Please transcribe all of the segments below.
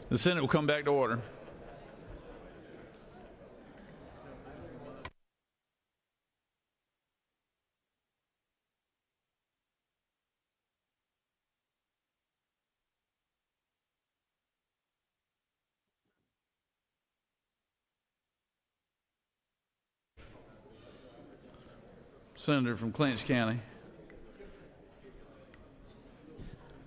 The Senate will come back to order. Senator from Clinch County.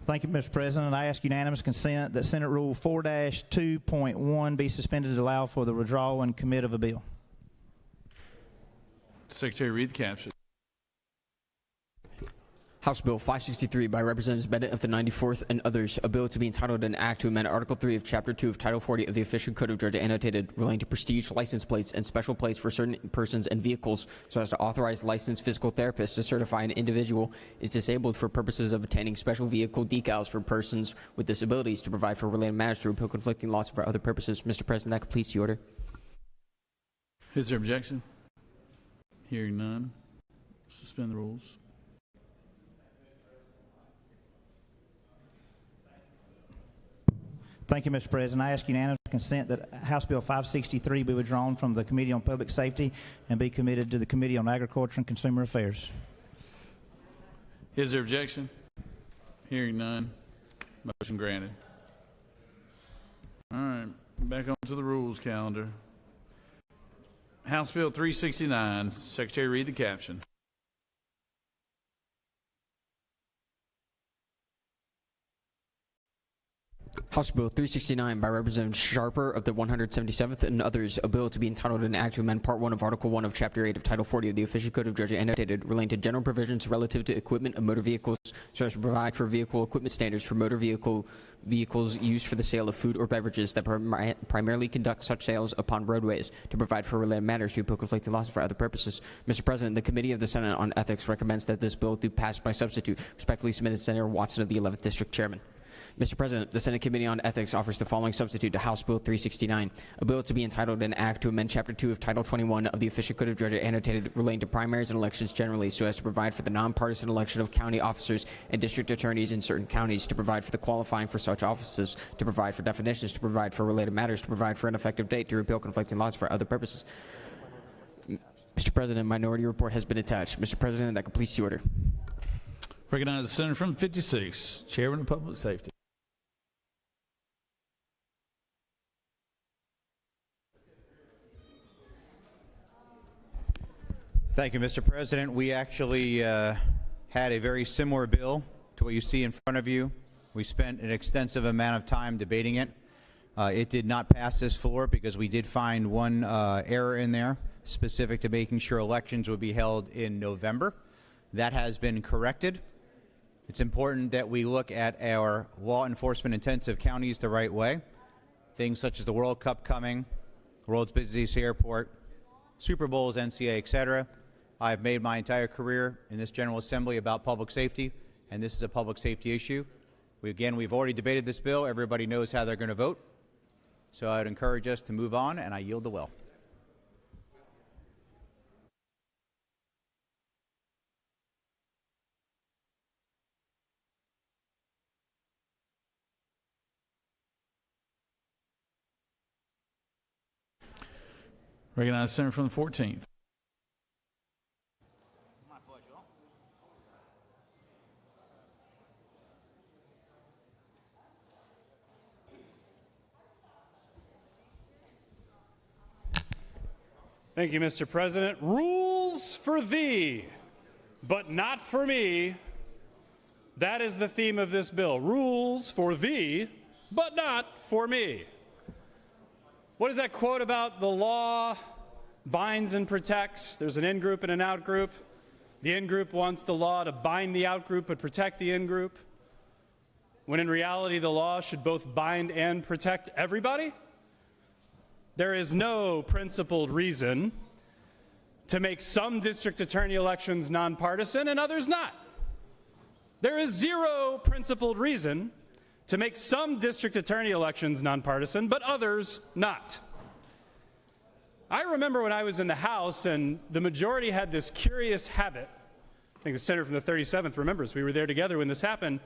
Thank you, Mr. President. I ask unanimous consent that Senate Rule 4-2.1 be suspended to allow for the withdrawal and commit of a bill. Secretary, read the caption. House Bill 563 by Representatives Bennett of the 94th and others, a bill to be entitled an act to amend Article 3 of Chapter 2 of Title 40 of the Official Code of Georgia annotated relating to prestige license plates and special plates for certain persons and vehicles so as to authorize licensed physical therapists to certify an individual is disabled for purposes of obtaining special vehicle decals for persons with disabilities to provide for related matters to repeal conflicting laws for other purposes. Mr. President, that completes the order. Is there objection? Hearing none. Suspend the rules. Thank you, Mr. President. I ask unanimous consent that House Bill 563 be withdrawn from the Committee on Public Safety and be committed to the Committee on Agriculture and Consumer Affairs. Is there objection? Hearing none. Motion granted. All right, back onto the rules calendar. House Bill 369. Secretary, read the caption. House Bill 369 by Representative Sharper of the 177th and others, a bill to be entitled an act to amend Part 1 of Article 1 of Chapter 8 of Title 40 of the Official Code of Georgia annotated relating to general provisions relative to equipment of motor vehicles so as to provide for vehicle equipment standards for motor vehicles used for the sale of food or beverages that primarily conduct such sales upon roadways to provide for related matters to repeal conflicting laws for other purposes. Mr. President, the Committee of the Senate on Ethics recommends that this bill do pass by substitute. Respectfully submitted, Senator Watson of the 11th District Chairman. Mr. President, the Senate Committee on Ethics offers the following substitute to House Bill 369, a bill to be entitled an act to amend Chapter 2 of Title 21 of the Official Code of Georgia annotated relating to primaries and elections generally so as to provide for the nonpartisan election of county officers and district attorneys in certain counties, to provide for the qualifying for such offices, to provide for definitions, to provide for related matters, to provide for an effective date, to repeal conflicting laws for other purposes. Mr. President, minority report has been attached. Mr. President, that completes the order. Recognize the Senator from 56, Chairman of Public Safety. Thank you, Mr. President. We actually had a very similar bill to what you see in front of you. We spent an extensive amount of time debating it. It did not pass this floor because we did find one error in there specific to making sure elections would be held in November. That has been corrected. It's important that we look at our law enforcement intensive counties the right way. Things such as the World Cup coming, world's busiest airport, Super Bowls, NCAA, etc. I've made my entire career in this General Assembly about public safety, and this is a public safety issue. We've already debated this bill. Everybody knows how they're going to vote. So I would encourage us to move on, and I yield the will. Recognize the Senator from the 14th. Thank you, Mr. President. Rules for thee, but not for me. That is the theme of this bill. Rules for thee, but not for me. What is that quote about the law binds and protects? There's an in-group and an out-group. The in-group wants the law to bind the out-group but protect the in-group, when in reality the law should both bind and protect everybody. There is no principled reason to make some district attorney elections nonpartisan and others not. There is zero principled reason to make some district attorney elections nonpartisan, but others not. I remember when I was in the House and the majority had this curious habit, I think the senator from the 37th remembers, we were there together when this happened,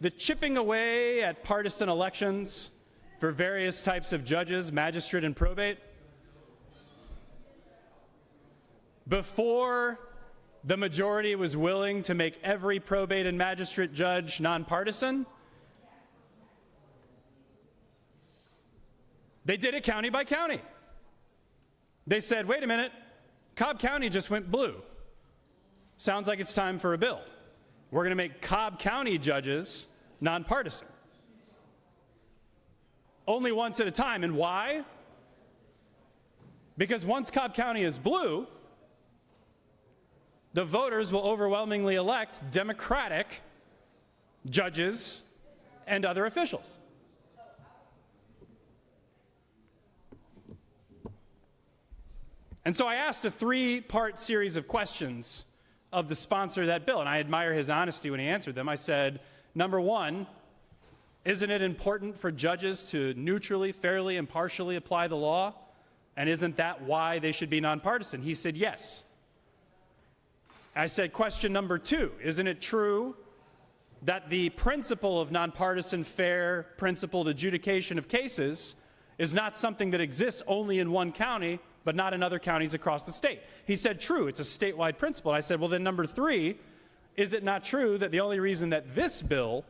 the chipping away at partisan elections, for various types of judges, magistrate, and probate. Before the majority was willing to make every probate and magistrate judge nonpartisan, they did it county by county. They said, wait a minute, Cobb County just went blue. Sounds like it's time for a bill. We're going to make Cobb County judges nonpartisan. Only once at a time. And why? Because once Cobb County is blue, the voters will overwhelmingly elect Democratic judges and other officials. And so I asked a three-part series of questions of the sponsor of that bill, and I admire his honesty when he answered them. I said, number one, isn't it important for judges to neutrally, fairly, impartially apply the law? And isn't that why they should be nonpartisan? He said, yes. I said, question number two, isn't it true that the principle of nonpartisan, fair, principled adjudication of cases is not something that exists only in one county, but not in other counties across the state? He said, true, it's a statewide principle. I said, well, then number three, is it not true that the only reason that this bill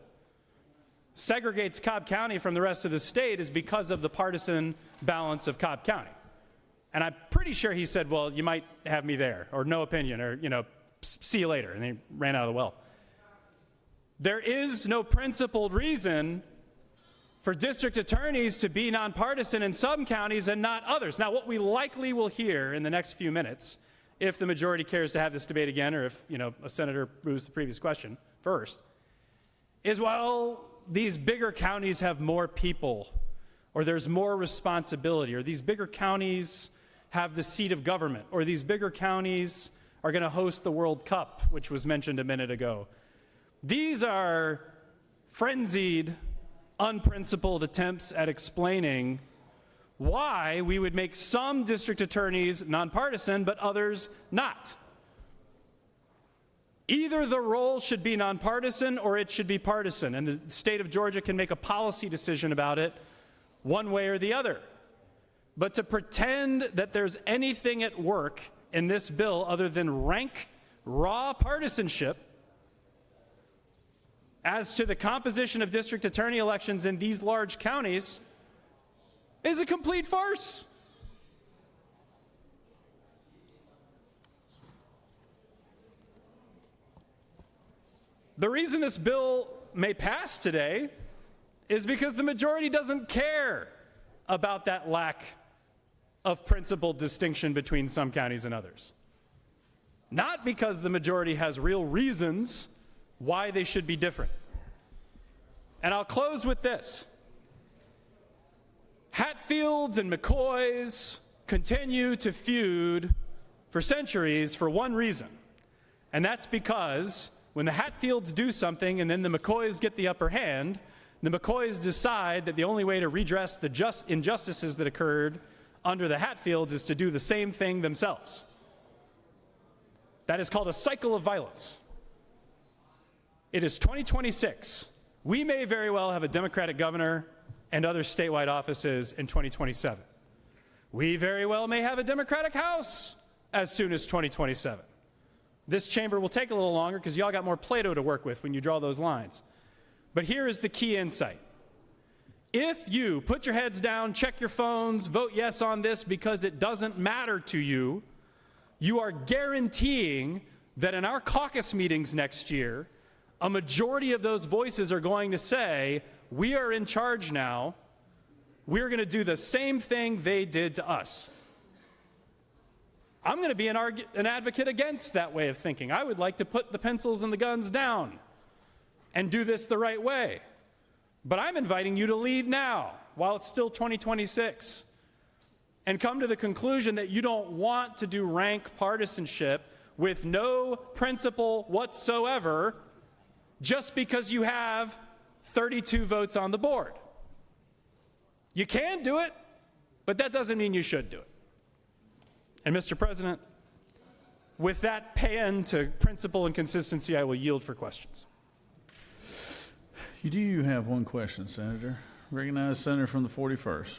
segregates Cobb County from the rest of the state is because of the partisan balance of Cobb County? And I'm pretty sure he said, well, you might have me there, or no opinion, or, see you later, and he ran out of the well. There is no principled reason for district attorneys to be nonpartisan in some counties and not others. Now, what we likely will hear in the next few minutes, if the majority cares to have this debate again, or if, a senator moves the previous question first, is, well, these bigger counties have more people, or there's more responsibility, or these bigger counties have the seat of government, or these bigger counties are going to host the World Cup, which was mentioned a minute ago. These are frenzied, unprincipled attempts at explaining why we would make some district attorneys nonpartisan, but others not. Either the role should be nonpartisan or it should be partisan, and the state of Georgia can make a policy decision about it one way or the other. But to pretend that there's anything at work in this bill other than rank, raw partisanship as to the composition of district attorney elections in these large counties is a complete farce. The reason this bill may pass today is because the majority doesn't care about that lack of principled distinction between some counties and others. Not because the majority has real reasons why they should be different. And I'll close with this. Hatfields and McCoys continue to feud for centuries for one reason, and that's because when the Hatfields do something and then the McCoys get the upper hand, the McCoys decide that the only way to redress the injustices that occurred under the Hatfields is to do the same thing themselves. That is called a cycle of violence. It is 2026. We may very well have a Democratic governor and other statewide offices in 2027. We very well may have a Democratic House as soon as 2027. This chamber will take a little longer because y'all got more Play-Doh to work with when you draw those lines. But here is the key insight. If you put your heads down, check your phones, vote yes on this because it doesn't matter to you, you are guaranteeing that in our caucus meetings next year, a majority of those voices are going to say, we are in charge now, we're going to do the same thing they did to us. I'm going to be an advocate against that way of thinking. I would like to put the pencils and the guns down and do this the right way. But I'm inviting you to lead now, while it's still 2026, and come to the conclusion that you don't want to do rank partisanship with no principle whatsoever just because you have 32 votes on the board. You can do it, but that doesn't mean you should do it. And Mr. President, with that pan to principle and consistency, I will yield for questions. You do have one question, Senator. Recognize the senator from the 41st.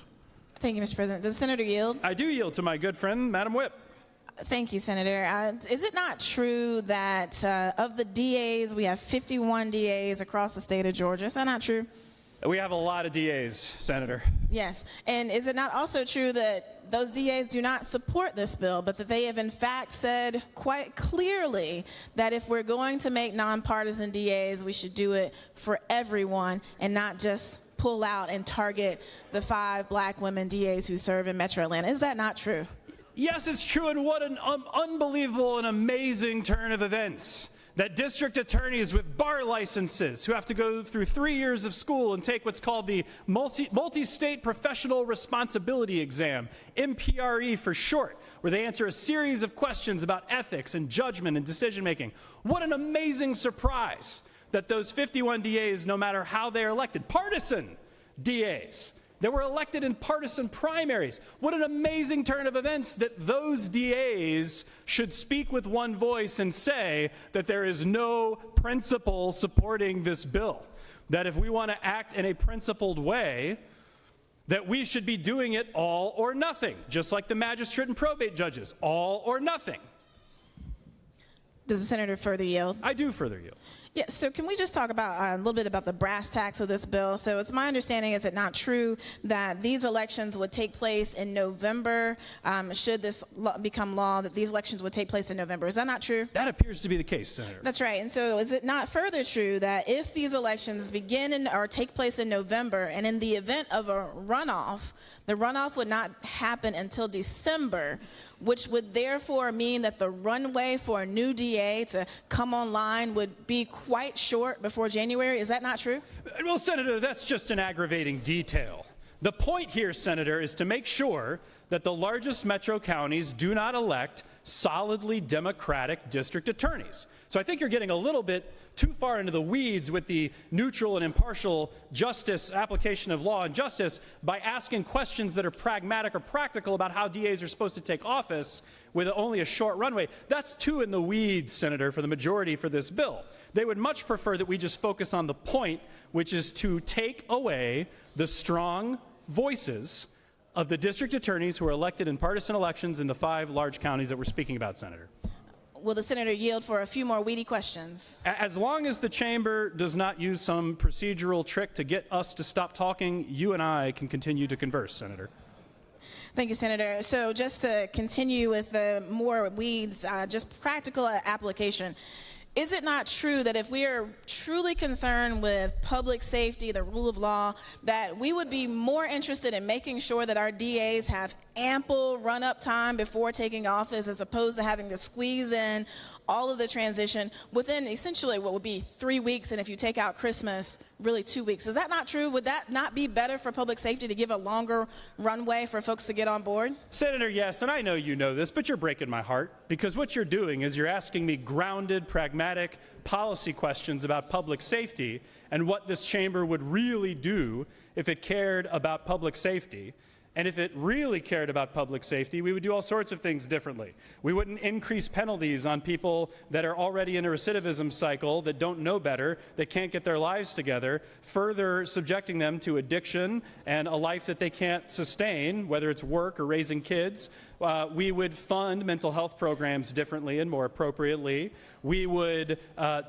Thank you, Mr. President. Does the senator yield? I do yield to my good friend, Madam Whip. Thank you, Senator. Is it not true that of the DAs, we have 51 DAs across the state of Georgia? Is that not true? We have a lot of DAs, Senator. Yes. And is it not also true that those DAs do not support this bill, but that they have in fact said quite clearly that if we're going to make nonpartisan DAs, we should do it for everyone and not just pull out and target the 5 black women DAs who serve in Metro Atlanta? Is that not true? Yes, it's true, and what an unbelievable and amazing turn of events. That district attorneys with bar licenses who have to go through 3 years of school and take what's called the Multi-State Professional Responsibility Exam, MPRE for short, where they answer a series of questions about ethics and judgment and decision making. What an amazing surprise that those 51 DAs, no matter how they are elected, partisan DAs, that were elected in partisan primaries. What an amazing turn of events that those DAs should speak with one voice and say that there is no principle supporting this bill. That if we want to act in a principled way, that we should be doing it all or nothing, just like the magistrate and probate judges, all or nothing. Does the senator further yield? I do further yield. Yeah, so can we just talk about a little bit about the brass tacks of this bill? So it's my understanding, is it not true that these elections would take place in November? Should this become law, that these elections would take place in November? Is that not true? That appears to be the case, Senator. That's right. And so is it not further true that if these elections begin or take place in November, and in the event of a runoff, the runoff would not happen until December, which would therefore mean that the runway for a new DA to come online would be quite short before January? Is that not true? Well, Senator, that's just an aggravating detail. The point here, Senator, is to make sure that the largest metro counties do not elect solidly Democratic district attorneys. So I think you're getting a little bit too far into the weeds with the neutral and impartial justice application of law and justice by asking questions that are pragmatic or practical about how DAs are supposed to take office with only a short runway. That's too in the weeds, Senator, for the majority for this bill. They would much prefer that we just focus on the point, which is to take away the strong voices of the district attorneys who are elected in partisan elections in the 5 large counties that we're speaking about, Senator. Will the senator yield for a few more weedy questions? As long as the chamber does not use some procedural trick to get us to stop talking, you and I can continue to converse, Senator. Thank you, Senator. So just to continue with the more weeds, just practical application. Is it not true that if we are truly concerned with public safety, the rule of law, that we would be more interested in making sure that our DAs have ample run-up time before taking office, as opposed to having to squeeze in all of the transition within essentially what would be 3 weeks, and if you take out Christmas, really 2 weeks? Is that not true? Would that not be better for public safety to give a longer runway for folks to get on board? Senator, yes, and I know you know this, but you're breaking my heart, because what you're doing is you're asking me grounded, pragmatic policy questions about public safety and what this chamber would really do if it cared about public safety. And if it really cared about public safety, we would do all sorts of things differently. We wouldn't increase penalties on people that are already in a recidivism cycle, that don't know better, that can't get their lives together, further subjecting them to addiction and a life that they can't sustain, whether it's work or raising kids. We would fund mental health programs differently and more appropriately. We would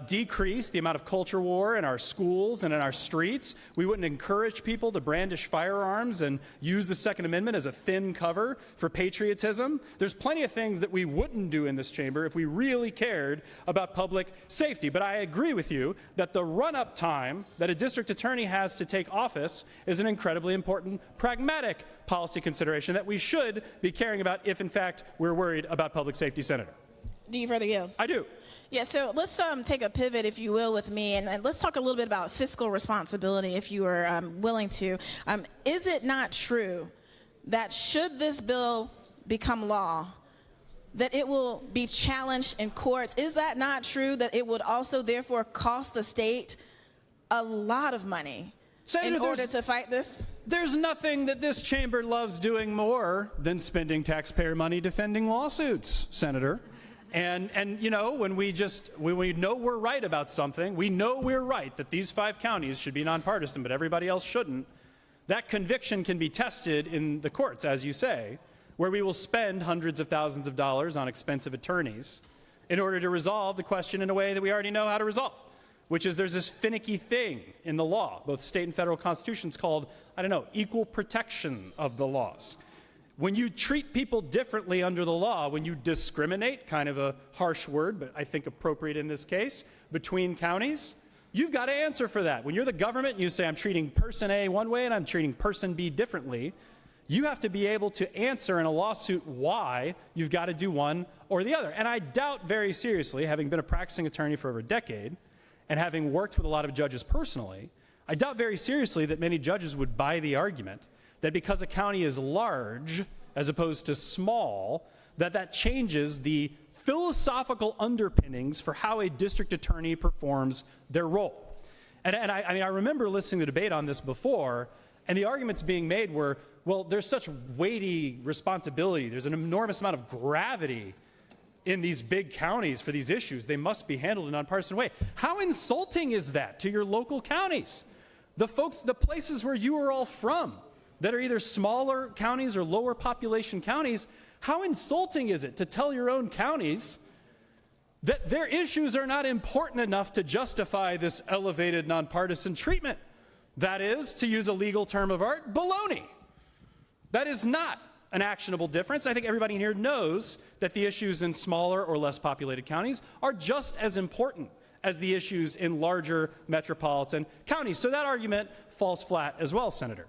decrease the amount of culture war in our schools and in our streets. We wouldn't encourage people to brandish firearms and use the Second Amendment as a thin cover for patriotism. There's plenty of things that we wouldn't do in this chamber if we really cared about public safety. But I agree with you that the run-up time that a district attorney has to take office is an incredibly important pragmatic policy consideration that we should be caring about if, in fact, we're worried about public safety, Senator. Do you further yield? I do. Yeah, so let's take a pivot, if you will, with me, and let's talk a little bit about fiscal responsibility, if you are willing to. Is it not true that should this bill become law, that it will be challenged in courts? Is that not true that it would also therefore cost the state a lot of money Senator, in order to fight this? There's nothing that this chamber loves doing more than spending taxpayer money defending lawsuits, Senator. And you know, when we know we're right about something, we know we're right that these 5 counties should be nonpartisan, but everybody else shouldn't, that conviction can be tested in the courts, as you say, where we will spend hundreds of thousands of dollars on expensive attorneys in order to resolve the question in a way that we already know how to resolve, which is there's this finicky thing in the law, both state and federal constitutions, called, equal protection of the laws. When you treat people differently under the law, when you discriminate, kind of a harsh word, but I think appropriate in this case, between counties, you've got to answer for that. When you're the government and you say, I'm treating person A one way and I'm treating person B differently, you have to be able to answer in a lawsuit why you've got to do one or the other. And I doubt very seriously, having been a practicing attorney for over a decade and having worked with a lot of judges personally, I doubt very seriously that many judges would buy the argument that because a county is large as opposed to small, that changes the philosophical underpinnings for how a district attorney performs their role. And I remember listening to the debate on this before, and the arguments being made were, well, there's such weighty responsibility, there's an enormous amount of gravity in these big counties for these issues. They must be handled in a nonpartisan way. How insulting is that to your local counties? The places where you are all from, that are either smaller counties or lower population counties, how insulting is it to tell your own counties that their issues are not important enough to justify this elevated nonpartisan treatment? That is, to use a legal term of art, baloney. That is not an actionable difference. I think everybody here knows that the issues in smaller or less populated counties are just as important as the issues in larger metropolitan counties. So that argument falls flat as well, Senator.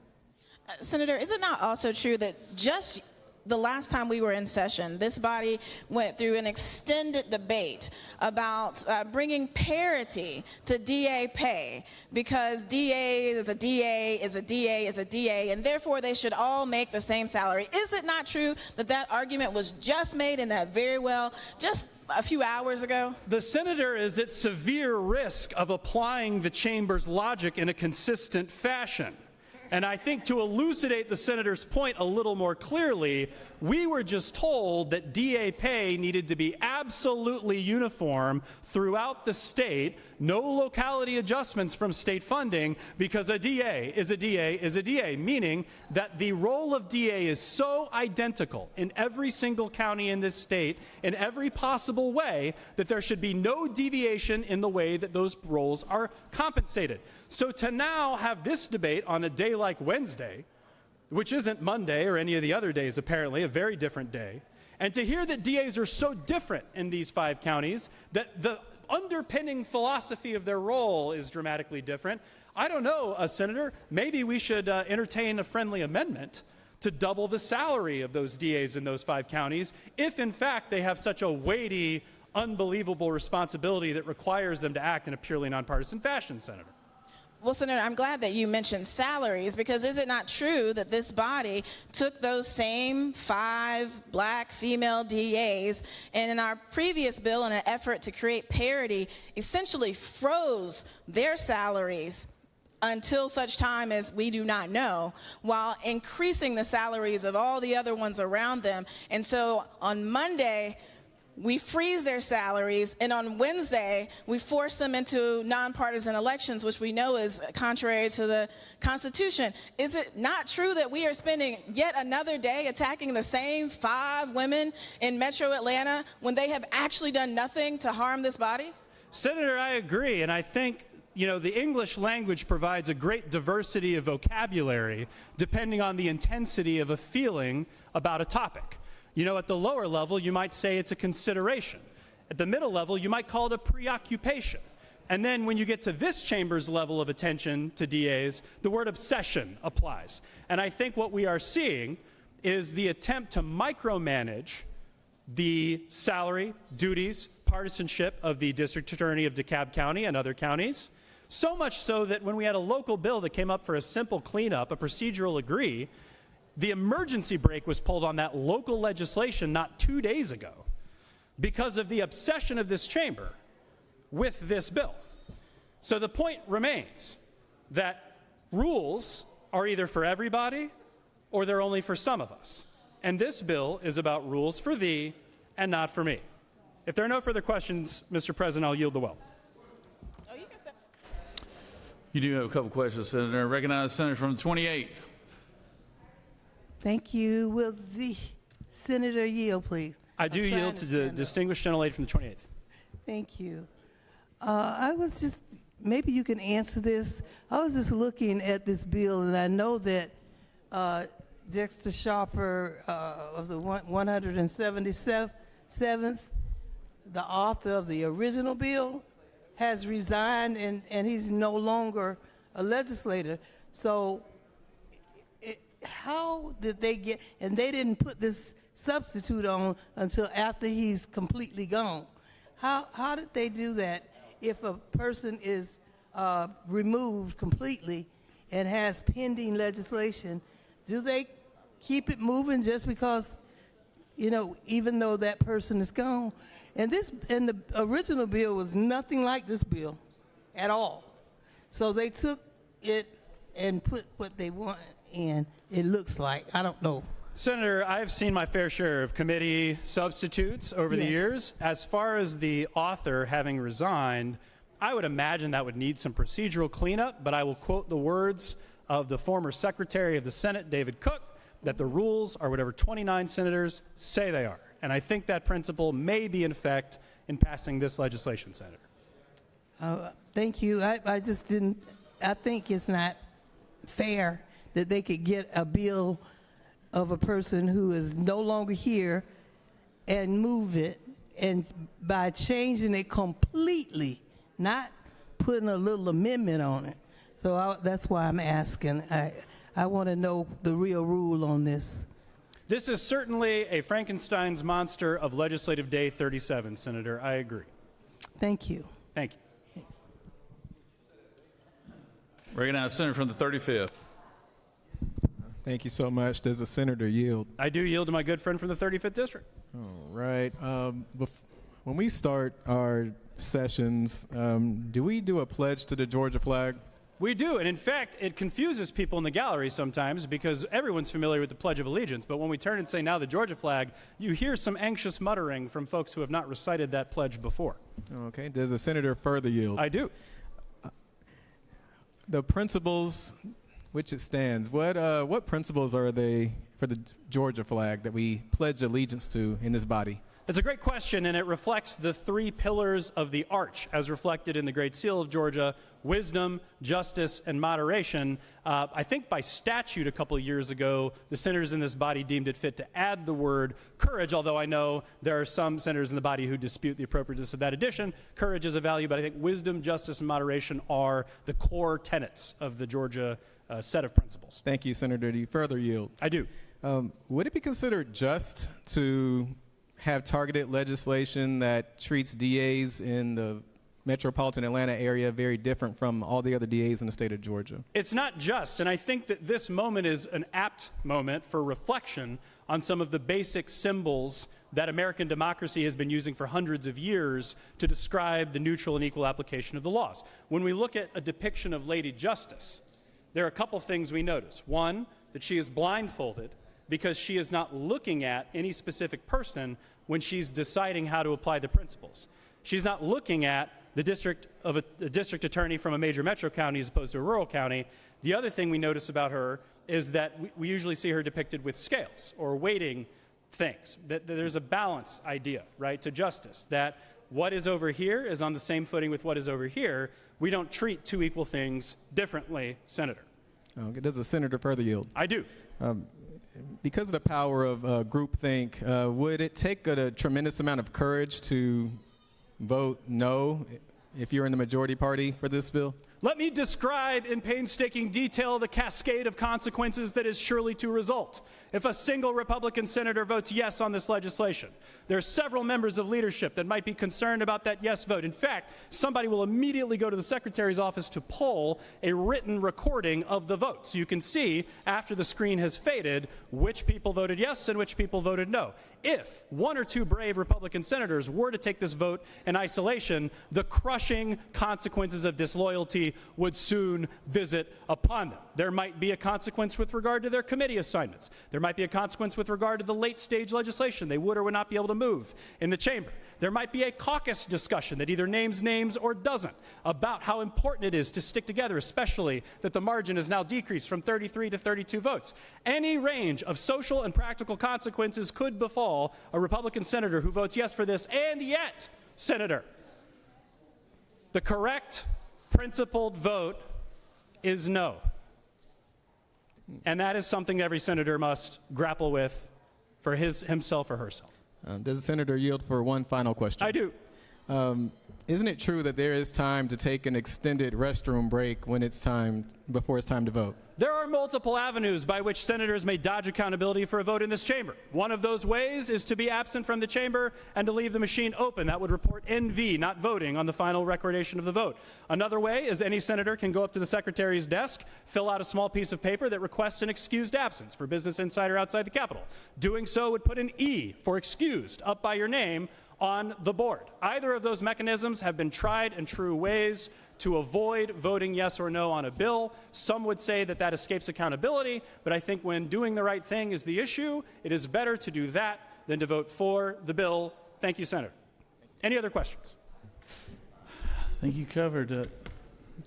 Senator, is it not also true that just the last time we were in session, this body went through an extended debate about bringing parity to DA pay, because DA is a DA is a DA is a DA, and therefore they should all make the same salary? Is it not true that that argument was just made in that very well just a few hours ago? The senator is at severe risk of applying the chamber's logic in a consistent fashion. And I think to elucidate the senator's point a little more clearly, we were just told that DA pay needed to be absolutely uniform throughout the state, no locality adjustments from state funding, because a DA is a DA is a DA, meaning that the role of DA is so identical in every single county in this state in every possible way that there should be no deviation in the way that those roles are compensated. So to now have this debate on a day like Wednesday, which isn't Monday or any of the other days apparently, a very different day, and to hear that DAs are so different in these 5 counties, that the underpinning philosophy of their role is dramatically different, I don't know, Senator, maybe we should entertain a friendly amendment to double the salary of those DAs in those 5 counties, if in fact they have such a weighty, unbelievable responsibility that requires them to act in a purely nonpartisan fashion, Senator. Well, Senator, I'm glad that you mentioned salaries, because is it not true that this body took those same 5 black female DAs and in our previous bill, in an effort to create parity, essentially froze their salaries until such time as we do not know, while increasing the salaries of all the other ones around them? And so on Monday, we freeze their salaries, and on Wednesday, we force them into nonpartisan elections, which we know is contrary to the Constitution. Is it not true that we are spending yet another day attacking the same 5 women in Metro Atlanta when they have actually done nothing to harm this body? Senator, I agree, and I think the English language provides a great diversity of vocabulary depending on the intensity of a feeling about a topic. At the lower level, you might say it's a consideration. At the middle level, you might call it a preoccupation. And then when you get to this chamber's level of attention to DAs, the word obsession applies. And I think what we are seeing is the attempt to micromanage the salary, duties, partisanship of the district attorney of DeKalb County and other counties, so much so that when we had a local bill that came up for a simple cleanup, a procedural agree, the emergency brake was pulled on that local legislation not 2 days ago because of the obsession of this chamber with this bill. So the point remains that rules are either for everybody or they're only for some of us. And this bill is about rules for thee and not for me. If there are no further questions, Mr. President, I'll yield the well. You do have a couple questions, Senator. I recognize the Senator from the 28th. Thank you. Will the senator yield, please? I do was trying yield to to the stand up. distinguished gentlelady from the 28th. Thank you. I was just, maybe you can answer this. I was just looking at this bill, and I know that Dexter Sharper of the 177th, the author of the original bill, has resigned, and he's no longer a legislator. So how did they get, and they didn't put this substitute on until after he's completely gone. How did they do that if a person is removed completely and has pending legislation? Do they keep it moving just because, you know, even though that person is gone? And the original bill was nothing like this bill at all. So they took it and put what they want in, it looks like. I don't know. Senator, I've seen my fair share of committee substitutes over the Yes. years. As far as the author having resigned, I would imagine that would need some procedural cleanup, but I will quote the words of the former Secretary of the Senate, David Cook, that the rules are whatever 29 senators say they are. And I think that principle may be in effect in passing this legislation, Senator. Thank you. I just didn't, I think it's not fair that they could get a bill of a person who is no longer here and move it, and by changing it completely, not putting a little amendment on it. So that's why I'm asking. I want to know the real rule on this. This is certainly a Frankenstein's monster of Legislative Day 37, Senator. I agree. Thank you. Thank you. Recognize the senator from the 35th. Thank you so much. Does the senator yield? I do yield to my good friend from the 35th District. All right. When we start our sessions, do we do a pledge to the Georgia flag? We do, and in fact, it confuses people in the gallery sometimes because everyone's familiar with the Pledge of Allegiance, but when we turn and say now the Georgia flag, you hear some anxious muttering from folks who have not recited that pledge before. Okay. Does the senator further yield? I do. The principles which it stands, what principles are they for the Georgia flag that we pledge allegiance to in this body? It's a great question, and it reflects the three pillars of the arch as reflected in the Great Seal of Georgia: wisdom, justice, and moderation. I think by statute a couple of years ago, the senators in this body deemed it fit to add the word courage, although I know there are some senators in the body who dispute the appropriateness of that addition. Courage is a value, but I think wisdom, justice, and moderation are the core tenets of the Georgia set of principles. Thank you, Senator. Do you further yield? I do. Would it be considered just to have targeted legislation that treats DAs in the metropolitan Atlanta area very different from all the other DAs in the state of Georgia? It's not just, and I think that this moment is an apt moment for reflection on some of the basic symbols that American democracy has been using for hundreds of years to describe the neutral and equal application of the laws. When we look at a depiction of Lady Justice, there are a couple things we notice. One, that she is blindfolded because she is not looking at any specific person when she's deciding how to apply the principles. She's not looking at the district attorney from a major metro county as opposed to a rural county. The other thing we notice about her is that we usually see her depicted with scales or weighting things. That there's a balance idea, right, to justice, that what is over here is on the same footing with what is over here. We don't treat two equal things differently, Senator. Okay. Does the senator further yield? I do. Because of the power of groupthink, would it take a tremendous amount of courage to vote no if you're in the majority party for this bill? Let me describe in painstaking detail the cascade of consequences that is surely to result if a single Republican senator votes yes on this legislation. There are several members of leadership that might be concerned about that yes vote. In fact, somebody will immediately go to the Secretary's office to poll a written recording of the vote. So you can see, after the screen has faded, which people voted yes and which people voted no. If one or two brave Republican senators were to take this vote in isolation, the crushing consequences of disloyalty adversity would soon visit upon them. There might be a consequence with regard to their committee assignments. There might be a consequence with regard to the late-stage legislation they would or would not be able to move in the chamber. There might be a caucus discussion that either names names or doesn't about how important it is to stick together, especially that the margin is now decreased from 33 to 32 votes. Any range of social and practical consequences could befall a Republican senator who votes yes for this, and yet, Senator, the correct, principled vote is no. And that is something every senator must grapple with for himself or herself. Does the senator yield for one final question? I do. Isn't it true that there is time to take an extended restroom break when it's time, before it's time to vote? There are multiple avenues by which senators may dodge accountability for a vote in this chamber. One of those ways is to be absent from the chamber and to leave the machine open. That would report NV, not voting, on the final recordation of the vote. Another way is any senator can go up to the secretary's desk, fill out a small piece of paper that requests an excused absence for Business Insider outside the Capitol. Doing so would put an E for excused up by your name on the board. Either of those mechanisms have been tried and true ways to avoid voting yes or no on a bill. Some would say that that escapes accountability, but I think when doing the right thing is the issue, it is better to do that than to vote for the bill. Thank you, Senator. Any other questions? I think you covered it.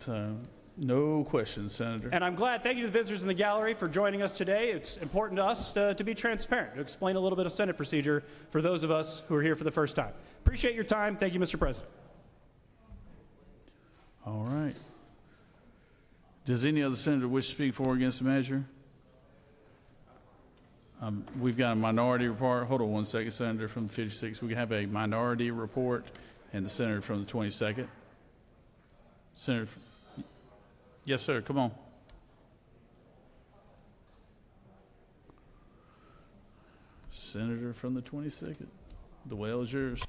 So, no questions, Senator. And I'm glad, thank you to the visitors in the gallery for joining us today. It's important to us to be transparent, to explain a little bit of Senate procedure for those of us who are here for the first time. Appreciate your time. Thank you, Mr. President. All right. Does any other senator wish to speak for or against the measure? We've got a minority report. Hold on one second, Senator from the 56th. We have a minority report and the senator from the 22nd. Senator. Yes, sir. Come on. Senator from the 22nd. The well is yours.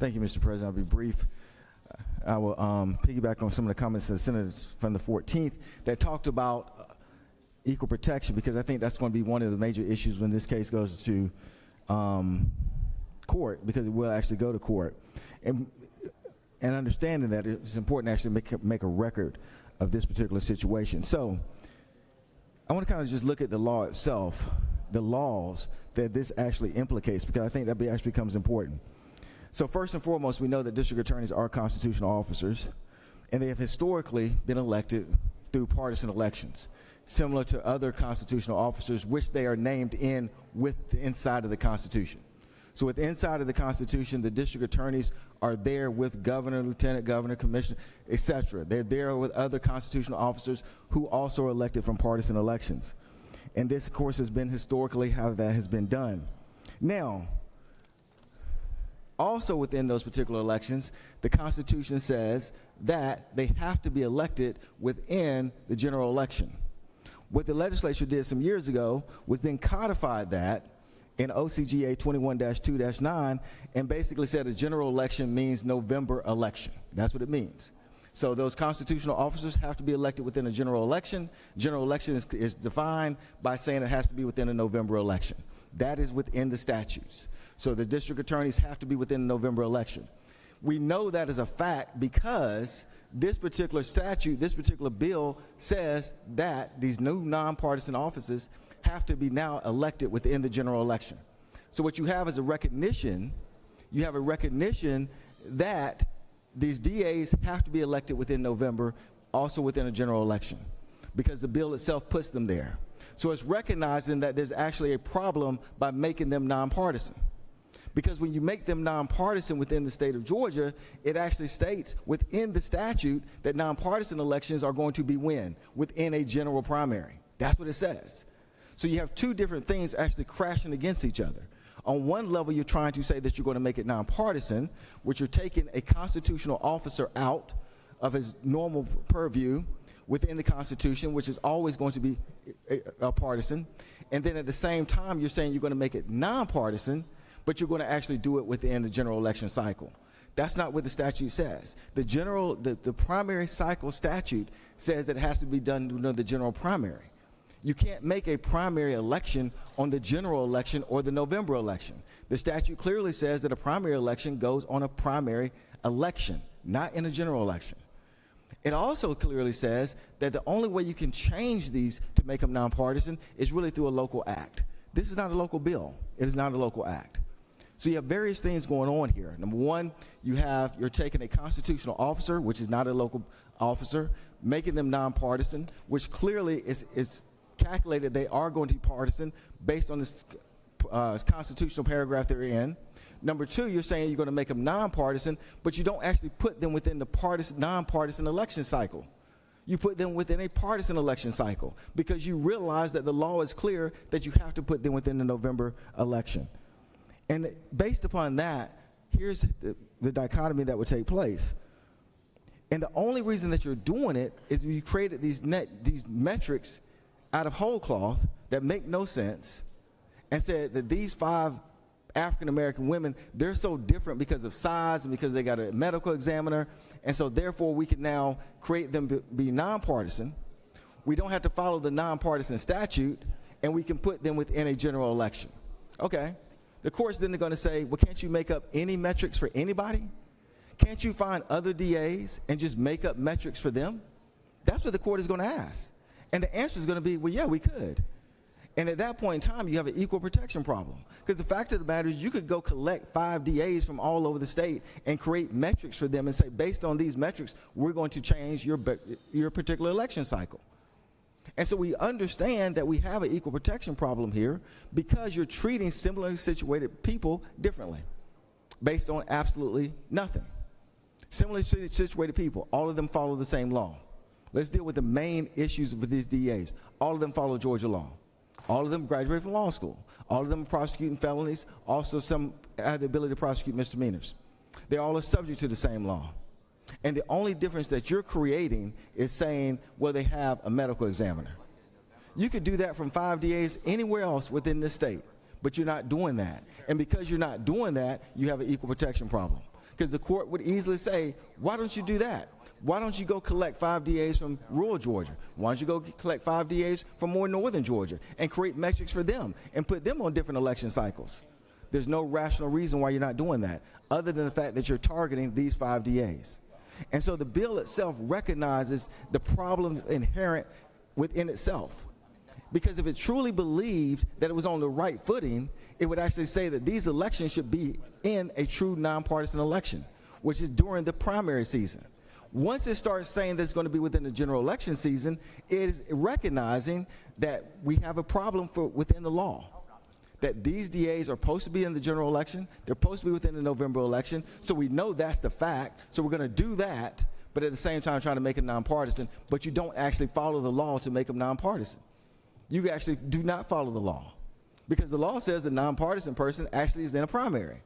Thank you, Mr. President. I'll be brief. I will piggyback on some of the comments of the senators from the 14th that talked about equal protection, because I think that's going to be one of the major issues when this case goes to court, because it will actually go to court. And understanding that, it's important to actually make a record of this particular situation. So I want to kind of just look at the law itself, the laws that this actually implicates, because I think that actually becomes important. So first and foremost, we know that district attorneys are constitutional officers, and they have historically been elected through partisan elections, similar to other constitutional officers, which they are named in with the inside of the Constitution. So with the inside of the Constitution, the district attorneys are there with governor, lieutenant governor, commissioner, etc. They're there with other constitutional officers who also are elected from partisan elections. And this, of course, has been historically how that has been done. Now, also within those particular elections, the Constitution says that they have to be elected within the general election. What the legislature did some years ago was then codified that in OCGA 21-2-9 and basically said a general election means November election. That's what it means. So those constitutional officers have to be elected within a general election. General election is defined by saying it has to be within a November election. That is within the statutes. So the district attorneys have to be within the November election. We know that as a fact because this particular statute, this particular bill says that these new nonpartisan offices have to be now elected within the general election. So what you have is a recognition, that these DAs have to be elected within November, also within a general election, because the bill itself puts them there. So it's recognizing that there's actually a problem by making them nonpartisan. Because when you make them nonpartisan within the state of Georgia, it actually states within the statute that nonpartisan elections are going to be when? Within a general primary. That's what it says. So you have two different things actually crashing against each other. On one level, you're trying to say that you're going to make it nonpartisan, which you're taking a constitutional officer out of his normal purview within the Constitution, which is always going to be a partisan. And then at the same time, you're saying you're going to make it nonpartisan, but you're going to actually do it within the general election cycle. That's not what the statute says. The primary cycle statute says that it has to be done during the general primary. You can't make a primary election on the general election or the November election. The statute clearly says that a primary election goes on a primary election, not in a general election. It also clearly says that the only way you can change these to make them nonpartisan is really through a local act. This is not a local bill. It is not a local act. So you have various things going on here. Number one, you're taking a constitutional officer, which is not a local officer, making them nonpartisan, which clearly is calculated they are going to be partisan based on this constitutional paragraph they're in. Number two, you're saying you're going to make them nonpartisan, but you don't actually put them within the nonpartisan election cycle. You put them within a partisan election cycle because you realize that the law is clear that you have to put them within the November election. And based upon that, here's the dichotomy that would take place. And the only reason that you're doing it is you created these metrics out of whole cloth that make no sense and said that these 5 African American women, they're so different because of size and because they got a medical examiner, and so therefore we can now create them to be nonpartisan. We don't have to follow the nonpartisan statute, and we can put them within a general election. Okay. The court's then going to say, well, can't you make up any metrics for anybody? Can't you find other DAs and just make up metrics for them? That's what the court is going to ask. And the answer is going to be, well, yeah, we could. And at that point in time, you have an equal protection problem. Because the fact of the matter is you could go collect 5 DAs from all over the state and create metrics for them and say, based on these metrics, we're going to change your particular election cycle. And so we understand that we have an equal protection problem here because you're treating similarly situated people differently based on absolutely nothing. Similarly situated people, all of them follow the same law. Let's deal with the main issues with these DAs. All of them follow Georgia law. All of them graduate from law school. All of them are prosecuting felonies. Also, some have the ability to prosecute misdemeanors. They all are subject to the same law. And the only difference that you're creating is saying, well, they have a medical examiner. You could do that from 5 DAs anywhere else within this state, but you're not doing that. And because you're not doing that, you have an equal protection problem. Because the court would easily say, why don't you do that? Why don't you go collect 5 DAs from rural Georgia? Why don't you go collect 5 DAs from more northern Georgia and create metrics for them and put them on different election cycles? There's no rational reason why you're not doing that, other than the fact that you're targeting these 5 DAs. And so the bill itself recognizes the problem inherent within itself. Because if it truly believed that it was on the right footing, it would actually say that these elections should be in a true nonpartisan election, which is during the primary season. Once it starts saying that it's going to be within the general election season, it is recognizing that we have a problem within the law. That these DAs are supposed to be in the general election, they're supposed to be within the November election, so we know that's the fact, so we're going to do that, but at the same time trying to make it nonpartisan, but you don't actually follow the law to make them nonpartisan. You actually do not follow the law, because the law says the nonpartisan person actually is in a primary.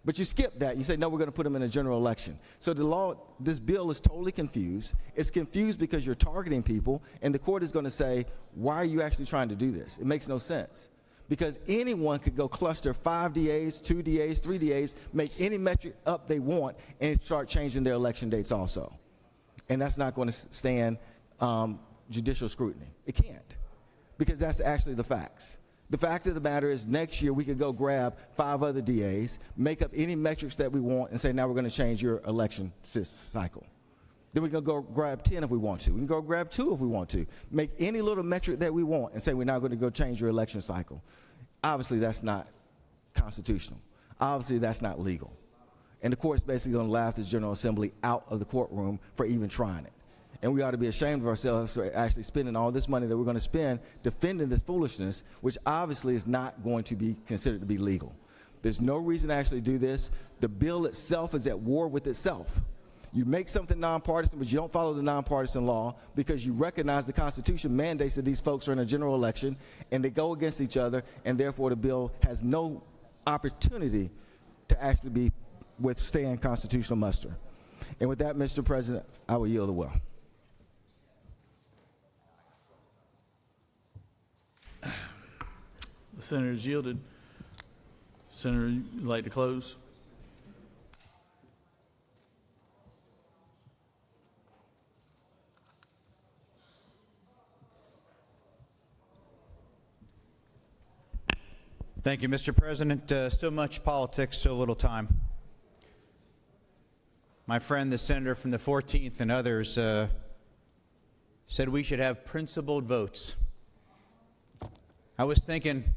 But you skip that. You say, no, we're going to put them in a general election. So the law, this bill is totally confused. It's confused because you're targeting people, and the court is going to say, why are you actually trying to do this? It makes no sense. Because anyone could go cluster 5 DAs, 2 DAs, 3 DAs, make any metric up they want, and start changing their election dates also. And that's not going to stand judicial scrutiny. It can't, because that's actually the facts. The fact of the matter is next year we could go grab 5 other DAs, make up any metrics that we want, and say now we're going to change your election cycle. Then we can go grab 10 if we want to. We can go grab 2 if we want to. Make any little metric that we want and say we're now going to go change your election cycle. Obviously, that's not constitutional. Obviously, that's not legal. And the court's basically going to laugh this General Assembly out of the courtroom for even trying it. And we ought to be ashamed of ourselves for actually spending all this money that we're going to spend defending this foolishness, which obviously is not going to be considered to be legal. There's no reason to actually do this. The bill itself is at war with itself. You make something nonpartisan, but you don't follow the nonpartisan law because you recognize the Constitution mandates that these folks are in a general election, and they go against each other, and therefore the bill has no opportunity to actually withstand constitutional muster. And with that, Mr. President, I will yield the will. The senator is yielded. Senator, you'd like to close? Thank you, Mr. President. So much politics, so little time. My friend, the senator from the 14th, and others said we should have principled votes. I was thinking,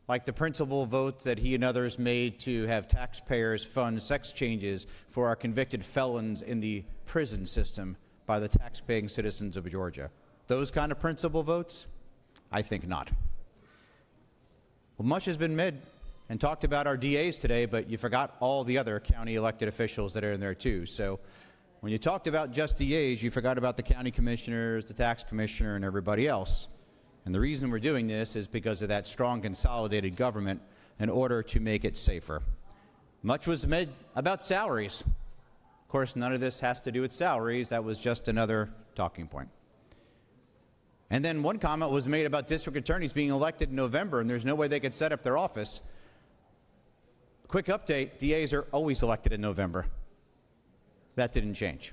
like the principled vote that he and others made to have taxpayers fund sex changes for our convicted felons in the prison system by the taxpaying citizens of Georgia. Those kind of principled votes? I think not. Well, much has been made and talked about our DAs today, but you forgot all the other county elected officials that are in there too. So when you talked about just DAs, you forgot about the county commissioners, the tax commissioner, and everybody else. And the reason we're doing this is because of that strong consolidated government in order to make it safer. Much was made about salaries. Of course, none of this has to do with salaries. That was just another talking point. And then one comment was made about district attorneys being elected in November, and there's no way they could set up their office. Quick update, DAs are always elected in November. That didn't change.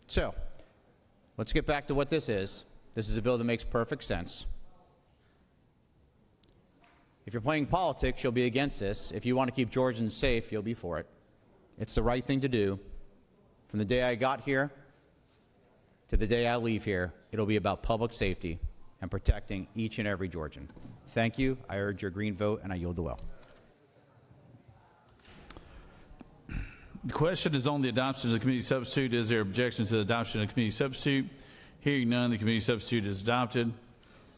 So, let's get back to what this is. This is a bill that makes perfect sense. If you're playing politics, you'll be against this. If you want to keep Georgians safe, you'll be for it. It's the right thing to do. From the day I got here to the day I leave here, it'll be about public safety and protecting each and every Georgian. Thank you. I urge your green vote, and I yield the well. The question is on the adoption of the committee substitute. Is there objection to the adoption of the committee substitute? Hearing none, the committee substitute is adopted.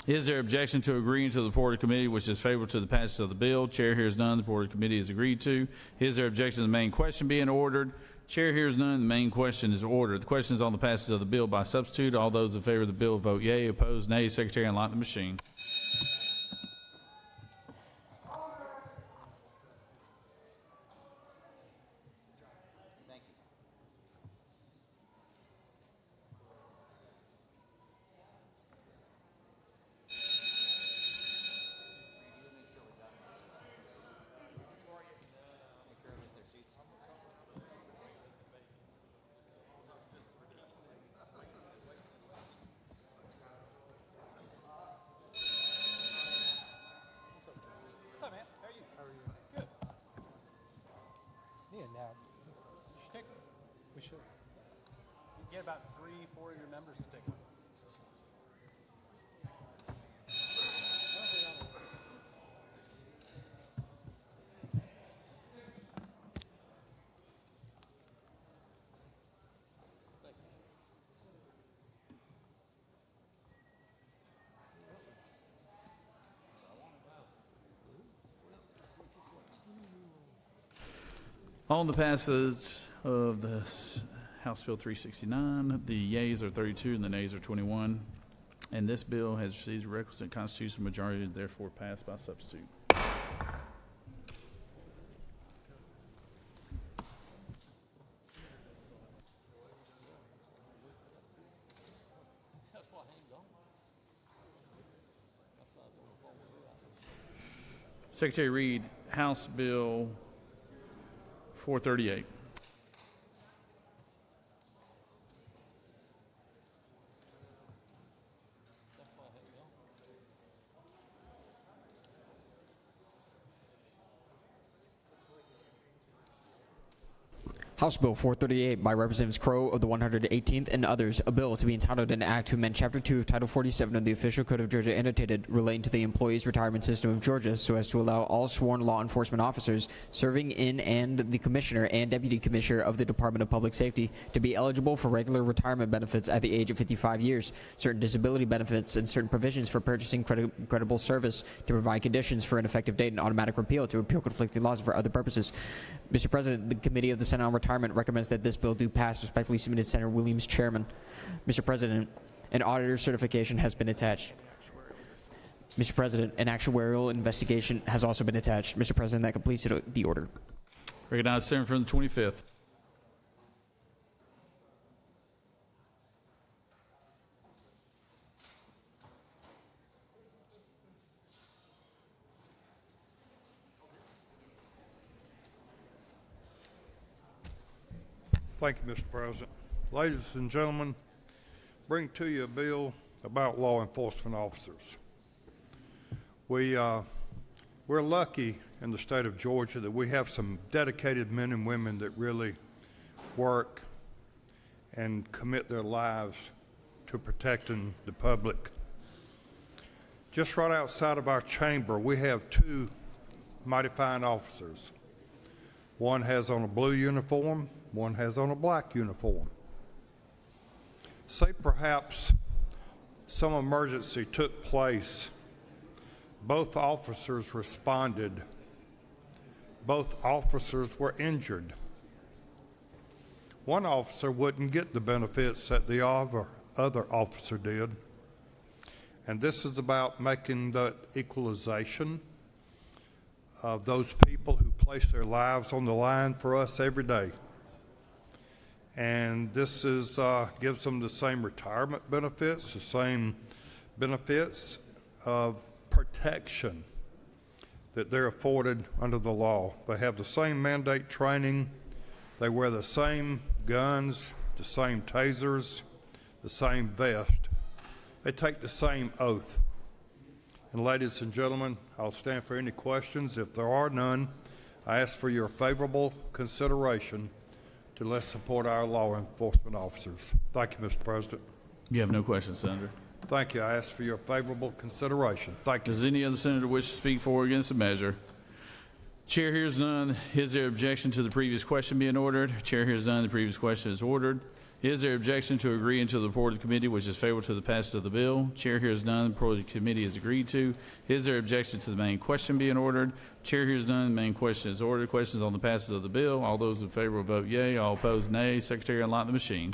Is there objection to agreeing to the report of committee which is favorable to the passage of the bill? Chair hears none. The report of committee is agreed to. Is there objection to the main question being ordered? Chair hears none. The main question is ordered. The question is on the passage of the bill by substitute. All those in favor of the bill vote yea. Opposed, nay. Secretary, unlock the machine. We should. You get about 3-4 of your members to take it. On the passage of the House Bill 369, the yeas are 32 and the nays are 21. And this bill has received a requisite constitutional majority and therefore passed by substitute. Secretary Reed, House Bill 438. House Bill 438 by Representatives Crow of the 118th and others, a bill to be entitled an act to amend Chapter 2 of Title 47 of the Official Code of Georgia annotated relating to the Employees Retirement System of Georgia so as to allow all sworn law enforcement officers serving in and the Commissioner and Deputy Commissioner of the Department of Public Safety to be eligible for regular retirement benefits at the age of 55 years, certain disability benefits, and certain provisions for purchasing credible service to provide conditions for an effective date and automatic repeal to repeal conflicting laws for other purposes. Mr. President, the Committee of the Senate on Retirement recommends that this bill do pass. Respectfully submitted, Senator Williams, Chairman. Mr. President, an auditor's certification has been attached. Mr. President, an actuarial investigation has also been attached. Mr. President, that completes the order. Recognize Senator from the 25th. Thank you, Mr. President. Ladies and gentlemen, bring to you a bill about law enforcement officers. We're We're lucky in the state of Georgia that we have some dedicated men and women that really work and commit their lives to protecting the public. Just right outside of our chamber, we have two mighty fine officers. One has on a blue uniform, one has on a black uniform. Say perhaps some emergency took place. Both officers responded. Both officers were injured. One officer wouldn't get the benefits that the other officer did. And this is about making that equalization of those people who place their lives on the line for us every day. And this is gives them the same retirement benefits, the same benefits of protection that they're afforded under the law. They have the same mandate training. They wear the same guns, the same tasers, the same vest. They take the same oath. And ladies and gentlemen, I'll stand for any questions. If there are none, I ask for your favorable consideration to let's support our law enforcement officers. Thank you, Mr. President. You have no questions, Senator. Thank you. I ask for your favorable consideration. Thank you. Does any other senator wish to speak for or against the measure? Chair hears none. Is there objection to the previous question being ordered? Chair hears none. The previous question is ordered. Is there objection to agree into the report of the committee which is favorable to the passage of the bill? Chair hears none. The report of the committee is agreed to. Is there objection to the main question being ordered? Chair hears none. The main question is ordered. Questions on the passage of the bill. All those in favor will vote yea. All opposed, nay. Secretary, unlock the machine.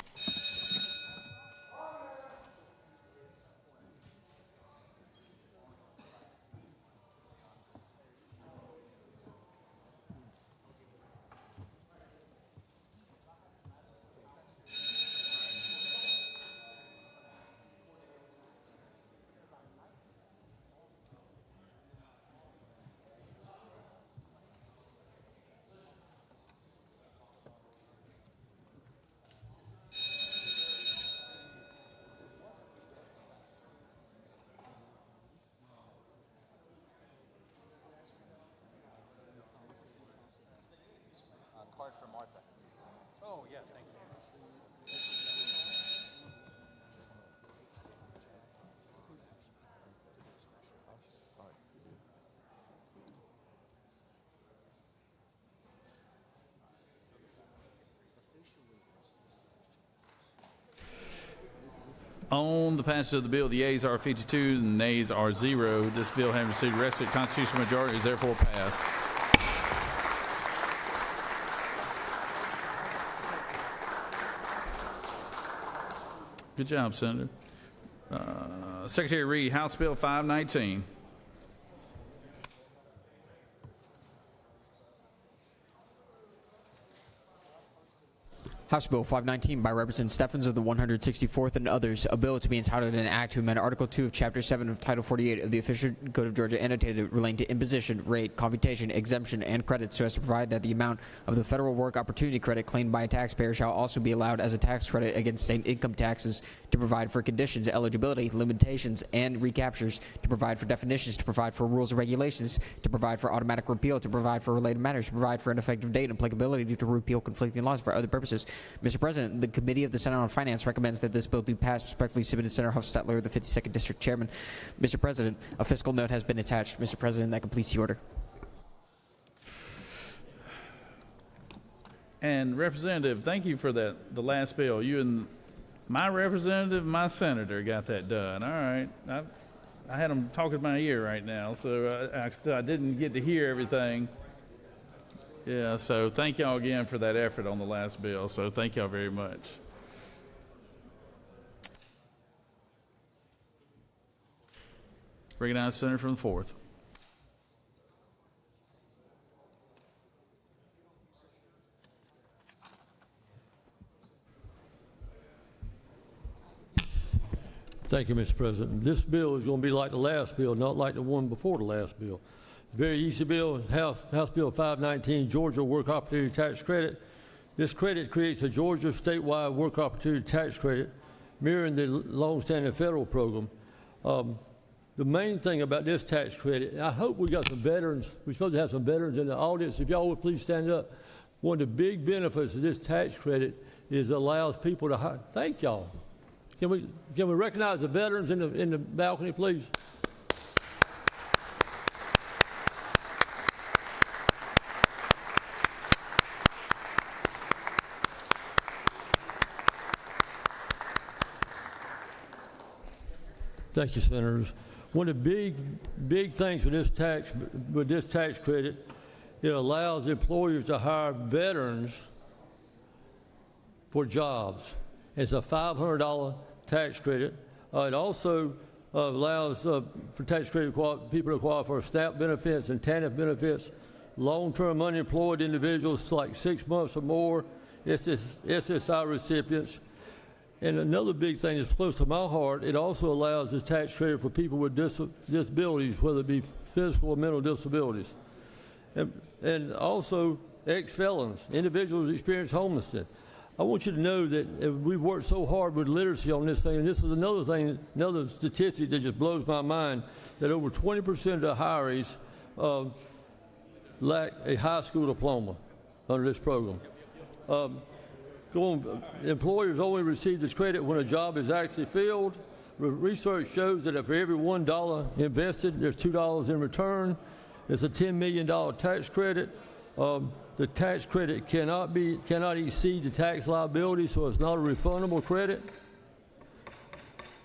On the passage of the bill, the yeas are 52 and the nays are 0. This bill, having received the rest of the constitutional majority, is therefore passed. Good job, Senator. Secretary Reed, House Bill 519. House Bill 519 by Representative Steffens of the 164th and others, a bill to be entitled an act to amend Article 2 of Chapter 7 of Title 48 of the Official Code of Georgia annotated relating to imposition, rate, computation, exemption, and credit so as to provide that the amount of the federal work opportunity credit claimed by a taxpayer shall also be allowed as a tax credit against state income taxes, to provide for conditions, eligibility, limitations, and recaptures, to provide for definitions, to provide for rules and regulations, to provide for automatic repeal, to provide for related matters, to provide for an effective date and applicability to repeal conflicting laws for other purposes. Mr. President, the Committee of the Senate on Finance recommends that this bill do pass. Respectfully submitted, Senator Hofstadler, the 52nd District Chairman. Mr. President, a fiscal note has been attached. Mr. President, that completes the order. And Representative, thank you for that. The last bill, you and my representative, my senator, got that done. All right, I had them talking in my ear right now, so I didn't get to hear everything. Yeah, so thank y'all again for that effort on the last bill. So thank y'all very much. Recognize the senator from the 4th. Thank you, Mr. President. This bill is going to be like the last bill, not like the one before the last bill. Very easy bill, House Bill 519, Georgia Work Opportunity Tax Credit. This credit creates a Georgia statewide work opportunity tax credit, mirroring the longstanding federal program. The the main thing about this tax credit, and I hope we got some veterans, we're supposed to have some veterans in the audience. If y'all would please stand up. One of the big benefits of this tax credit is it allows people to hire. Thank y'all. Can we recognize the veterans in the balcony, please? Thank you, Senators. One of the big things with this tax credit, it allows employers to hire veterans for jobs. It's a $500 tax credit. It also allows for tax credit people to qualify for SNAP benefits and TANF benefits, long-term unemployed individuals like 6 months or more, SSI recipients. And another big thing that's close to my heart, it also allows this tax credit for people with disabilities, whether it be physical or mental disabilities. And also ex-felons, individuals who experience homelessness. I want you to know that we've worked so hard with literacy on this thing, and this is another thing, another statistic that just blows my mind, that over 20% of the hirees lack a high school diploma under this program. Employers only receive this credit when a job is actually filled. Research shows that for every $1 invested, there's $2 in return. It's a $10 million tax credit. The tax credit cannot exceed the tax liability, so it's not a refundable credit.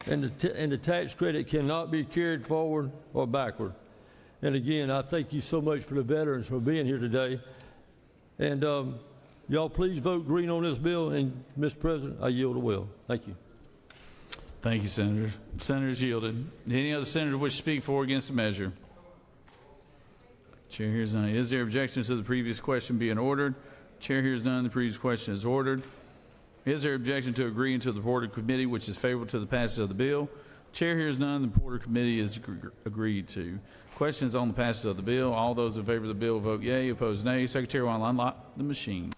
And the tax credit cannot be carried forward or backward. And again, I thank you so much for the veterans for being here today. And y'all please vote green on this bill. And Mr. President, I yield the will. Thank you. Thank you, Senator. Senators yielded. Any other senator wish to speak for or against the measure? Chair hears none. Is there objections to the previous question being ordered? Chair hears none. The previous question is ordered. Is there objection to agreeing to the report of committee which is favorable to the passage of the bill? Chair hears none. The report of committee is agreed to. Questions on the passage of the bill. All those in favor of the bill vote yea. Opposed, nay. Secretary will unlock the machine.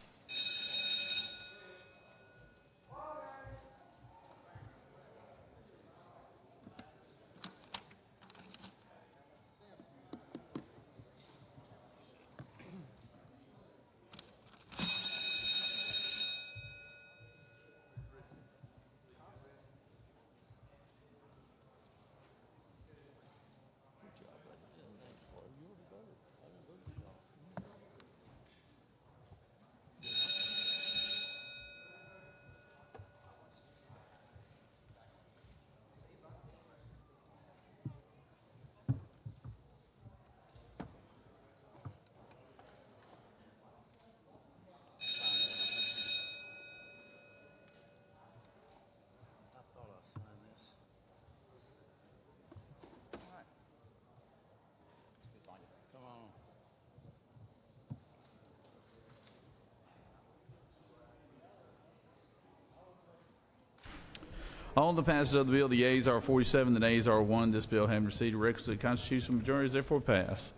On the passage of the bill, the yeas are 47, the nays are 1. This bill having received a requisite constitutional majority is therefore passed.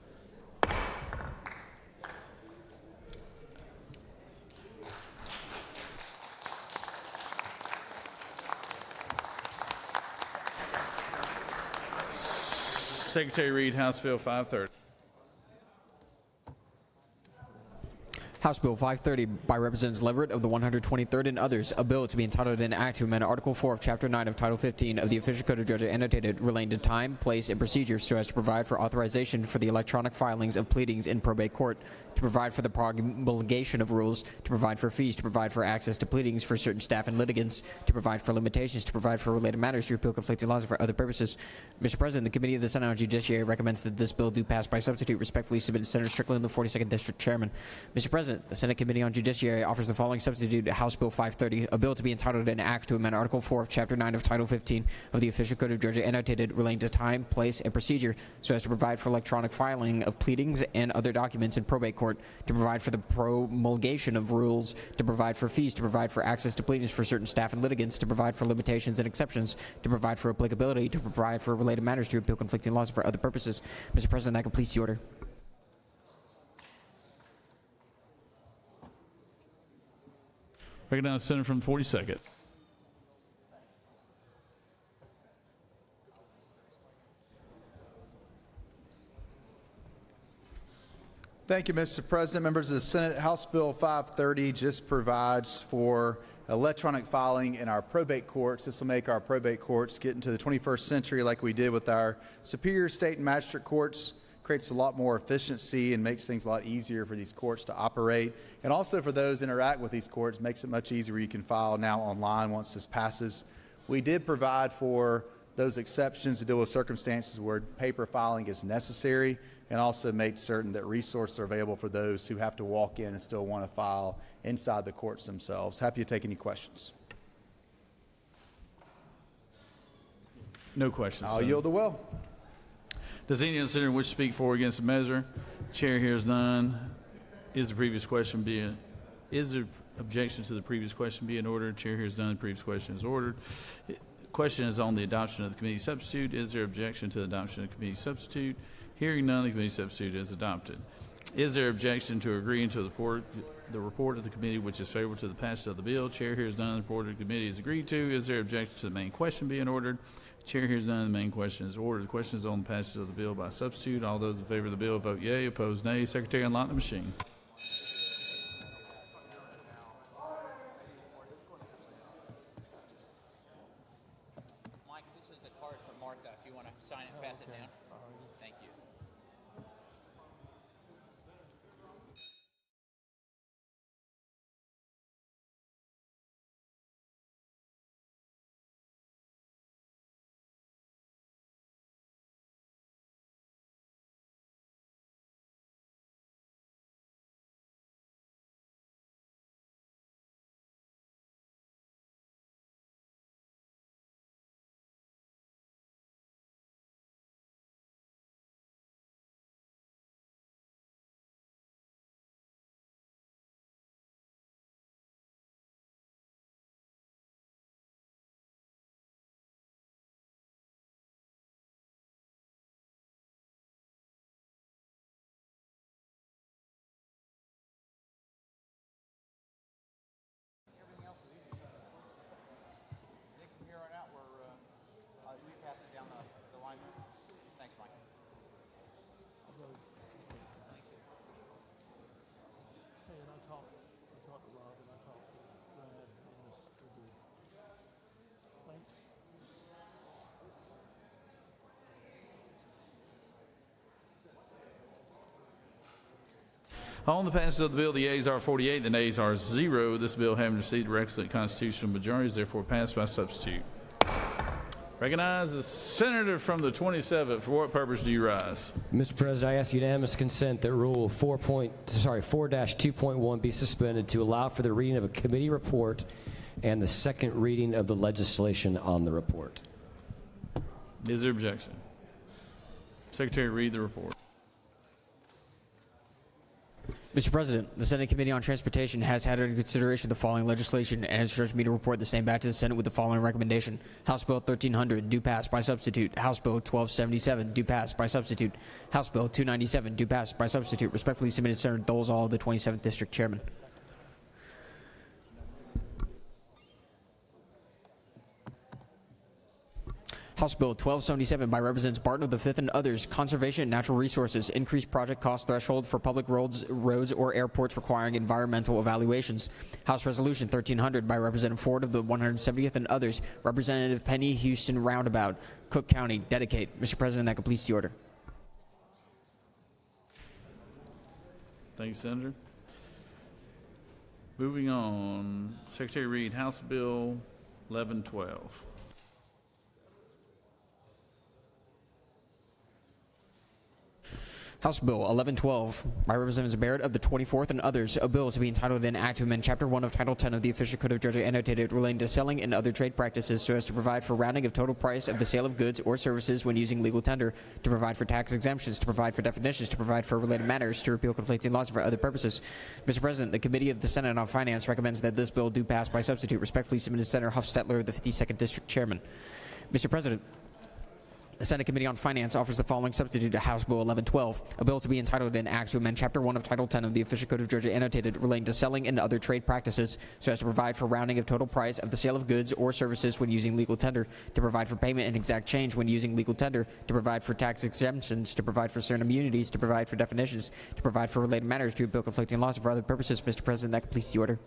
Secretary read House Bill 530. House Bill 530 by Representatives Leverett of the 123rd and others, a bill to be entitled an act to amend Article 4 of Chapter 9 of Title 15 of the Official Code of Georgia annotated relating to time, place, and procedure so as to provide for authorization for the electronic filings of pleadings in probate court, to provide for the promulgation of rules, to provide for fees, to provide for access to pleadings for certain staff and litigants, to provide for limitations, to provide for related matters, to repeal conflicting laws, and for other purposes. Mr. President, the Committee of the Senate on Judiciary recommends that this bill do pass by substitute. Respectfully submitted, Senator Strickland, the 42nd District Chairman. Mr. President, the Senate Committee on Judiciary offers the following substitute to House Bill 530, a bill to be entitled an act to amend Article 4 of Chapter 9 of Title 15 of the Official Code of Georgia annotated relating to time, place, and procedure so as to provide for electronic filing of pleadings and other documents in probate court, to provide for the promulgation of rules, to provide for fees, to provide for access to pleadings for certain staff and litigants, to provide for limitations and exceptions, to provide for applicability, to provide for related matters, to repeal conflicting laws, and for other purposes. Mr. President, that completes the order. Recognize the senator from the 42nd. Thank you, Mr. President. Members of the Senate, House Bill 530 just provides for electronic filing in our probate courts. This will make our probate courts get into the 21st century like we did with our superior state and magistrate courts. Creates a lot more efficiency and makes things a lot easier for these courts to operate. And also for those that interact with these courts, makes it much easier. You can file now online once this passes. We did provide for those exceptions to deal with circumstances where paper filing is necessary, and also make certain that resources are available for those who have to walk in and still want to file inside the courts themselves. Happy to take any questions. No questions. I'll yield the will. Does any of the senators wish to speak for or against the measure? Chair hears none. Is there objection to the previous question be in order? Chair hears none. The previous question is ordered. The question is on the adoption of the committee substitute. Is there objection to the adoption of the committee substitute? Hearing none, the committee substitute is adopted. Is there objection to agreeing to the report of the committee which is favorable to the passage of the bill? Chair hears none. The report of the committee is agreed to. Is there objection to the main question being ordered? Chair hears none. The main question is ordered. The question is on the passage of the bill by substitute. All those in favor of the bill vote yea. Opposed, nay. Secretary, unlock the machine. Mike, this is the card for Martha. If you want to sign it, pass it down. Thank you. On the passage of the bill, the yeas are 48, the nays are 0. This bill, having received the requisite constitutional majority, is therefore passed by substitute. Recognize the senator from the 27th. For what purpose do you rise? Mr. President, I ask unanimous consent that Rule 4-2.1 be suspended to allow for the reading of a committee report and the second reading of the legislation on the report. Is there objection? Secretary, read the report. Mr. President, the Senate Committee on Transportation has had under consideration the following legislation and has urged me to report the same back to the Senate with the following recommendation. House Bill 1300, do pass by substitute. House Bill 1277, do pass by substitute. House Bill 297, do pass by substitute. Respectfully submitted, Senator Dolezal, the 27th District Chairman. House Bill 1277 by Representatives Barton of the 5th and others, conservation and natural resources, increased project cost threshold for public roads or airports requiring environmental evaluations. House Resolution 1300 by Representative Ford of the 170th and others, Representative Penny Houston Roundabout, Cook County, dedicate. Mr. President, that completes the order. Thank you, Senator. Moving on, Secretary read House Bill 1112. House Bill 1112 by Representatives Barrett of the 24th and others, a bill to be entitled an act to amend Chapter 1 of Title 10 of the Official Code of Georgia annotated relating to selling and other trade practices so as to provide for rounding of total price of the sale of goods or services when using legal tender, to provide for tax exemptions, to provide for definitions, to provide for related matters, to repeal conflicting laws, and for other purposes. Mr. President, the Committee of the Senate on Finance recommends that this bill do pass by substitute. Respectfully submitted, Senator Huffstetler, the 52nd District Chairman. Mr. President, The Senate Committee on Finance offers the following substitute to House Bill 1112, a bill to be entitled an act to amend Chapter 1 of Title 10 of the Official Code of Georgia annotated relating to selling and other trade practices so as to provide for rounding of total price of the sale of goods or services when using legal tender, to provide for payment in exact change when using legal tender, to provide for tax exemptions, to provide for certain immunities, to provide for definitions, to provide for related matters, to repeal conflicting laws, and for other purposes. Mr. President, that completes the order.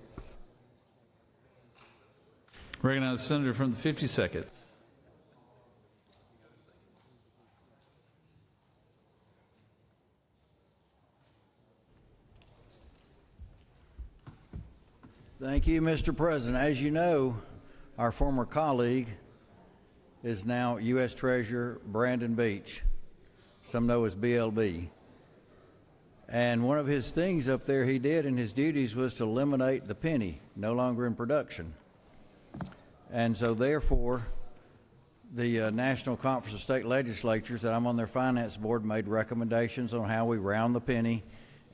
Recognize the senator from the 52nd. Thank you, Mr. President. As you know, our former colleague is now U.S. Treasurer Brandon Beach, some know as BLB. And one of his things up there he did in his duties was to eliminate the penny, no longer in production. And so therefore, the National Conference of State Legislatures that I'm on their finance board made recommendations on how we round the penny,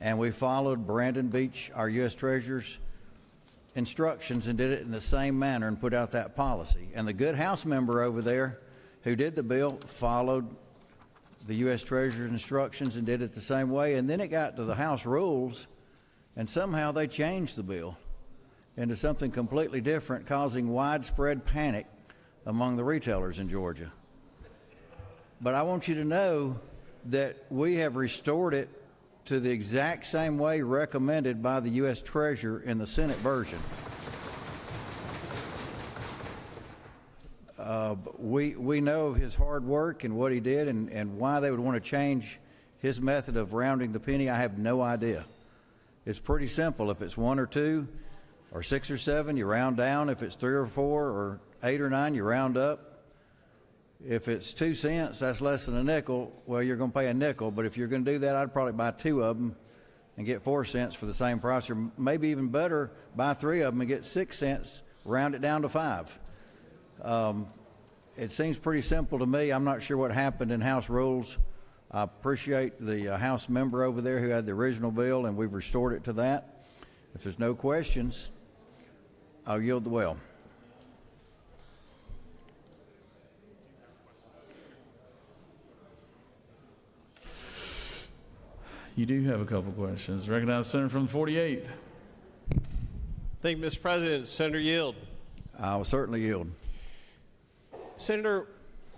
and we followed Brandon Beach, our U.S. Treasurer's instructions, and did it in the same manner and put out that policy. And the good House member over there who did the bill followed the U.S. Treasurer's instructions and did it the same way. And then it got to the House rules, and somehow they changed the bill into something completely different, causing widespread panic among the retailers in Georgia. But I want you to know that we have restored it to the exact same way recommended by the U.S. Treasurer in the Senate version. We know of his hard work and what he did, and why they would want to change his method of rounding the penny, I have no idea. It's pretty simple. If it's 1 or 2 or 6 or 7, you round down. If it's 3 or 4 or 8 or 9, you round up. If it's 2 cents, that's less than a nickel. Well, you're going to pay a nickel, but if you're going to do that, I'd probably buy 2 of them and get 4 cents for the same price, or maybe even better, buy 3 of them and get 6 cents, round it down to 5. It seems pretty simple to me. I'm not sure what happened in House rules. I appreciate the House member over there who had the original bill, and we've restored it to that. If there's no questions, I'll yield the well. You do have a couple questions. Recognize the senator from the 48th. Thank you, Mr. President. Senator Yield. I will certainly yield. Senator,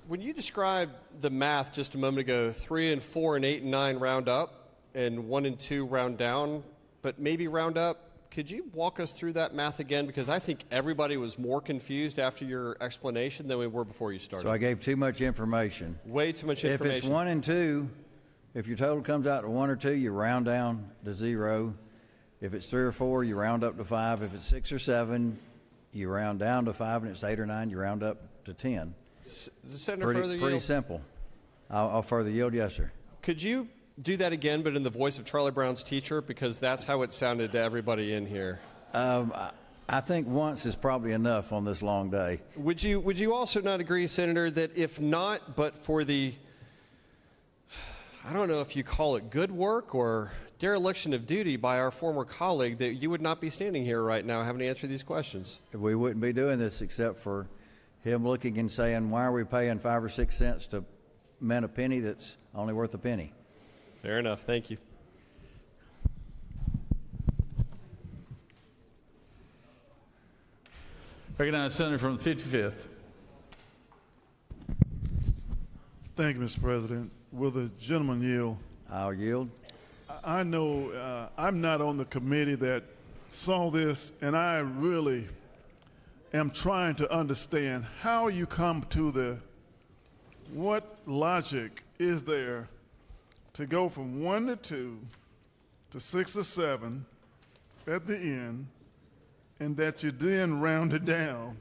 when you described the math just a moment ago, 3 and 4 and 8 and 9 round up, and 1 and 2 round down, but maybe round up, could you walk us through that math again? Because I think everybody was more confused after your explanation than we were before you started. So I gave too much information. Way too much information. If it's 1 and 2, if your total comes out to 1 or 2, you round down to 0. If it's 3 or 4, you round up to 5. If it's 6 or 7, you round down to 5, and it's 8 or 9, you round up to 10. Senator, Pretty simple. I'll further yield, yes, sir. Could you do that again, but in the voice of Charlie Brown's teacher? Because that's how it sounded to everybody in here. I think once is probably enough on this long day. Would you also not agree, Senator, that if not, but for the, I don't know if you call it good work or dereliction of duty by our former colleague, that you would not be standing here right now having to answer these questions? We wouldn't be doing this except for him looking and saying, why are we paying 5 or 6 cents to mend a penny that's only worth a penny? Fair enough. Thank you. Recognize the senator from the 55th. Thank you, Mr. President. Will the gentleman yield? I'll yield. I know I'm not on the committee that saw this, and I really am trying to understand how you come to what logic is there to go from 1 to 2 to 6 or 7 at the end, and that you then round it down.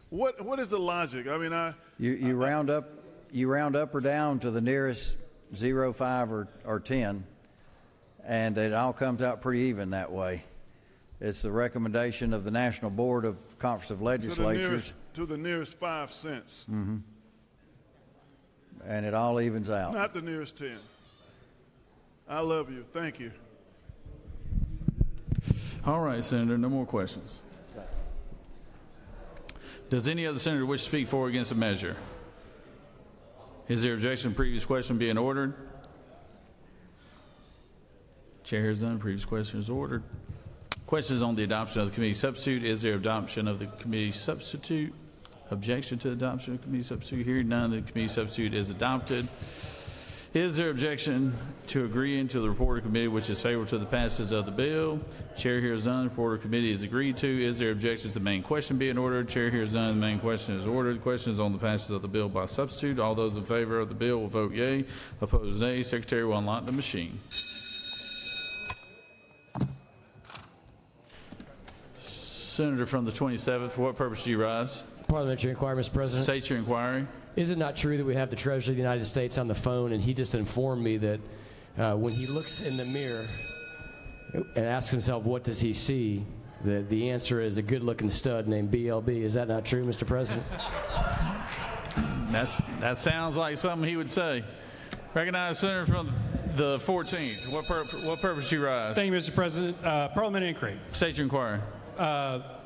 What is the logic? I mean, you round up or down to the nearest 0, 5, or 10, and it all comes out pretty even that way. It's the recommendation of the National Board of Conference of Legislatures. To the nearest 5 cents. Mm-hmm. And it all evens out. Not the nearest 10. I love you. Thank you. All right, Senator, no more questions. Does any other senator wish to speak for or against the measure? Is there objection to the previous question being ordered? Chair hears none. Previous question is ordered. Questions on the adoption of the committee substitute. Is there adoption of the committee substitute? Objection to adoption of the committee substitute. Hearing none, the committee substitute is adopted. Is there objection to agreeing to the report of committee which is favorable to the passage of the bill? Chair hears none. The report of committee is agreed to. Is there objection to the main question being ordered? Chair hears none. The main question is ordered. Questions on the passage of the bill by substitute. All those in favor of the bill will vote yea. Opposed, nay. Secretary will unlock the machine. Senator from the 27th, for what purpose do you rise? Parliamentary inquiry, Mr. President. State your inquiry. Is it not true that we have the Treasurer of the United States on the phone, and he just informed me that when he looks in the mirror and asks himself, what does he see, that the answer is a good-looking stud named BLB. Is that not true, Mr. President? That sounds like something he would say. Recognize Senator from the 14th. What purpose do you rise? Thank you, Mr. President. Parliamentary inquiry. State your inquiry.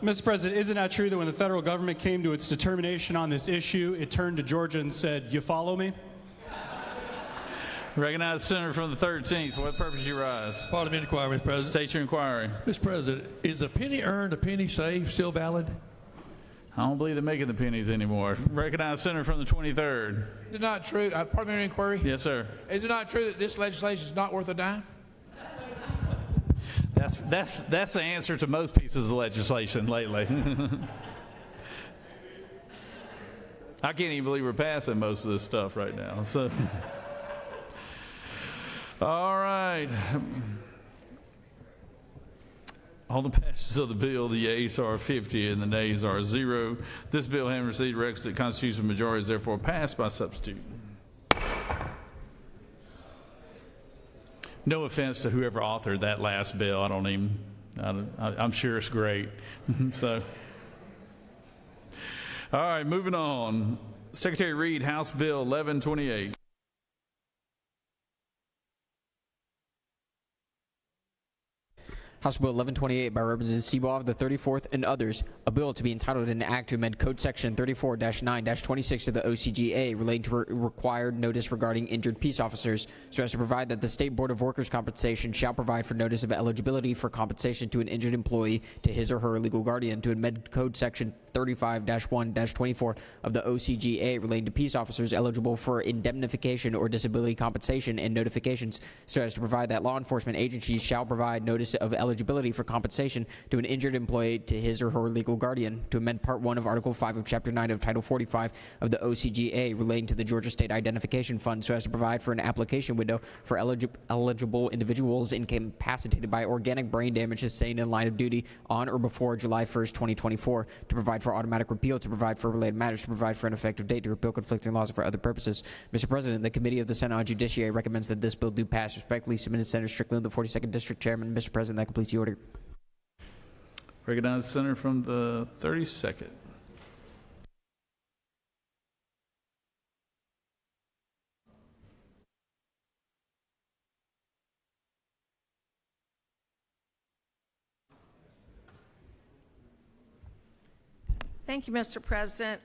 Mr. President, is it not true that when the federal government came to its determination on this issue, it turned to Georgia and said, "You follow me"? Recognize the Senator from the 13th. For what purpose do you rise? Parliamentary inquiry, Mr. President. State your inquiry. Mr. President, is a penny earned, a penny saved still valid? I don't believe they're making the pennies anymore. Recognize Senator from the 23rd. Is it not true? Parliamentary inquiry? Yes, sir. Is it not true that this legislation is not worth a dime? That's the answer to most pieces of legislation lately. I can't even believe we're passing most of this stuff right now. So, all right. On the passages of the bill, the yeas are 50 and the nays are 0. This bill, having received requisite constitutional majority, is therefore passed by substitute. No offense to whoever authored that last bill. I'm sure it's great. So, all right, moving on. Secretary Reed, House Bill 1128. House Bill 1128 by Representative Seabaugh of the 34th and others, a bill to be entitled an act to amend Code Section 34-9-26 of the OCGA relating to required notice regarding injured peace officers, so as to provide that the State Board of Workers' Compensation shall provide for notice of eligibility for compensation to an injured employee to his or her legal guardian, to amend Code Section 35-1-24 of the OCGA relating to peace officers eligible for indemnification or disability compensation and notifications, so as to provide that law enforcement agencies shall provide notice of eligibility for compensation to an injured employee to his or her legal guardian, to amend Part 1 of Article 5 of Chapter 9 of Title 45 of the OCGA relating to the Georgia State Identification Fund, so as to provide for an application window for eligible individuals incapacitated by organic brain damage sustained in line of duty on or before July 1st, 2024, to provide for automatic repeal, to provide for related matters, to provide for an effective date, to repeal conflicting laws, and for other purposes. Mr. President, the Committee of the Senate on Judiciary recommends that this bill do pass. Respectfully submitted, Senator Strickland, the 42nd District Chairman. Mr. President, that completes the order. Recognize the Senator from the 32nd. Thank you, Mr. President.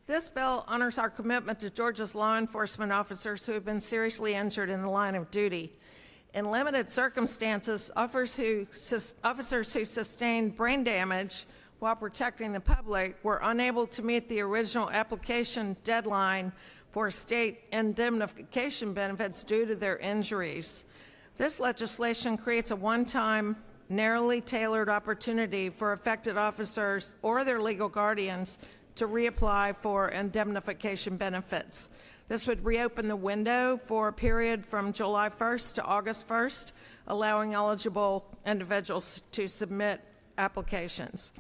This bill honors our commitment to Georgia's law enforcement officers who have been seriously injured in the line of duty. In limited circumstances, officers who sustained brain damage while protecting the public were unable to meet the original application deadline for state indemnification benefits due to their injuries. This legislation creates a one-time, narrowly tailored opportunity for affected officers or their legal guardians to reapply for indemnification benefits. This would reopen the window for a period from July 1st to August 1st, allowing eligible individuals to submit applications.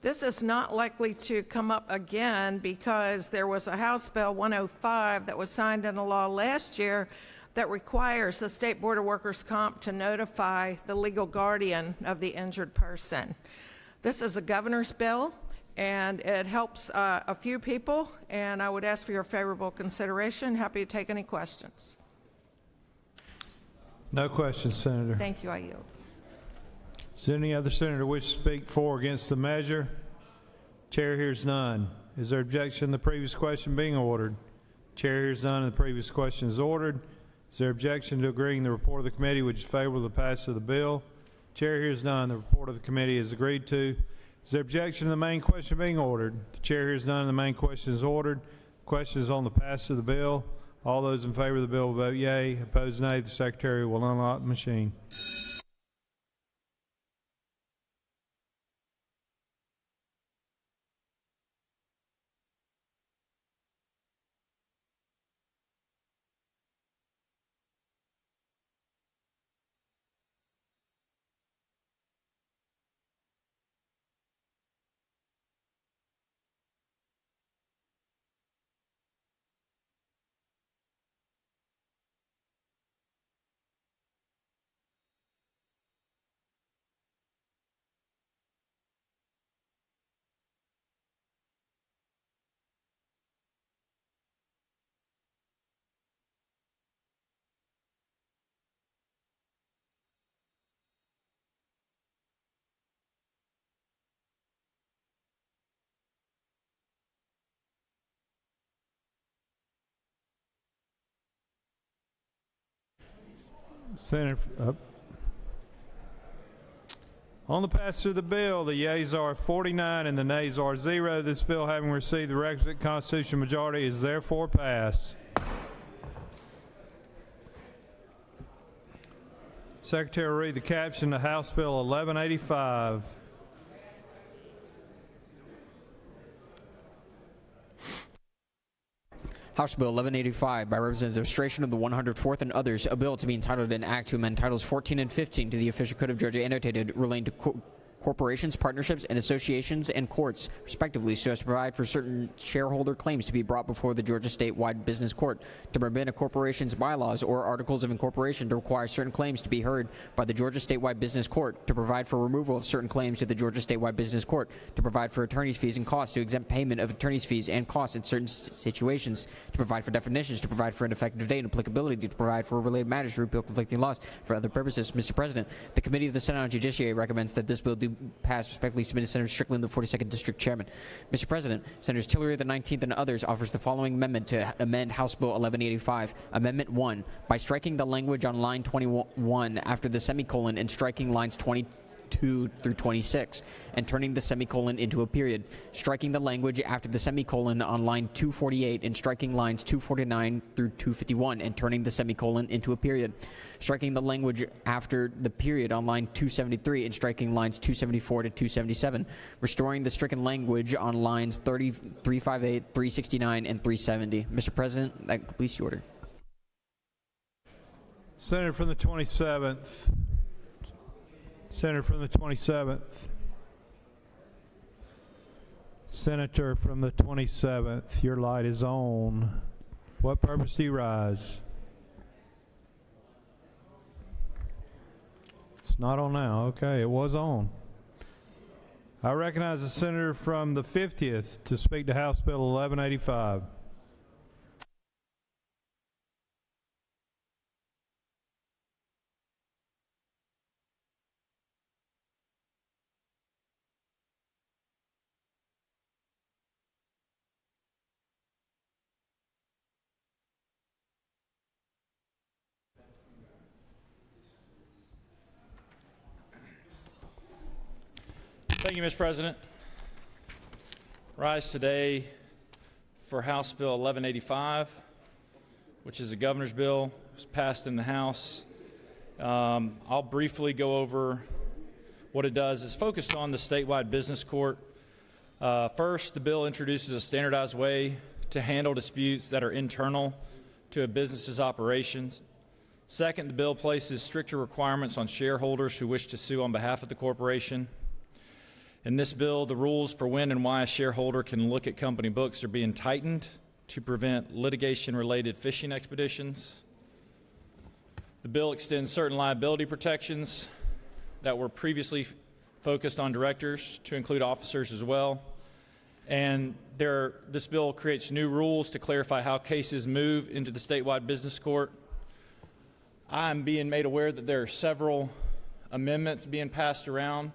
This is not likely to come up again because there was a House Bill 105 that was signed into law last year that requires the State Board of Workers' Comp to notify the legal guardian of the injured person. This is a governor's bill, and it helps a few people, and I would ask for your favorable consideration. Happy to take any questions. No questions, Senator. Thank you. I yield. Does any other senator wish to speak for or against the measure? Chair hears none. Is there objection to the previous question being ordered? Chair hears none, and the previous question is ordered. Is there objection to agreeing the report of the committee which is favorable to the passage of the bill? Chair hears none. The report of the committee is agreed to. Is there objection to the main question being ordered? The chair hears none, and the main question is ordered. Question is on the passage of the bill. All those in favor of the bill will vote yea. Opposed, nay. The secretary will unlock the machine. Senator, on the passage of the bill, the yeas are 49 and the nays are 0. This bill, having received the requisite constitutional majority, is therefore passed. Secretary will read the caption to House Bill 1185. House Bill 1185 by Representative Demonstration of the 104th and others, a bill to be entitled an act to amend Titles 14 and 15 to the Official Code of Georgia annotated relating to corporations, partnerships, and associations and courts, respectively, so as to provide for certain shareholder claims to be brought before the Georgia Statewide Business Court, to permit a corporation's bylaws or articles of incorporation to require certain claims to be heard by the Georgia Statewide Business Court, to provide for removal of certain claims to the Georgia Statewide Business Court, to provide for attorney's fees and costs, to exempt payment of attorney's fees and costs in certain situations, to provide for definitions, to provide for an effective date and applicability, to provide for related matters, to repeal conflicting laws, for other purposes. Mr. President, the Committee of the Senate on Judiciary recommends that this bill do pass. Respectfully submitted, Senator Strickland, the 42nd District Chairman. Mr. President, Senators Tillery, the 19th, and others offers the following amendment to amend House Bill 1185. Amendment 1, by striking the language on line 21 after the semicolon and striking lines 22 through 26 and turning the semicolon into a period, striking the language after the semicolon on line 248 and striking lines 249 through 251 and turning the semicolon into a period, striking the language after the period on line 273 and striking lines 274 to 277, restoring the stricken language on lines 358, 369, and 370. Mr. President, that completes the order. Senator from the 27th. Senator from the 27th. Senator from the 27th, your light is on. What purpose do you rise? It's not on now. Okay, it was on. I recognize the senator from the 50th to speak to House Bill 1185. Thank you, Mr. President. Rise today for House Bill 1185, which is a governor's bill. It was passed in the House. I'll briefly go over what it does. It's focused on the statewide business court. First, the bill introduces a standardized way to handle disputes that are internal to a business's operations. Second, the bill places stricter requirements on shareholders who wish to sue on behalf of the corporation. In this bill, the rules for when and why a shareholder can look at company books are being tightened to prevent litigation-related fishing expeditions. The bill extends certain liability protections that were previously focused on directors to include officers as well. And this bill creates new rules to clarify how cases move into the statewide business court. I'm being made aware that there are several amendments being passed around.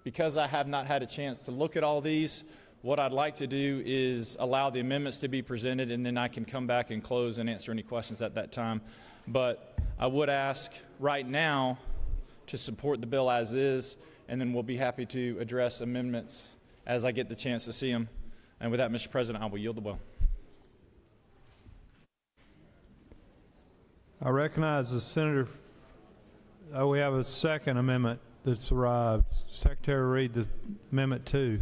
Because I have not had a chance to look at all these, What I'd like to do is allow the amendments to be presented, and then I can come back and close and answer any questions at that time. But I would ask right now to support the bill as is, and then we'll be happy to address amendments as I get the chance to see them. And with that, Mr. President, I will yield the will. I recognize the senator. We have a second amendment that's arrived. Secretary, read the amendment 2.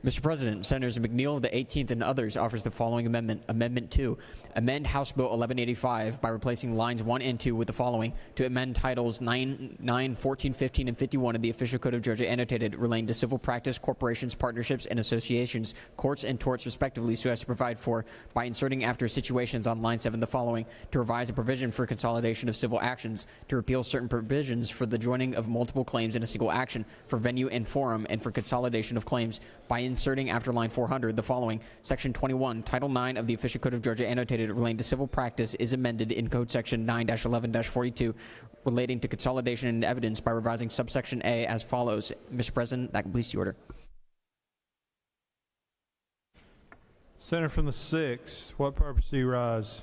Mr. President, Senators McNeil, the 18th, and others offers the following amendment. Amendment 2. Amend House Bill 1185 by replacing lines 1 and 2 with the following: to amend titles 9, 14, 15, and 51 of the Official Code of Georgia annotated relating to civil practice, corporations, partnerships, and associations, courts, and torts, respectively, so as to provide for, by inserting after situations on line 7 the following: to revise a provision for consolidation of civil actions, to repeal certain provisions for the joining of multiple claims in a single action, for venue and forum, and for consolidation of claims, by inserting after line 400 the following: Section 21, Title 9 of the Official Code of Georgia annotated relating to civil practice is amended in Code Section 9-11-42 relating to consolidation and evidence by revising subsection A as follows. Mr. President, that completes the order. Senator from the 6th, what purpose do you rise?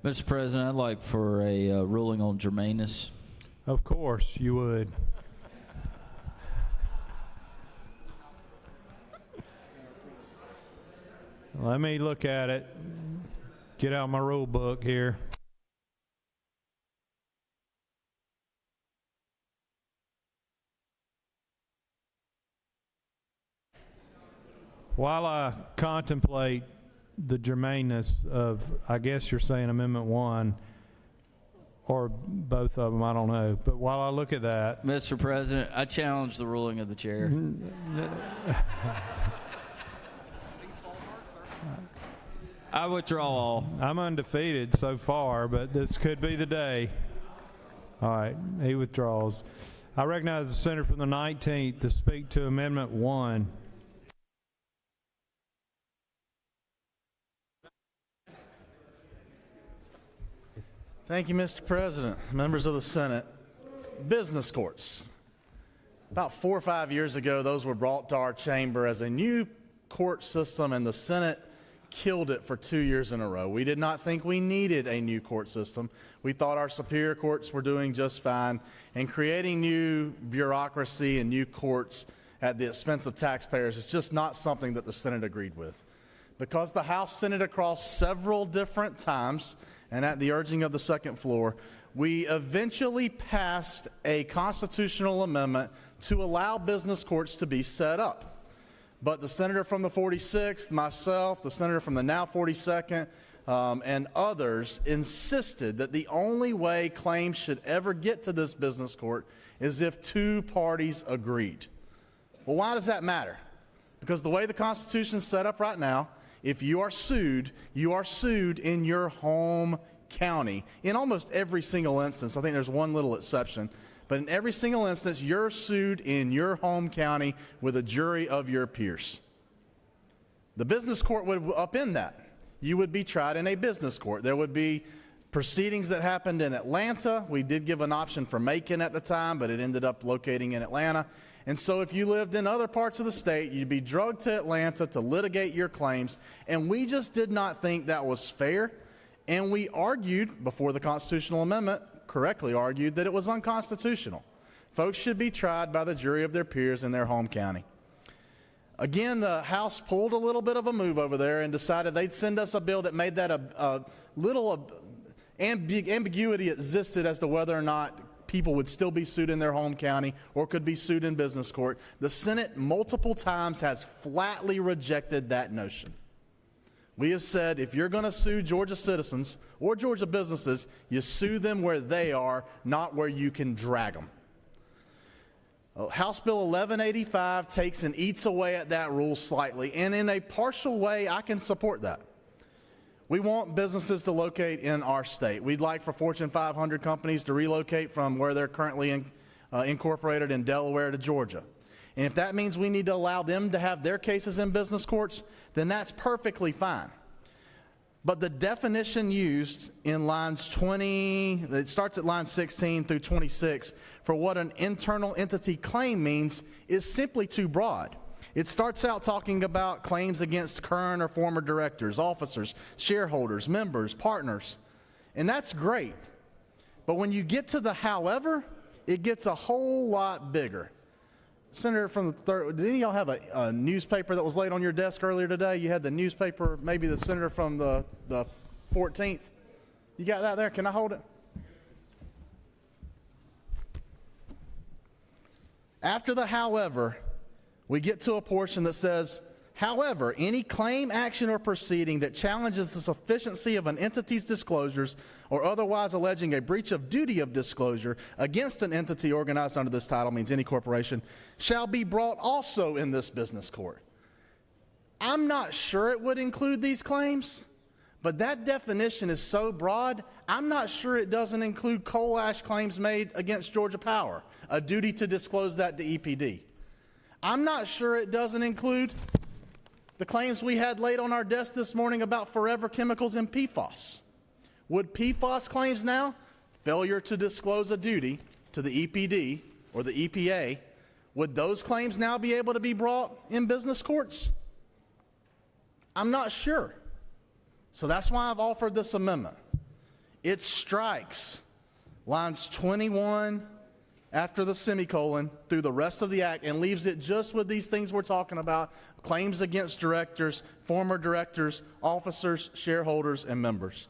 Mr. President, I'd like for a ruling on germaneness. Of course you would. Let me look at it. Get out my rule book here. While I contemplate the germaneness of, I guess you're saying Amendment 1, or both of them, I don't know. But while I look at that, Mr. President, I challenge the ruling of the chair. I withdraw all. I'm undefeated so far, but this could be the day. All right, he withdraws. I recognize the senator from the 19th to speak to Amendment 1. Thank you, Mr. President, members of the Senate. Business courts. About 4 or 5 years ago, those were brought to our chamber as a new court system, and the Senate killed it for 2 years in a row. We did not think we needed a new court system. We thought our superior courts were doing just fine, and creating new bureaucracy and new courts at the expense of taxpayers is just not something that the Senate agreed with. Because the House sent it across several different times, and at the urging of the second floor, we eventually passed a constitutional amendment to allow business courts to be set up. But the senator from the 46th, myself, the senator from the now 42nd, and others insisted that the only way claims should ever get to this business court is if 2 parties agreed. Well, why does that matter? Because the way the Constitution is set up right now, if you are sued in your home county. In almost every single instance, I think there's one little exception, but in every single instance, you're sued in your home county with a jury of your peers. The business court would upend that. You would be tried in a business court. There would be proceedings that happened in Atlanta. We did give an option for Macon at the time, but it ended up locating in Atlanta. And so if you lived in other parts of the state, you'd be drugged to Atlanta to litigate your claims. And we just did not think that was fair. And we argued before the constitutional amendment, correctly argued, that it was unconstitutional. Folks should be tried by the jury of their peers in their home county. Again, the House pulled a little bit of a move over there and decided they'd send us a bill that made that a little ambiguity existed as to whether or not people would still be sued in their home county or could be sued in business court. The Senate multiple times has flatly rejected that notion. We have said if you're going to sue Georgia citizens or Georgia businesses, you sue them where they are, not where you can drag them. House Bill 1185 takes and eats away at that rule slightly, and in a partial way, I can support that. We want businesses to locate in our state. We'd like for Fortune 500 companies to relocate from where they're currently incorporated in Delaware to Georgia. And if that means we need to allow them to have their cases in business courts, then that's perfectly fine. But the definition used in lines 20, it starts at line 16 through 26, for what an internal entity claim means is simply too broad. It starts out talking about claims against current or former directors, officers, shareholders, members, partners. And that's great. But when you get to the however, it gets a whole lot bigger. Senator from the third, did any of y'all have a newspaper that was laid on your desk earlier today? You had the newspaper, maybe the senator from the 14th. You got that there? Can I hold it? After the however, we get to a portion that says, however, any claim, action, or proceeding that challenges the sufficiency of an entity's disclosures or otherwise alleging a breach of duty of disclosure against an entity organized under this title, means any corporation, shall be brought also in this business court. I'm not sure it would include these claims, but that definition is so broad, I'm not sure it doesn't include coal ash claims made against Georgia Power, a duty to disclose that to EPD. I'm not sure it doesn't include the claims we had laid on our desk this morning about forever chemicals and PFAS. Would PFAS claims now, failure to disclose a duty to the EPD or the EPA, would those claims now be able to be brought in business courts? I'm not sure. So that's why I've offered this amendment. It strikes lines 21 after the semicolon through the rest of the act and leaves it just with these things we're talking about: claims against directors, former directors, officers, shareholders, and members.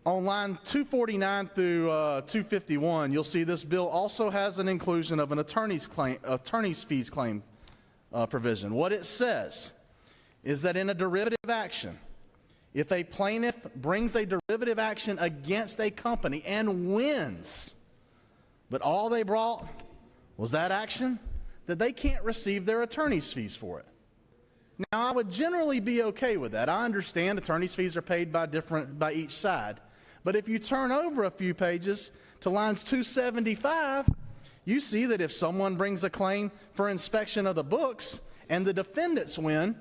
On line 249 through 251, you'll see this bill also has an inclusion of an attorney's fees claim provision. What it says is that in a derivative action, if a plaintiff brings a derivative action against a company and wins, but all they brought was that action, that they can't receive their attorney's fees for it. Now, I would generally be okay with that. I understand attorney's fees are paid by each side. But if you turn over a few pages to lines 275, you see that if someone brings a claim for inspection of the books and the defendants win,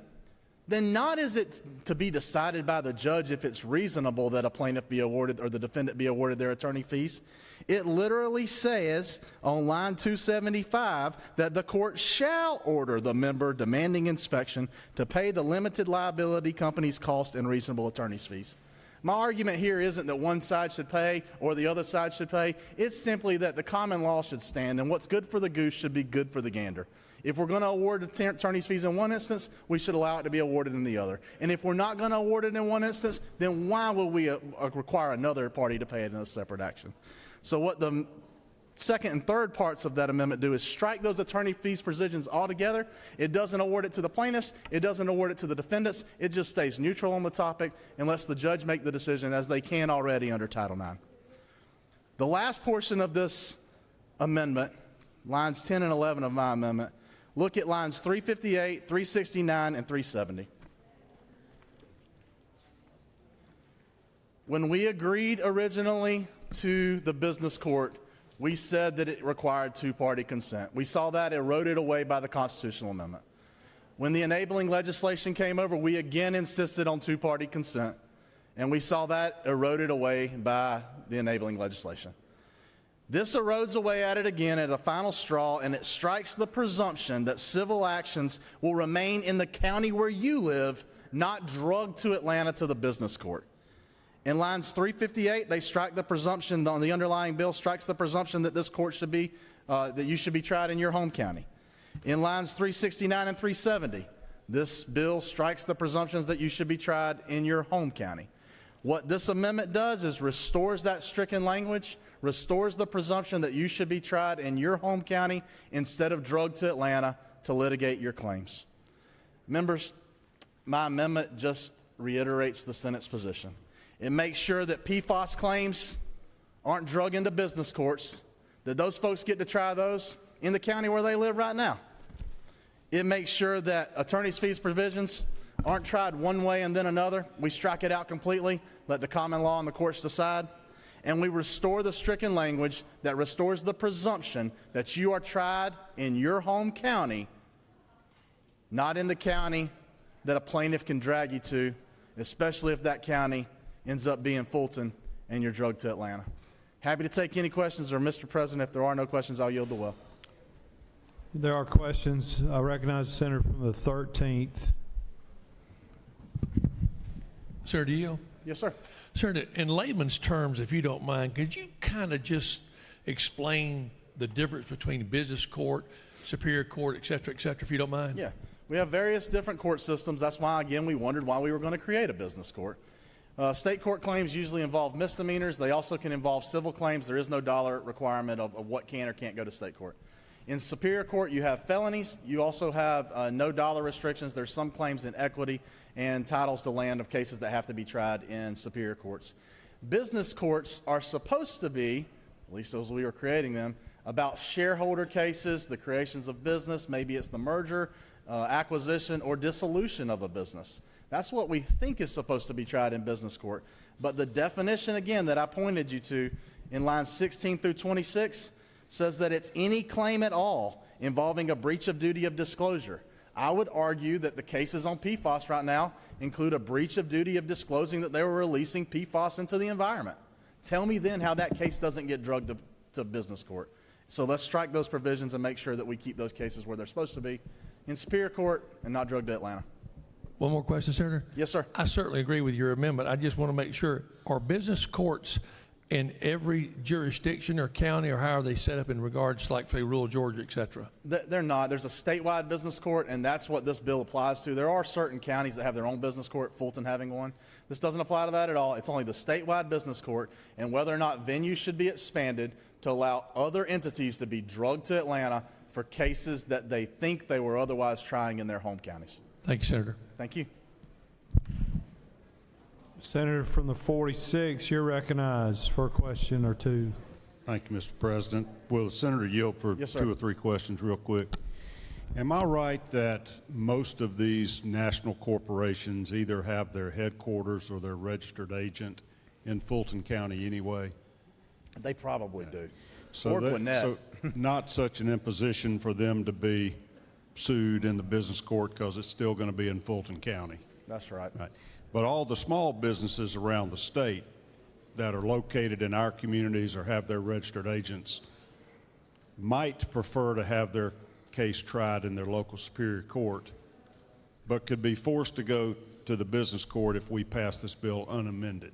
then not is it to be decided by the judge if it's reasonable that a plaintiff be awarded or the defendant be awarded their attorney fees. It literally says on line 275 that the court shall order the member demanding inspection to pay the limited liability company's cost and reasonable attorney's fees. My argument here isn't that one side should pay or the other side should pay. It's simply that the common law should stand, and what's good for the goose should be good for the gander. If we're going to award attorney's fees in one instance, we should allow it to be awarded in the other. And if we're not going to award it in one instance, then why will we require another party to pay it in a separate action? So what the second and third parts of that amendment do is strike those attorney fees provisions altogether. It doesn't award it to the plaintiffs. It doesn't award it to the defendants. It just stays neutral on the topic and lets the judge make the decision, as they can already under Title IX. The last portion of this amendment, lines 10 and 11 of my amendment, look at lines 358, 369, and 370. When we agreed originally to the business court, we said that it required two-party consent. We saw that eroded away by the constitutional amendment. When the enabling legislation came over, we again insisted on two-party consent, and we saw that eroded away by the enabling legislation. This erodes away at it again at a final straw, and it strikes the presumption that civil actions will remain in the county where you live, not drugged to Atlanta to the business court. In lines 358, they strike the presumption, on the underlying bill strikes the presumption that this court should be, that you should be tried in your home county. In lines 369 and 370, this bill strikes the presumptions that you should be tried in your home county. What this amendment does is restores that stricken language, restores the presumption that you should be tried in your home county instead of drugged to Atlanta to litigate your claims. Members, my amendment just reiterates the Senate's position. It makes sure that PFAS claims aren't drugged into business courts, that those folks get to try those in the county where they live right now. It makes sure that attorney's fees provisions aren't tried one way and then another. We strike it out completely, let the common law and the courts decide, and we restore the stricken language that restores the presumption that you are tried in your home county, not in the county that a plaintiff can drag you to especially if that county ends up being Fulton and you're drugged to Atlanta. Happy to take any questions, or Mr. President, if there are no questions, I'll yield the well. There are questions. I recognize the senator from the 13th. Sir, do you? Yes, sir. Sir, in layman's terms, if you don't mind, could you kind of just explain the difference between business court, superior court, et cetera, if you don't mind? Yeah. We have various different court systems. That's why, again, we wondered why we were going to create a business court. State court claims usually involve misdemeanors. They also can involve civil claims. There is no dollar requirement of what can or can't go to state court. In superior court, you have felonies. You also have no dollar restrictions. There's some claims in equity and titles to land of cases that have to be tried in superior courts. Business courts are supposed to be, at least as we were creating them, about shareholder cases, the creations of business. Maybe it's the merger, acquisition, or dissolution of a business. That's what we think is supposed to be tried in business court. But the definition, again, that I pointed you to in lines 16 through 26 says that it's any claim at all involving a breach of duty of disclosure. I would argue that the cases on PFAS right now include a breach of duty of disclosing that they were releasing PFAS into the environment. Tell me then how that case doesn't get drugged to business court. So let's strike those provisions and make sure that we keep those cases where they're supposed to be, in superior court and not drugged to Atlanta. One more question, Senator? Yes, sir. I certainly agree with your amendment. I just want to make sure, are business courts in every jurisdiction or county, or how are they set up in regards to, like, say, rural Georgia, et cetera? They're not. There's a statewide business court, and that's what this bill applies to. There are certain counties that have their own business court, Fulton having one. This doesn't apply to that at all. It's only the statewide business court, and whether or not venues should be expanded to allow other entities to be drugged to Atlanta for cases that they think they were otherwise trying in their home counties. Thank you, Senator. Thank you. Senator from the 46, you're recognized for a question or two. Thank you, Mr. President. Will the senator yield for Yes, sir. 2 or 3 questions real quick? Am I right that most of these national corporations either have their headquarters or their registered agent in Fulton County anyway? They probably do. So, Or Gwinnett. so not such an imposition for them to be sued in the business court because it's still going to be in Fulton County. That's right. Right. But all the small businesses around the state that are located in our communities or have their registered agents might prefer to have their case tried in their local superior court, but could be forced to go to the business court if we pass this bill unamended.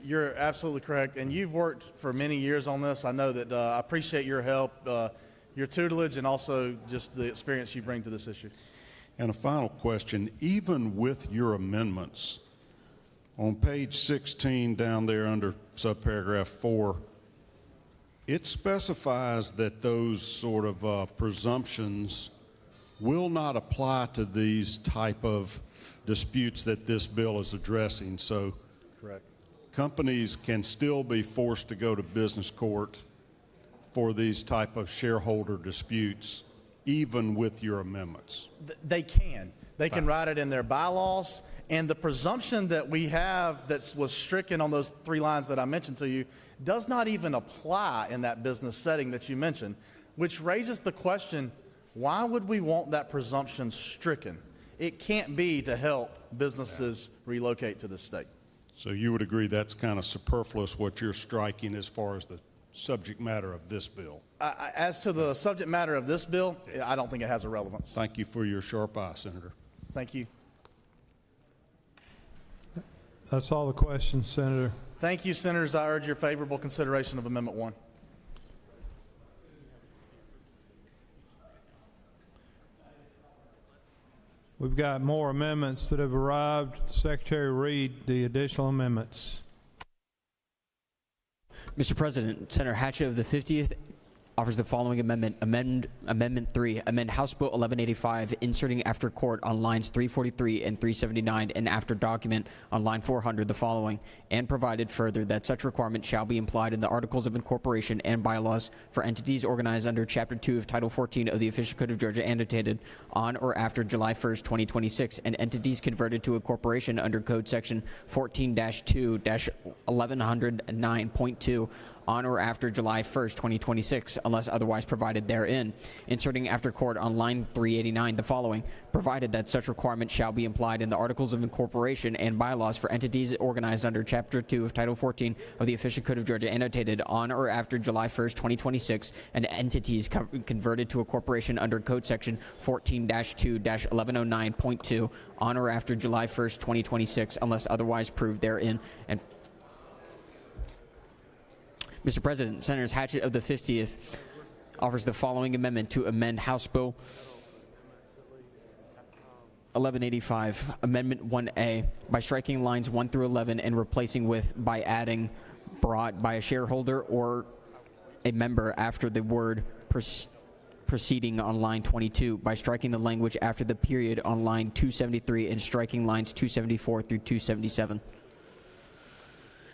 You're absolutely correct, and you've worked for many years on this. I know that I appreciate your help, your tutelage, and also just the experience you bring to this issue. And a final question, even with your amendments, on page 16 down there under subparagraph 4, it specifies that those sort of presumptions will not apply to these type of disputes that this bill is addressing. So correct. Companies can still be forced to go to business court for these type of shareholder disputes, even with your amendments. They can. They can write it in their bylaws, and the presumption that we have that was stricken on those 3 lines that I mentioned to you does not even apply in that business setting that you mentioned, which raises the question, why would we want that presumption stricken? It can't be to help businesses relocate to the state. So you would agree that's kind of superfluous what you're striking as far as the subject matter of this bill? As to the subject matter of this bill, I don't think it has a relevance. Thank you for your sharp eye, Senator. Thank you. That's all the questions, Senator. Thank you, Senators. I urge your favorable consideration of Amendment 1. We've got more amendments that have arrived. Secretary, read the additional amendments. Mr. President, Senator Hatchett of the 50th offers the following amendment. Amendment 3, amend House Bill 1185, inserting after court on lines 343 and 379 and after document on line 400 the following, and provided further that such requirement shall be implied in the Articles of Incorporation and bylaws for entities organized under Chapter 2 of Title 14 of the Official Code of Georgia annotated on or after July 1st, 2026, and entities converted to a corporation under Code Section 14-2-1109.2 on or after July 1st, 2026, unless otherwise provided therein. Inserting after court on line 389 the following, provided that such requirement shall be implied in the Articles of Incorporation and bylaws for entities organized under Chapter 2 of Title 14 of the Official Code of Georgia, annotated on or after July 1st, 2026, and entities converted to a corporation under Code Section 14-2-1109.2 on or after July 1st, 2026, unless otherwise proved therein. And Mr. President, Senators Hatchett of the 50th offers the following amendment to amend House Bill 1185, Amendment 1A, by striking lines 1 through 11 and replacing with by adding brought by a shareholder or a member after the word proceeding on line 22, by striking the language after the period on line 273 and striking lines 274 through 277.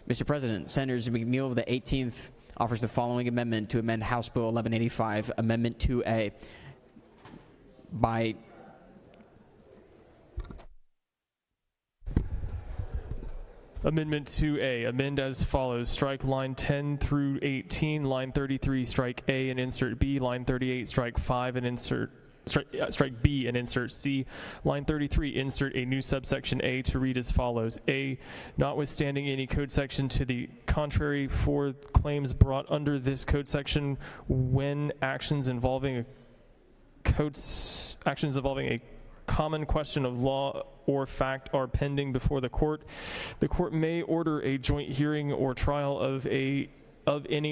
Mr. President, Senators McNeil of the 18th offers the following amendment to amend House Bill 1185, Amendment 2A, by Amendment 2A, amend as follows. Strike line 10 through 18, line 33, strike A and insert B, line 38, strike 5 and insert strike B and insert C. Line 33, insert a new subsection A to read as follows. A, notwithstanding any code section to the contrary for claims brought under this code section when actions involving a common question of law or fact are pending before the court may order a joint hearing or trial of any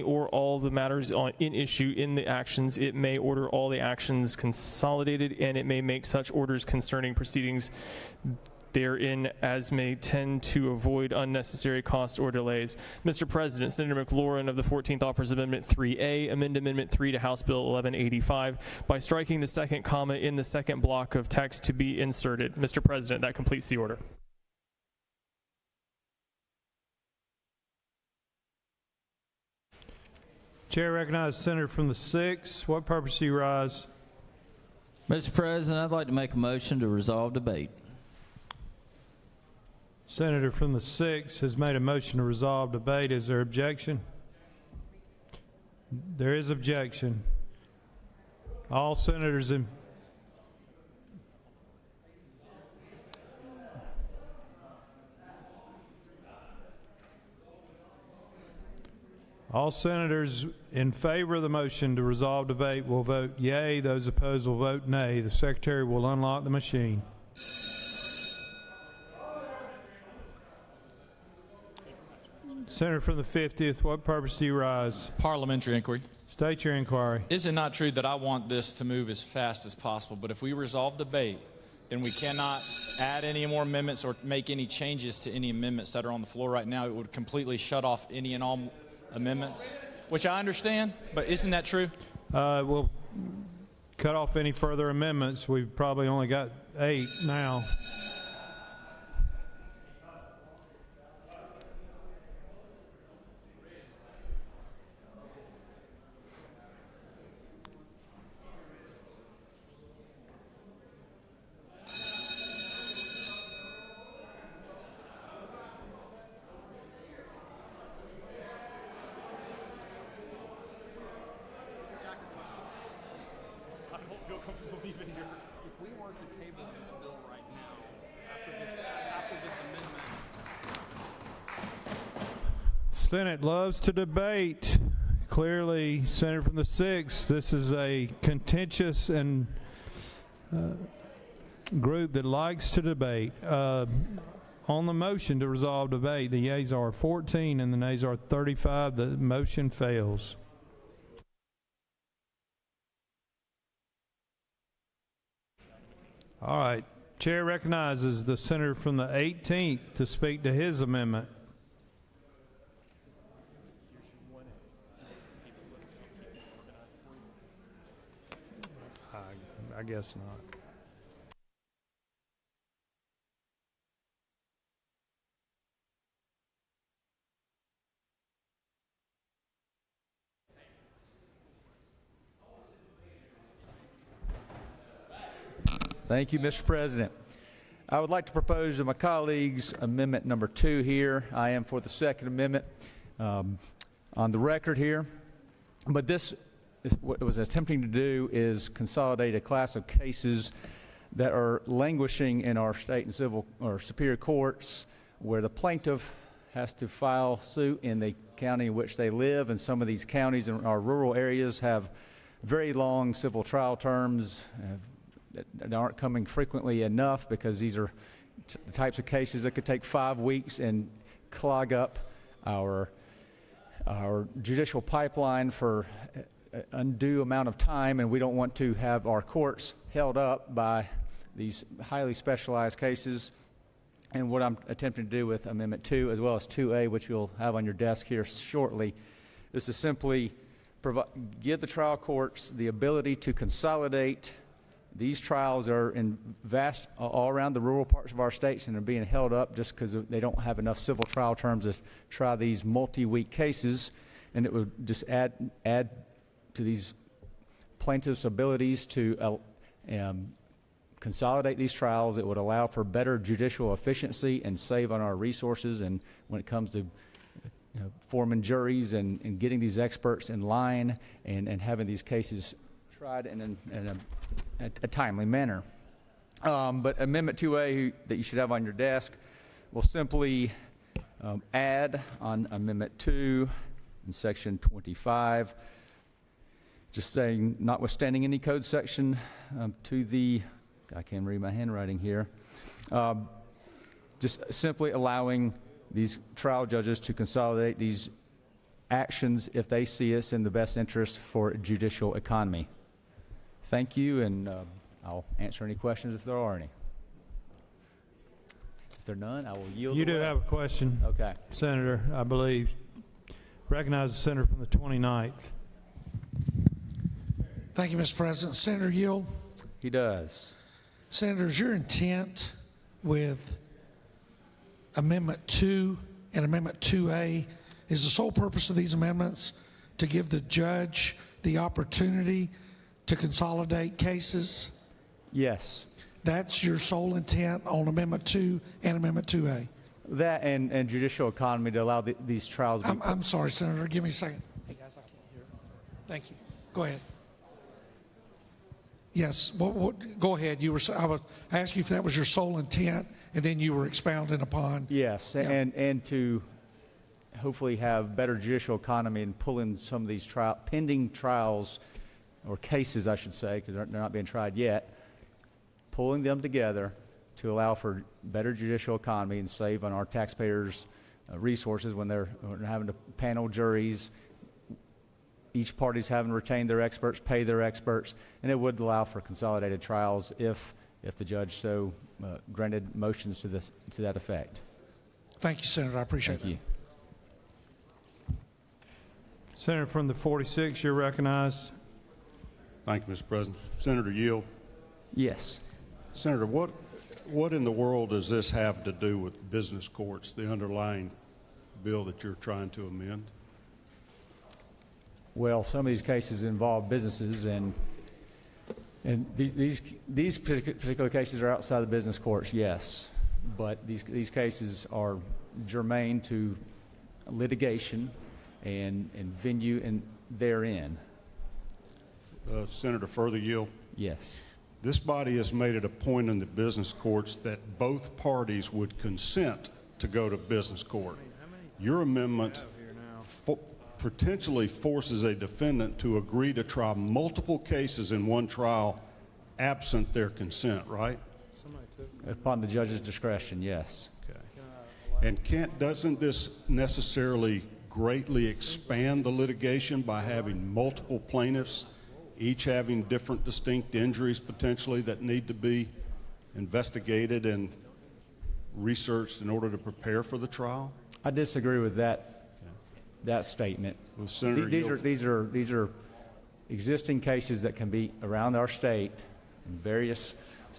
or all the matters in issue in the actions. It may order all the actions consolidated, and it may make such orders concerning proceedings therein as may tend to avoid unnecessary costs or delays. Mr. President, Senator McLaurin of the 14th offers Amendment 3A, amend Amendment 3 to House Bill 1185 by striking the second comma in the second block of text to be inserted. Mr. President, that completes the order. Chair recognizes the senator from the 6th. What purpose do you rise? Mr. President, I'd like to make a motion to resolve debate. Senator from the 6th has made a motion to resolve debate. Is there objection? There is objection. All senators in All senators in favor of the motion to resolve debate will vote yea. Those opposed will vote nay. The secretary will unlock the machine. Senator from the 50th, what purpose do you rise? Parliamentary inquiry. State your inquiry. Is it not true that I want this to move as fast as possible, but if we resolve debate, then we cannot add any more amendments or make any changes to any amendments that are on the floor right now? It would completely shut off any and all amendments, which I understand, but isn't that true? We'll cut off any further amendments. We've probably only got 8 now. Senate loves to debate. Clearly, Senator from the 6th, this is a contentious and group that likes to debate. On the motion to resolve debate, the yeas are 14 and the nays are 35. The motion fails. All right. Chair recognizes the senator from the 18th to speak to his amendment. I guess not. Thank you, Mr. President. I would like to propose to my colleagues amendment number 2 here. I am for the second amendment. on the record here. But this is what it was attempting to do is consolidate a class of cases that are languishing in our state and civil or superior courts, where the plaintiff has to file suit in the county in which they live, and some of these counties in our rural areas have very long civil trial terms that aren't coming frequently enough, because these are the types of cases that could take 5 weeks and clog up our judicial pipeline for an undue amount of time, and we don't want to have our courts held up by these highly specialized cases. And what I'm attempting to do with Amendment 2 as well as 2A, which you'll have on your desk here shortly, is to simply give the trial courts the ability to consolidate these trials that are in vast all around the rural parts of our states and are being held up just because they don't have enough civil trial terms to try these multi-week cases. And it would just add to these plaintiffs' abilities to consolidate these trials. It would allow for better judicial efficiency and save on our resources. And when it comes to forming juries and getting these experts in line and having these cases tried in a timely manner. But Amendment 2A that you should have on your desk will simply add on Amendment 2 in Section 25, just saying, notwithstanding any code section to the, I can't read my handwriting here, just simply allowing these trial judges to consolidate these actions if they see it's in the best interest for judicial economy. Thank you, and I'll answer any questions if there are any. If there are none, I will yield. You do have a question, okay, Senator, I believe. Recognize the senator from the 29th. Thank you, Mr. President. Senator Yield. He does. Senator, is your intent with Amendment 2 and Amendment 2A, is the sole purpose of these amendments to give the judge the opportunity to consolidate cases? Yes. That's your sole intent on Amendment 2 and Amendment 2A? That and judicial economy to allow these trials. I'm sorry, Senator. Give me a second. Hey, guys, I can't hear. Thank you. Go ahead. Yes. Go ahead. I asked you if that was your sole intent, and then you were expounding upon. Yes, yeah. and to hopefully have better judicial economy and pull in some of these pending trials, or cases, I should say, because they're not being tried yet, pulling them together to allow for better judicial economy and save on our taxpayers' resources when they're having to panel juries. Each party's having to retain their experts, pay their experts, and it would allow for consolidated trials if the judge so granted motions to that effect. Thank you, Senator. I appreciate Thank you. Senator from the 46th, you're recognized. Thank you, Mr. President. Senator Yield. Yes. Senator, what in the world does this have to do with business courts, the underlying bill that you're trying to amend? Well, some of these cases involve businesses, and these particular cases are outside the business courts, yes. But these cases are germane to litigation and venue and therein. Senator, further yield? Yes. This body has made it a point in the business courts that both parties would consent to go to business court. Your amendment potentially forces a defendant to agree to try multiple cases in one trial absent their consent, right? Upon the judge's discretion, yes. Okay. And doesn't this necessarily greatly expand the litigation by having multiple plaintiffs, each having different distinct injuries potentially that need to be investigated and researched in order to prepare for the trial? I disagree with that statement. Well, Senator, these are existing cases that can be around our state, in various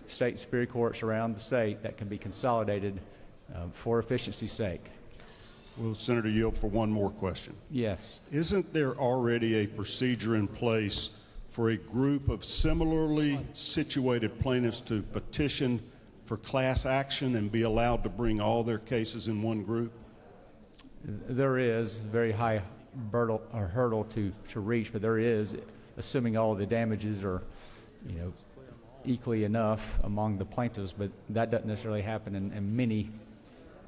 state superior courts around the state that can be consolidated for efficiency's sake. Well, Senator Yield, for one more question. Yes. Isn't there already a procedure in place for a group of similarly situated plaintiffs to petition for class action and be allowed to bring all their cases in one group? There is very high hurdle to reach, but there is, assuming all of the damages are, equally enough among the plaintiffs, but that doesn't necessarily happen in many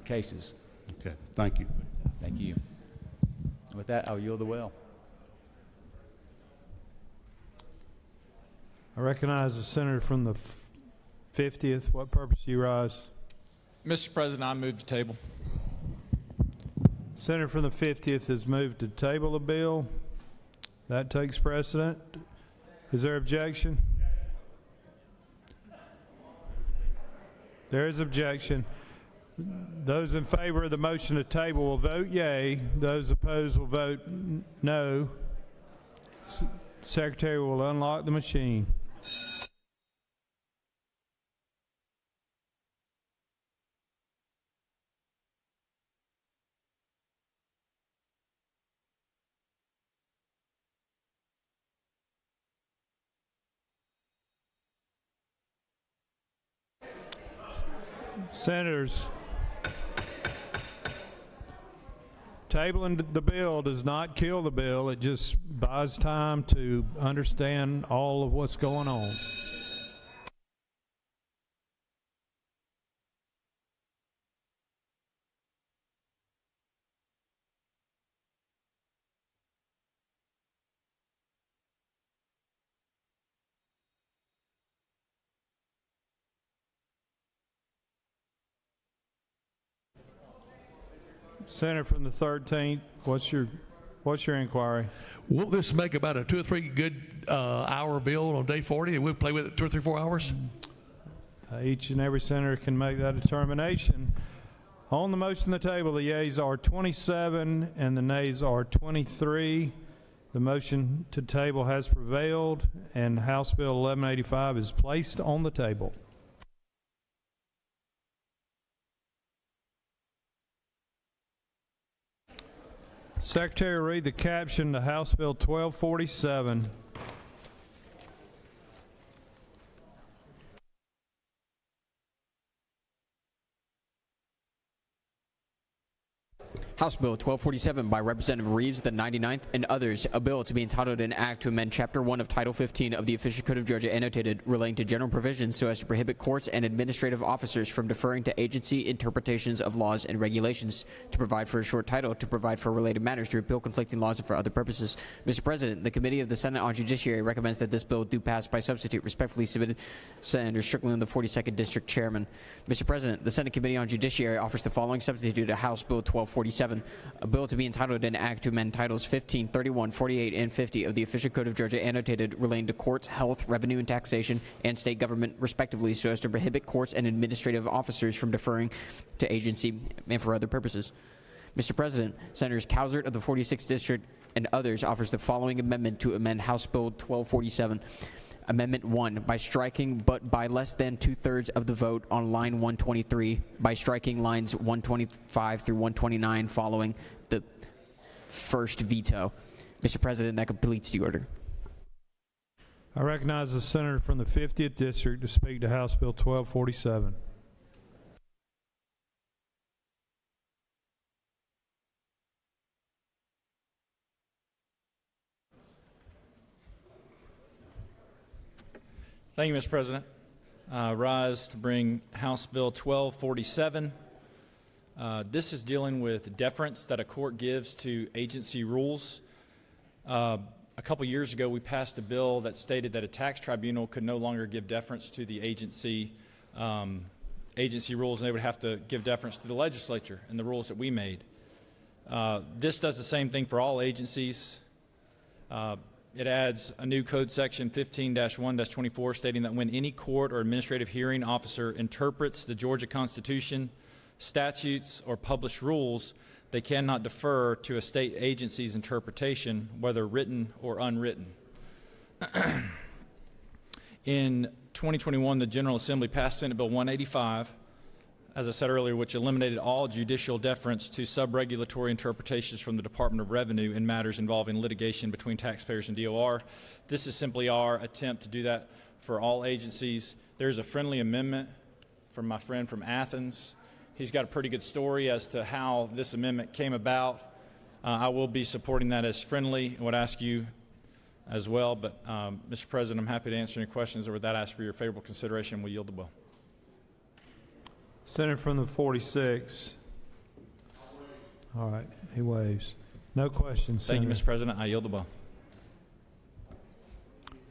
cases. Okay, thank you. Thank you. With that, I'll yield the well. I recognize the senator from the 50th. What purpose do you rise? Mr. President, I move to table. Senator from the 50th has moved to table the bill. That takes precedent. Is there objection? There is objection. Those in favor of the motion to table will vote yea. Those opposed will vote no. Secretary will unlock the machine. Senators, tabling the bill does not kill the bill. It just buys time to understand all of what's going on. Senator from the 13th, what's your inquiry? Won't this make about a 2 or 3 good hour bill on day 40, and we'll play with it 2 or 3, 4 hours? Each and every senator can make that determination. On the motion on the table, the yeas are 27 and the nays are 23. The motion to table has prevailed, and House Bill 1185 is placed on the table. Secretary, read the caption to House Bill 1247. House Bill 1247 by Representative Reeves, the 99th, and others, a bill to be entitled an act to amend Chapter 1 of Title 15 of the Official Code of Georgia, annotated, relating to general provisions so as to prohibit courts and administrative officers from deferring to agency interpretations of laws and regulations, to provide for a short title, to provide for related matters, to repeal conflicting laws, and for other purposes. Mr. President, the Committee of the Senate on Judiciary recommends that this bill do pass by substitute. Respectfully submitted, Senator Strickland, the 42nd District Chairman. Mr. President, the Senate Committee on Judiciary offers the following substitute to House Bill 1247. A bill to be entitled an act to amend titles 15, 31, 48, and 50 of the Official Code of Georgia, annotated, relating to courts, health, revenue, and taxation, and state government, respectively, so as to prohibit courts and administrative officers from deferring to agency and for other purposes. Mr. President, Senators Cowsert of the 46th District and others offers the following amendment to amend House Bill 1247. Amendment 1, by striking but by less than 2/3 of the vote on line 123, by striking lines 125 through 129 following the first veto. Mr. President, that completes the order. I recognize the senator from the 50th District to speak to House Bill 1247. Thank you, Mr. President. Rise to bring House Bill 1247. This is dealing with deference that a court gives to agency rules. A couple years ago, we passed a bill that stated that a tax tribunal could no longer give deference to the agency rules, and they would have to give deference to the legislature and the rules that we made. This does the same thing for all agencies. It adds a new code section 15-1-24 stating that when any court or administrative hearing officer interprets the Georgia Constitution, statutes, or published rules, they cannot defer to a state agency's interpretation, whether written or unwritten. In 2021, the General Assembly passed Senate Bill 185, as I said earlier, which eliminated all judicial deference to sub-regulatory interpretations from the Department of Revenue in matters involving litigation between taxpayers and DOR. This is simply our attempt to do that for all agencies. There's a friendly amendment from my friend from Athens. He's got a pretty good story as to how this amendment came about. I will be supporting that as friendly. I would ask you as well, but Mr. President, I'm happy to answer any questions, or with that, ask for your favorable consideration. We'll yield the bill. Senator from the 46. All right, he waves. No questions, Thank Senator. you, Mr. President. I yield the bill.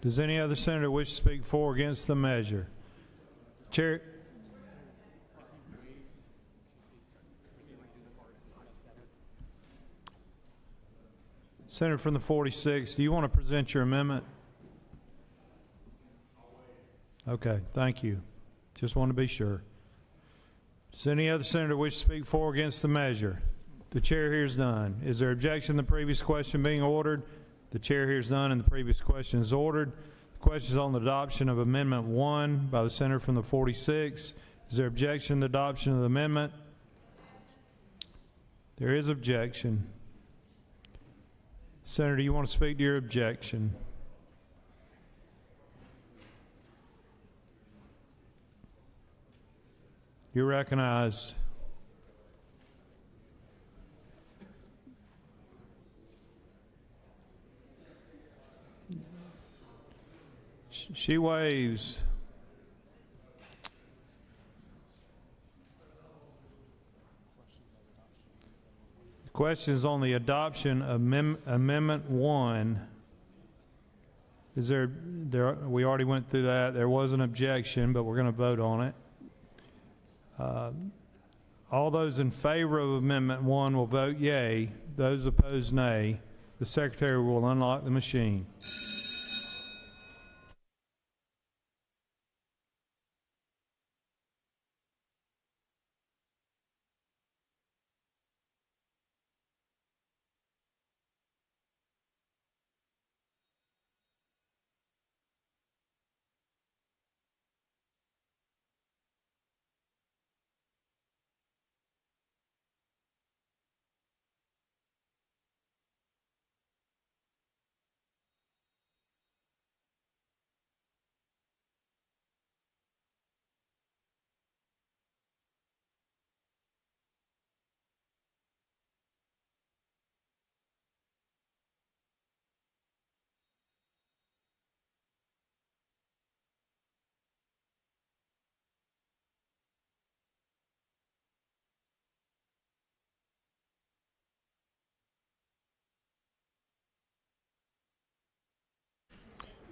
Does any other senator wish to speak for or against the measure? Chair. Senator from the 46, do you want to present your amendment? Okay, thank you. Just want to be sure. Does any other senator wish to speak for or against the measure? The chair hears none. Is there objection to the previous question being ordered? The chair hears none, and the previous question is ordered. The question is on the adoption of Amendment 1 by the senator from the 46. Is there objection to the adoption of the amendment? There is objection. Senator, do you want to speak to your objection? You're recognized. She waves. The question is on the adoption of Amendment 1. Is there, we already went through that. There was an objection, but we're going to vote on it. All those in favor of Amendment 1 will vote yea. Those opposed, nay. The Secretary will unlock the machine.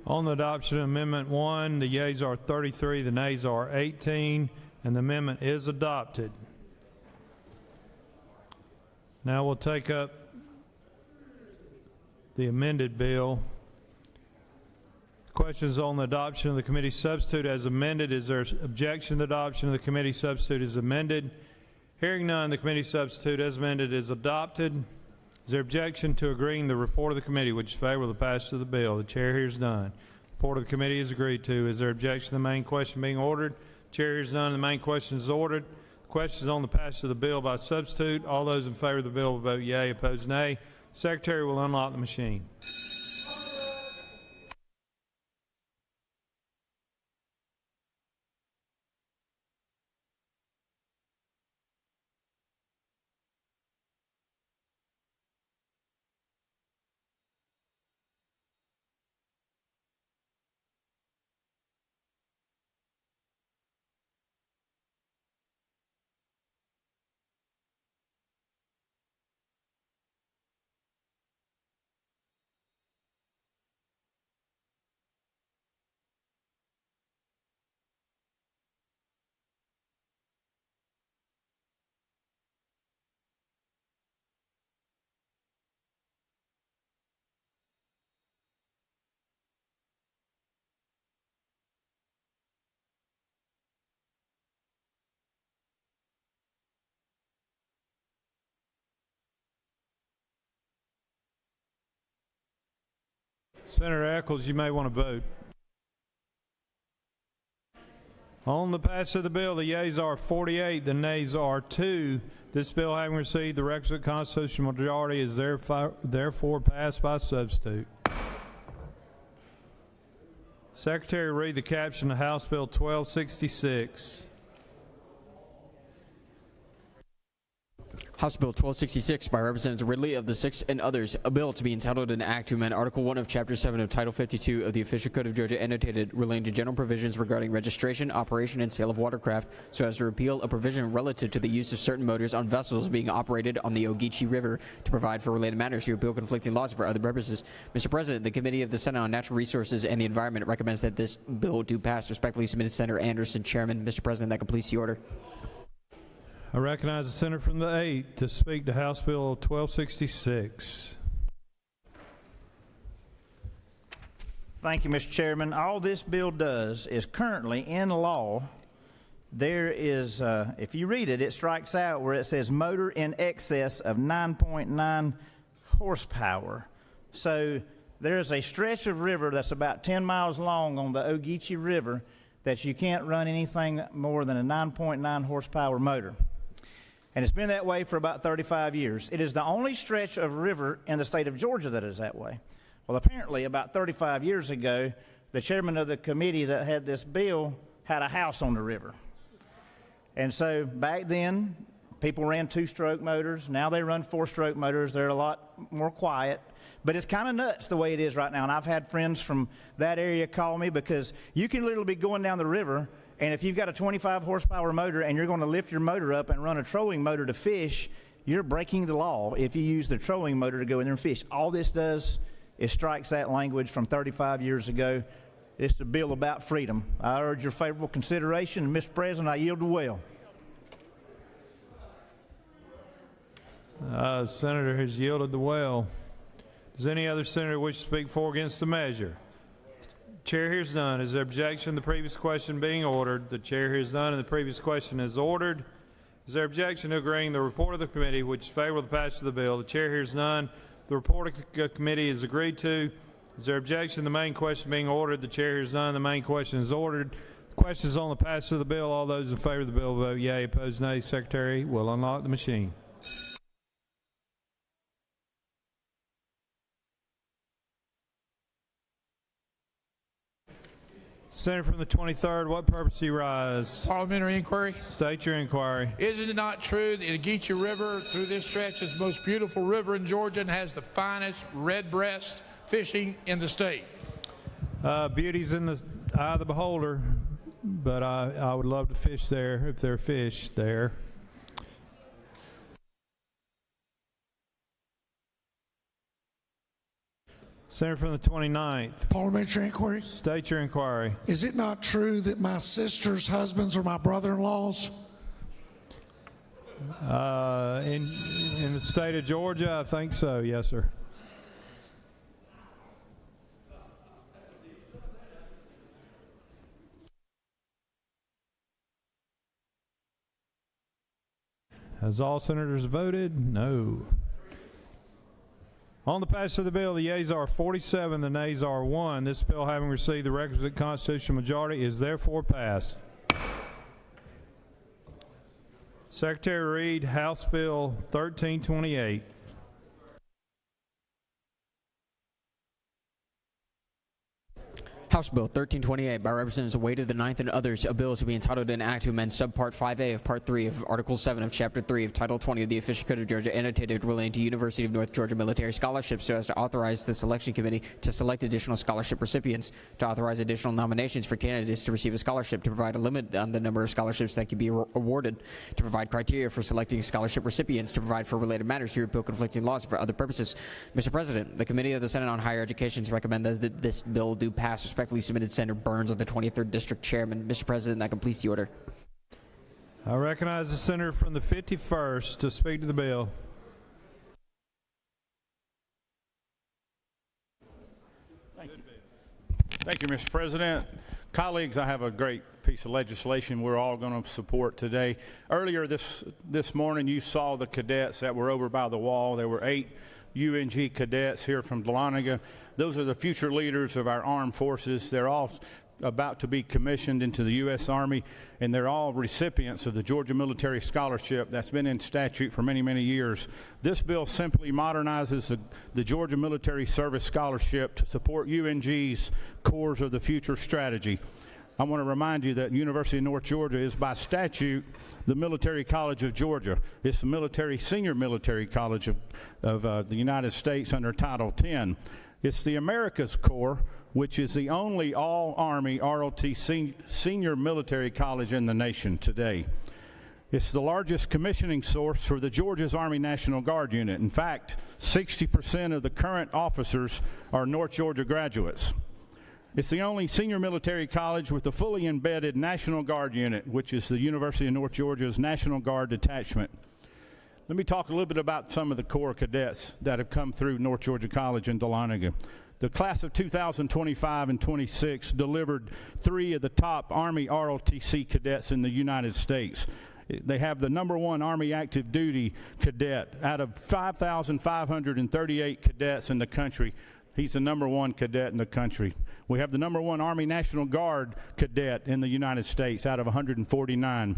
On the adoption of Amendment 1, the yeas are 33, the nays are 18, and the amendment is adopted. Now we'll take up the amended bill. Questions on the adoption of the committee substitute as amended. Is there objection to the adoption of the committee substitute as amended? Hearing none, the committee substitute as amended is adopted. Is there objection to agreeing the report of the committee, which is favorable to the passage of the bill? The chair hears none. The report of the committee is agreed to. Is there objection to the main question being ordered? The chair hears none. The main question is ordered. The question is on the passage of the bill by substitute. All those in favor of the bill will vote yea. Opposed, nay. The Secretary will unlock the machine. Senator Eccles, you may want to vote. On the passage of the bill, the yeas are 48, the nays are 2. This bill, having received the requisite constitutional majority, is therefore passed by substitute. Secretary, read the caption of House Bill 1266. House Bill 1266 by Representatives Ridley of the 6th and others, a bill to be entitled an act to amend Article 1 of Chapter 7 of Title 52 of the Official Code of Georgia annotated relating to general provisions regarding registration, operation, and sale of watercraft so as to repeal a provision relative to the use of certain motors on vessels being operated on the Ogeechee River to provide for related matters, to repeal conflicting laws for other purposes. Mr. President, the Committee of the Senate on Natural Resources and the Environment recommends that this bill do pass. Respectfully submitted, Senator Anderson, Chairman. Mr. President, that completes the order. I recognize the senator from the 8th to speak to House Bill 1266. Thank you, Mr. Chairman. All this bill does is currently in law, there is, if you read it, it strikes out where it says motor in excess of 9.9 horsepower. So there's a stretch of river that's about 10 miles long on the Ogeechee River that you can't run anything more than a 9.9 horsepower motor. And it's been that way for about 35 years. It is the only stretch of river in the state of Georgia that is that way. Well, apparently about 35 years ago, the chairman of the committee that had this bill had a house on the river. And so back then, people ran 2-stroke motors. Now they run 4-stroke motors. They're a lot more quiet. But it's kind of nuts the way it is right now. And I've had friends from that area call me because you can literally be going down the river, and if you've got a 25 horsepower motor and you're going to lift your motor up and run a trolling motor to fish, you're breaking the law if you use the trolling motor to go in there and fish. All this does is strikes that language from 35 years ago. It's a bill about freedom. I urge your favorable consideration, and Mr. President, I yield the well. The senator has yielded the well. Does any other senator wish to speak for or against the measure? The chair hears none. Is there objection to the previous question being ordered? The chair hears none, and the previous question is ordered. Is there objection to agreeing the report of the committee, which is favorable to the passage of the bill? The chair hears none. The report of the committee is agreed to. Is there objection to the main question being ordered? The chair hears none. The main question is ordered. The question is on the passage of the bill. All those in favor of the bill vote yea. Opposed, nay. Secretary will unlock the machine. Senator from the 23rd, what purpose do you rise? Parliamentary inquiry. State your inquiry. Is it not true that the Ogeechee River through this stretch is the most beautiful river in Georgia and has the finest red breast fishing in the state? Beauty's in the eye of the beholder, but I would love to fish there if there are fish there. Senator from the 29th. Parliamentary inquiry. State your inquiry. Is it not true that my sister's husbands are my brother-in-laws? In the state of Georgia, I think so, yes, sir. Has all senators voted? No. On the passage of the bill, the yeas are 47, the nays are 1. This bill, having received the requisite constitutional majority, is therefore passed. Secretary read House Bill 1328. House Bill 1328 by Representatives Wade of the 9th and others, a bill to be entitled an act to amend Subpart 5A of Part 3 of Article 7 of Chapter 3 of Title 20 of the Official Code of Georgia annotated relating to University of North Georgia military scholarships so as to authorize the selection committee to select additional scholarship recipients, to authorize additional nominations for candidates to receive a scholarship, to provide a limit on the number of scholarships that can be awarded, to provide criteria for selecting scholarship recipients, to provide for related matters, to repeal conflicting laws for other purposes. Mr. President, the Committee of the Senate on Higher Education recommend that this bill do pass. Respectfully submitted, Senator Burns of the 23rd District Chairman. Mr. President, that completes the order. I recognize the senator from the 51st to speak to the bill. Thank you, Mr. President. Colleagues, I have a great piece of legislation we're all going to support today. Earlier this morning, you saw the cadets that were over by the wall. There were 8 UNG cadets here from Dahlonega. Those are the future leaders of our armed forces. They're all about to be commissioned into the U.S. Army, and they're all recipients of the Georgia Military Scholarship that's been in statute for many, many years. This bill simply modernizes the Georgia Military Service Scholarship to support UNG's Corps of the Future strategy. I want to remind you that University of North Georgia is by statute the Military College of Georgia. It's the senior military college of the United States under Title X. It's the America's Corps, which is the only all-Army ROTC senior military college in the nation today. It's the largest commissioning source for the Georgia's Army National Guard unit. In fact, 60% of the current officers are North Georgia graduates. It's the only senior military college with a fully embedded National Guard unit, which is the University of North Georgia's National Guard detachment. Let me talk a little bit about some of the Corps cadets that have come through North Georgia College in Dahlonega. The class of 2025 and 26 delivered 3 of the top Army ROTC cadets in the United States. They have the #1 Army active duty cadet. Out of 5,538 cadets in the country, he's the #1 cadet in the country. We have the #1 Army National Guard cadet in the United States out of 149.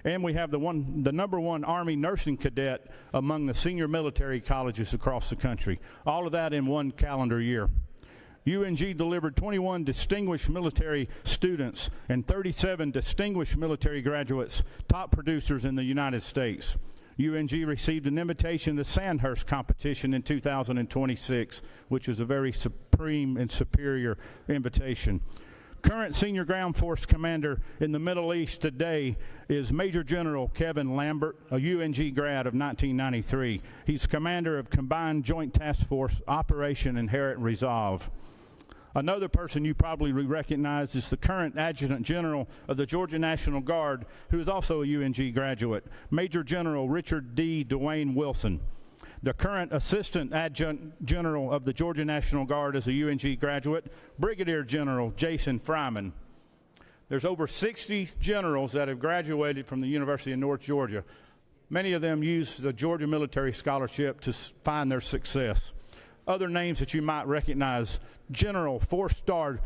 And we have the #1 Army nursing cadet among the senior military colleges across the country. All of that in one calendar year. UNG delivered 21 distinguished military students and 37 distinguished military graduates, top producers in the United States. UNG received an invitation to Sandhurst competition in 2026, which is a very supreme and superior invitation. Current Senior Ground Force Commander in the Middle East today is Major General Kevin Lambert, a UNG grad of 1993. He's Commander of Combined Joint Task Force Operation Inherent Resolve. Another person you probably recognize is the current Adjutant General of the Georgia National Guard, who is also a UNG graduate, Major General Richard D. Dwayne Wilson. The current Assistant Adjutant General of the Georgia National Guard is a UNG graduate, Brigadier General Jason Fryman. There's over 60 generals that have graduated from the University of North Georgia. Many of them use the Georgia Military Scholarship to find their success. Other names that you might recognize: General 4-star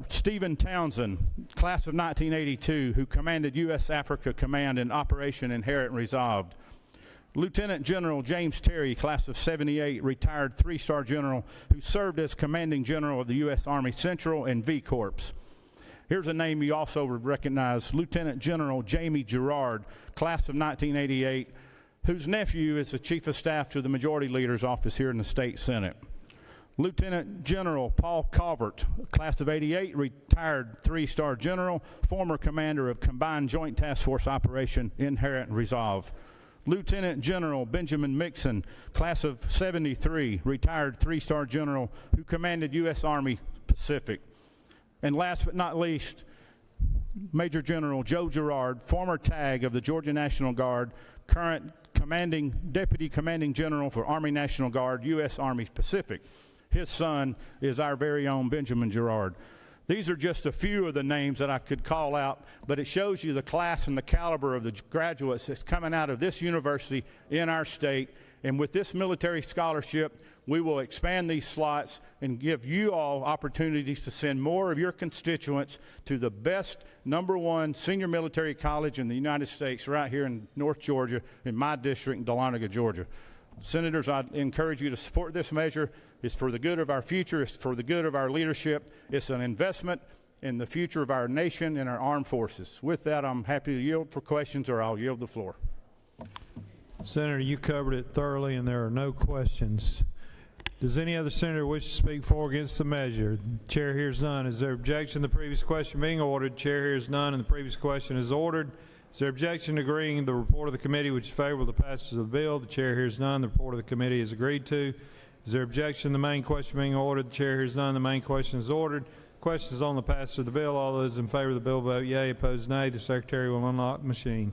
Stephen Townsend, class of 1982, who commanded U.S. Africa Command in Operation Inherent Resolve. Lieutenant General James Terry, class of 78, retired 3-star general who served as commanding general of the U.S. Army Central and V Corps. Here's a name you also would recognize: Lieutenant General Jamie Gerard, class of 1988, whose nephew is the Chief of Staff to the Majority Leader's office here in the State Senate. Lieutenant General Paul Calvert, class of 88, retired 3-star general, former commander of Combined Joint Task Force Operation Inherent Resolve. Lieutenant General Benjamin Mixon, class of 73, retired 3-star general who commanded U.S. Army Pacific. And last but not least, Major General Joe Girard, former TAG of the Georgia National Guard, current Deputy Commanding General for Army National Guard, U.S. Army Pacific. His son is our very own Benjamin Girard. These are just a few of the names that I could call out, but it shows you the class and the caliber of the graduates that's coming out of this university in our state. And with this military scholarship, we will expand these slots and give you all opportunities to send more of your constituents to the best #1 senior military college in the United States right here in North Georgia, in my district in Dahlonega, Georgia. Senators, I encourage you to support this measure. It's for the good of our future. It's for the good of our leadership. It's an investment in the future of our nation and our armed forces. With that, I'm happy to yield for questions, or I'll yield the floor. Senator, you covered it thoroughly, and there are no questions. Does any other senator wish to speak for or against the measure? The chair hears none. Is there objection to the previous question being ordered? The chair hears none, and the previous question is ordered. Is there objection to agreeing the report of the committee which is favorable to the passage of the bill? The chair hears none. The report of the committee is agreed to. Is there objection to the main question being ordered? The chair hears none. The main question is ordered. Question is on the passage of the bill. All those in favor of the bill vote yea. Opposed, nay. The secretary will unlock the machine.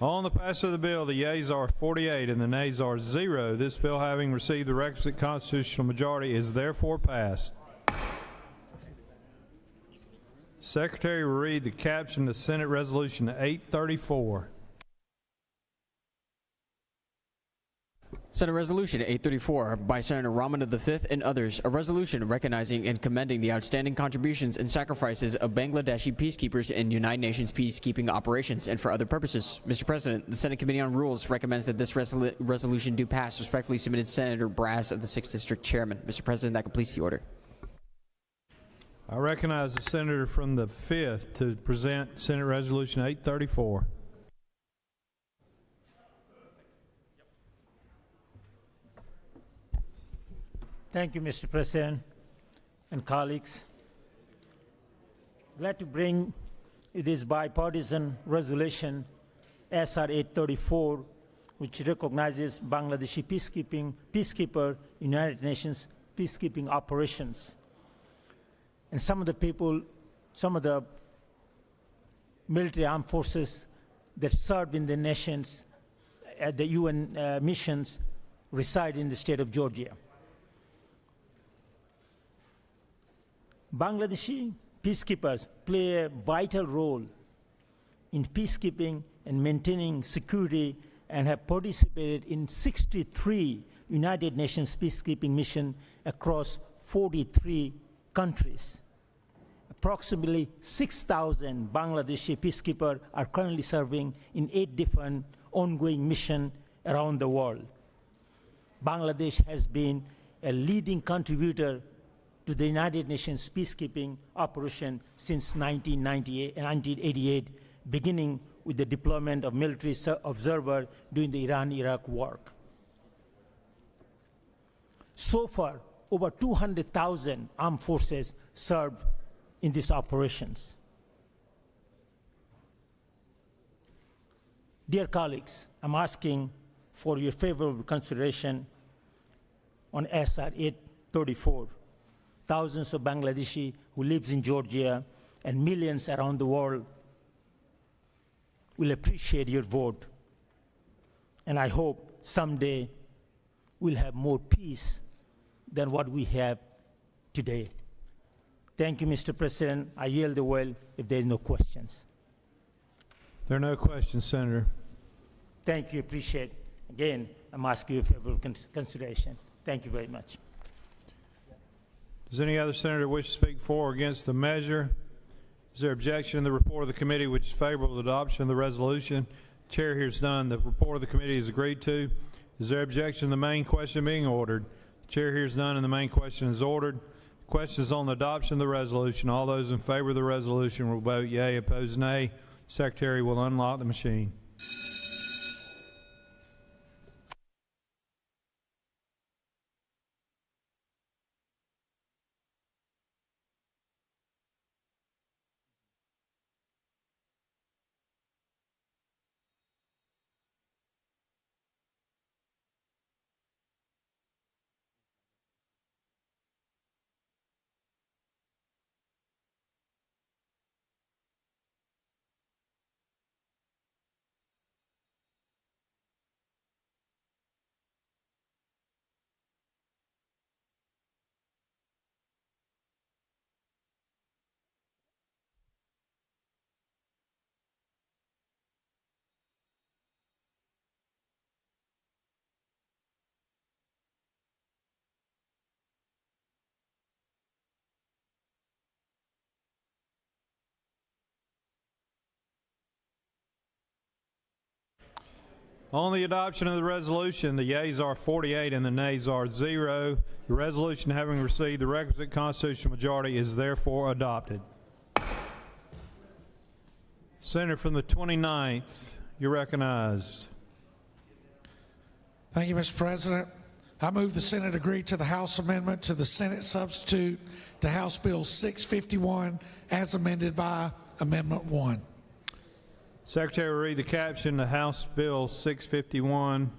On the passage of the bill, the yeas are 48 and the nays are 0. This bill, having received the requisite constitutional majority, is therefore passed. Secretary will read the caption to Senate Resolution 834. Senate Resolution 834 by Senator Rahman of the 5th and others, a resolution recognizing and commending the outstanding contributions and sacrifices of Bangladeshi peacekeepers in United Nations peacekeeping operations and for other purposes. Mr. President, the Senate Committee on Rules recommends that this resolution do pass. Respectfully submitted, Senator Brass of the 6th District Chairman. Mr. President, that completes the order. I recognize the senator from the 5th to present Senate Resolution 834. Thank you, Mr. President and colleagues. Glad to bring this bipartisan resolution, SR 834, which recognizes Bangladeshi peacekeeper, United Nations peacekeeping operations. And some of the military armed forces that served in the nations at the UN missions reside in the state of Georgia. Bangladeshi peacekeepers play a vital role in peacekeeping and maintaining security and have participated in 63 United Nations peacekeeping missions across 43 countries. Approximately 6,000 Bangladeshi peacekeepers are currently serving in 8 different ongoing missions around the world. Bangladesh has been a leading contributor to the United Nations peacekeeping operation since 1988, beginning with the deployment of military observers during the Iran-Iraq war. So far, over 200,000 armed forces served in these operations. Dear colleagues, I'm asking for your favorable consideration on SR 834. Thousands of Bangladeshi who live in Georgia and millions around the world will appreciate your vote. And I hope someday we'll have more peace than what we have today. Thank you, Mr. President. I yield the well if there are no questions. There are no questions, Senator. Thank you. Appreciate it. Again, I'm asking you for favorable consideration. Thank you very much. Does any other senator wish to speak for or against the measure? Is there objection to the report of the committee which is favorable to adoption of the resolution? Chair hears none. The report of the committee is agreed to. Is there objection to the main question being ordered? Chair hears none and the main question is ordered. Questions on the adoption of the resolution. All those in favor of the resolution will vote yea, opposed nay. Secretary will unlock the machine. On the adoption of the resolution, the yeas are 48 and the nays are 0. The resolution, having received the requisite constitutional majority, is therefore adopted. Senator from the 29th, you're recognized. Thank you, Mr. President. I move the Senate agree to the House amendment to the Senate substitute to House Bill 651 as amended by Amendment 1. Secretary will read the caption to House Bill 651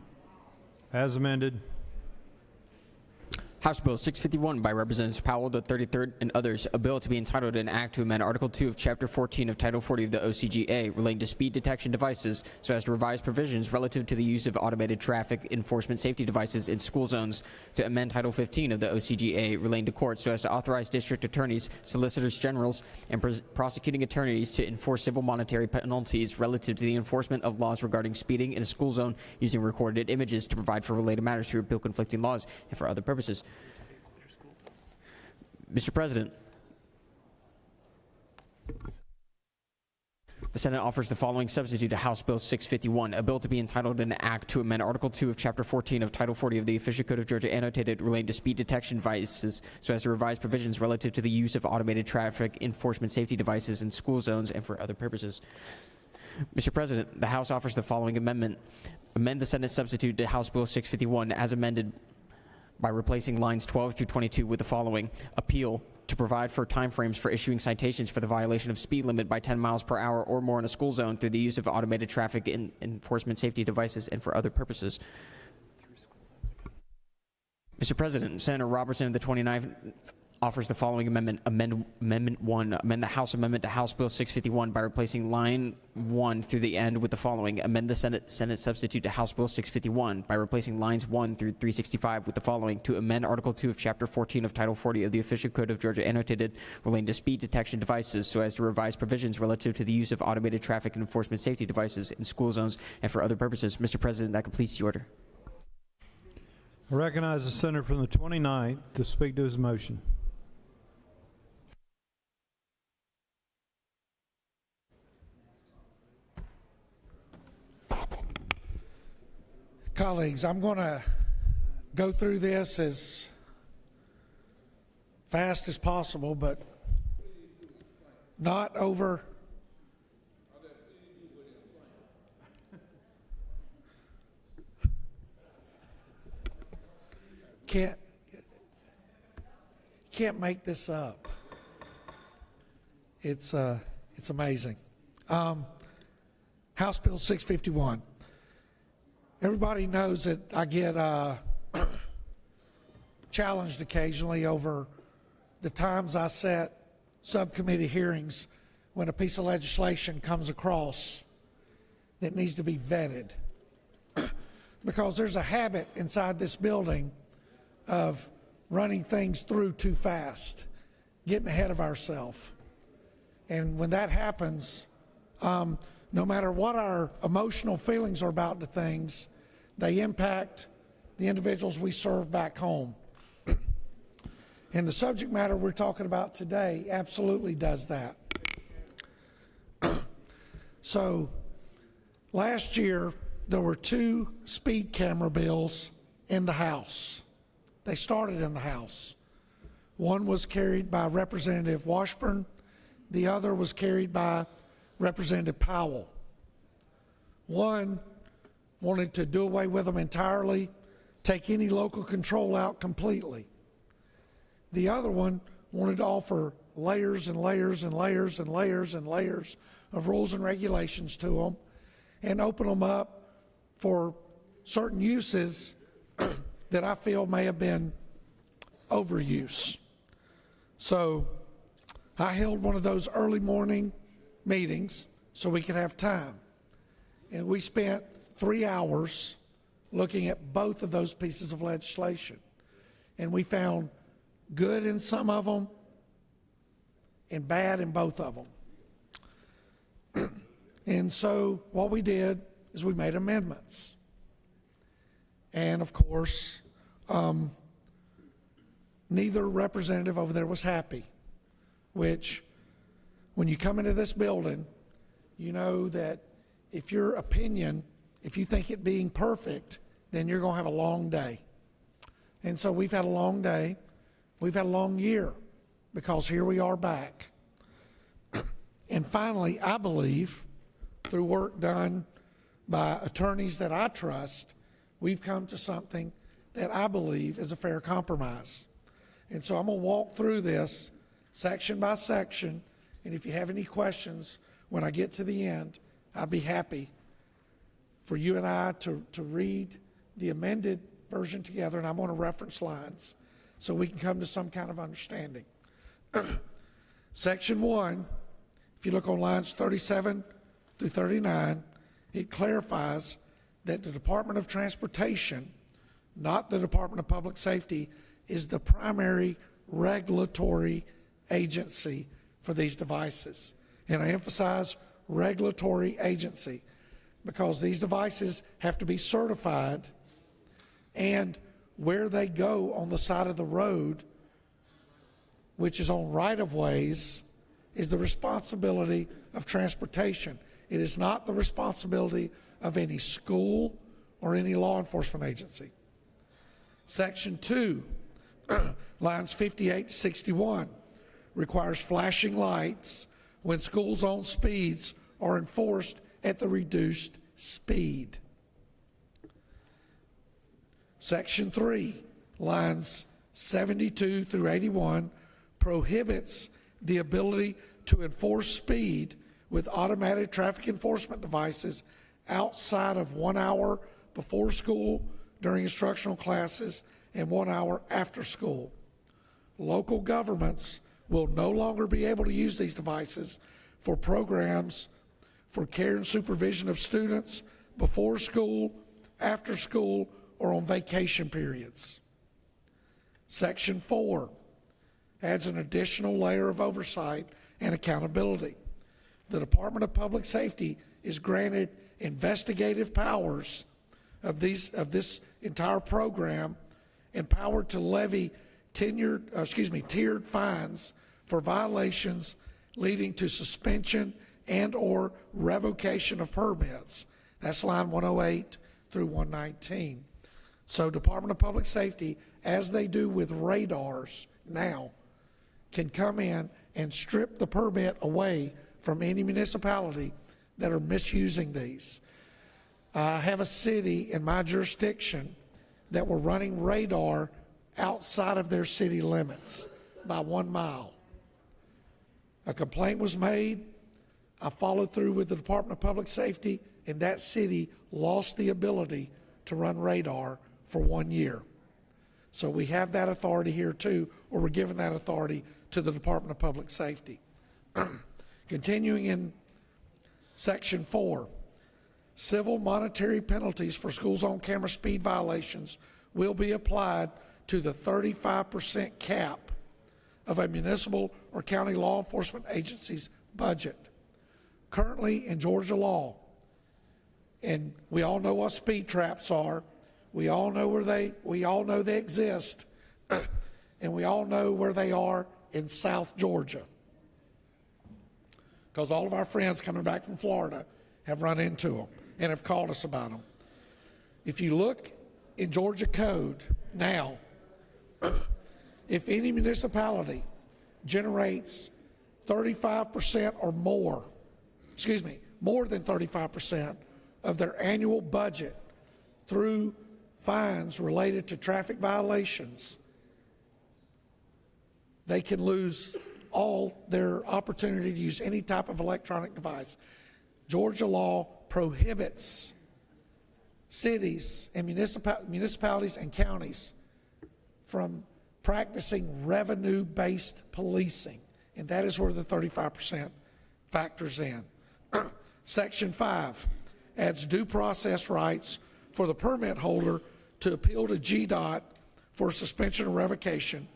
as amended. House Bill 651 by Representatives Powell, the 33rd, and others, a bill to be entitled an act to amend Article 2 of Chapter 14 of Title 40 of the OCGA relating to speed detection devices so as to revise provisions relative to the use of automated traffic enforcement safety devices in school zones, to amend Title 15 of the OCGA relating to courts so as to authorize district attorneys, solicitors generals, and prosecuting attorneys to enforce civil monetary penalties relative to the enforcement of laws regarding speeding in a school zone using recorded images, to provide for related matters, to repeal conflicting laws, and for other purposes. Mr. President, the Senate offers the following substitute to House Bill 651, a bill to be entitled an act to amend Article 2 of Chapter 14 of Title 40 of the Official Code of Georgia annotated relating to speed detection devices so as to revise provisions relative to the use of automated traffic enforcement safety devices in school zones and for other purposes. Mr. President, the House offers the following amendment. Amend the Senate substitute to House Bill 651 as amended by replacing lines 12 through 22 with the following. Appeal, to provide for timeframes for issuing citations for the violation of speed limit by 10 miles per hour or more in a school zone through the use of automated traffic enforcement safety devices and for other purposes. Mr. President, Senator Robertson of the 29th offers the following amendment. Amendment 1, amend the House amendment to House Bill 651 by replacing line 1 through the end with the following. Amend the Senate substitute to House Bill 651 by replacing lines 1 through 365 with the following. To amend Article 2 of Chapter 14 of Title 40 of the Official Code of Georgia annotated relating to speed detection devices so as to revise provisions relative to the use of automated traffic and enforcement safety devices in school zones and for other purposes. Mr. President, that completes the order. I recognize the senator from the 29th to speak to his motion. Colleagues, I'm going to go through this as fast as possible, but not over. Can't make this up. It's amazing. House Bill 651. Everybody knows that I get challenged occasionally over the times I set subcommittee hearings when a piece of legislation comes across that needs to be vetted. Because there's a habit inside this building of running things through too fast, getting ahead of ourselves. And when that happens, no matter what our emotional feelings are about the things, they impact the individuals we serve back home. And the subject matter we're talking about today absolutely does that. So last year, there were 2 speed camera bills in the House. They started in the House. One was carried by Representative Washburn. The other was carried by Representative Powell. One wanted to do away with them entirely, take any local control out completely. The other one wanted to offer layers and layers and layers and layers and layers of rules and regulations to them and open them up for certain uses that I feel may have been overuse. So I held one of those early morning meetings so we could have time. And we spent 3 hours looking at both of those pieces of legislation. And we found good in some of them and bad in both of them. And so what we did is we made amendments. And of course, neither representative over there was happy, which when you come into this building, you know that if your opinion, if you think it being perfect, then you're going to have a long day. And so we've had a long day. We've had a long year because here we are back. And finally, I believe, through work done by attorneys that I trust, we've come to something that I believe is a fair compromise. And so I'm going to walk through this section by section, and if you have any questions when I get to the end, I'd be happy for you and I to read the amended version together, and I'm going to reference lines so we can come to some kind of understanding. Section 1, if you look on lines 37 through 39, it clarifies that the Department of Transportation, not the Department of Public Safety, is the primary regulatory agency for these devices. And I emphasize regulatory agency because these devices have to be certified, and where they go on the side of the road, which is on right-of-ways, is the responsibility of transportation. It is not the responsibility of any school or any law enforcement agency. Section 2, lines 58 to 61, requires flashing lights when school zone speeds are enforced at the reduced speed. Section 3, lines 72 through 81, prohibits the ability to enforce speed with automated traffic enforcement devices outside of 1 hour before school during instructional classes and 1 hour after school. Local governments will no longer be able to use these devices for programs for care and supervision of students before school, after school, or on vacation periods. Section 4 adds an additional layer of oversight and accountability. The Department of Public Safety is granted investigative powers of this entire program, empowered to levy tiered fines for violations leading to suspension and or revocation of permits. That's line 108 through 119. So Department of Public Safety, as they do with radars now, can come in and strip the permit away from any municipality that are misusing these. I have a city in my jurisdiction that were running radar outside of their city limits by 1 mile. A complaint was made. I followed through with the Department of Public Safety, and that city lost the ability to run radar for 1 year. So we have that authority here too, or we're giving that authority to the Department of Public Safety. Continuing in Section 4, civil monetary penalties for school zone camera speed violations will be applied to the 35% cap of a municipal or county law enforcement agency's budget. Currently in Georgia law, and we all know what speed traps are, we all know they exist, and we all know where they are in South Georgia, because all of our friends coming back from Florida have run into them and have called us about them. If you look in Georgia code now, if any municipality generates 35% or more than 35% of their annual budget through fines related to traffic violations, they can lose all their opportunity to use any type of electronic device. Georgia law prohibits cities and municipalities and counties from practicing revenue-based policing, and that is where the 35% factors in. Section 5 adds due process rights for the permit holder to appeal to GDOT for suspension or revocation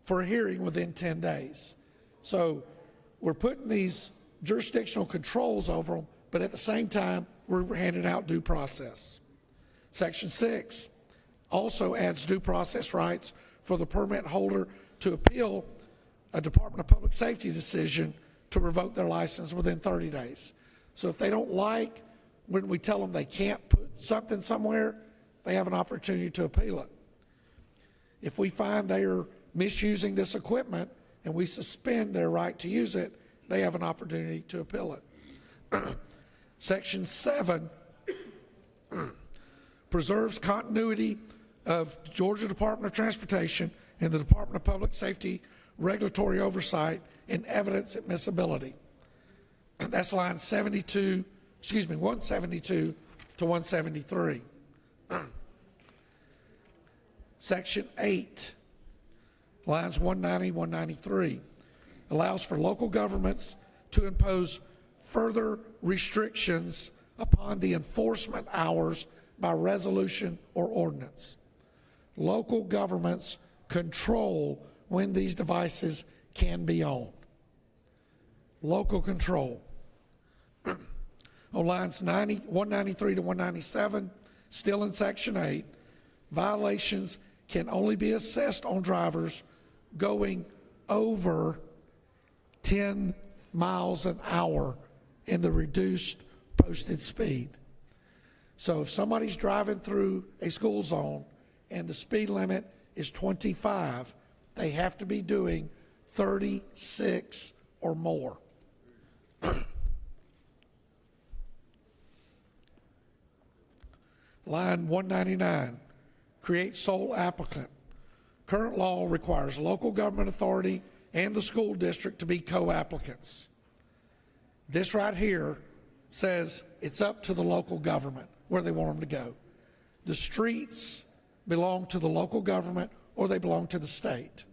for a hearing within 10 days. So we're putting these jurisdictional controls over them, but at the same time, we're handing out due process. Section 6 also adds due process rights for the permit holder to appeal a Department of Public Safety decision to revoke their license within 30 days. So if they don't like when we tell them they can't put something somewhere, they have an opportunity to appeal it. If we find they are misusing this equipment and we suspend their right to use it, they have an opportunity to appeal it. Section 7 preserves continuity of Georgia Department of Transportation and the Department of Public Safety regulatory oversight and evidence admissibility. And that's line 172 to 173. Section 8 Lines 190, 193 allows for local governments to impose further restrictions upon the enforcement hours by resolution or ordinance. Local governments control when these devices can be owned. Local control. On lines 193 to 197, still in Section 8, violations can only be assessed on drivers going over 10 miles an hour in the reduced posted speed. So if somebody's driving through a school zone and the speed limit is 25, they have to be doing 36 or more. Line 199, create sole applicant. Current law requires local government authority and the school district to be co-applicants. This right here says it's up to the local government where they want them to go. The streets belong to the local government or they belong to the state.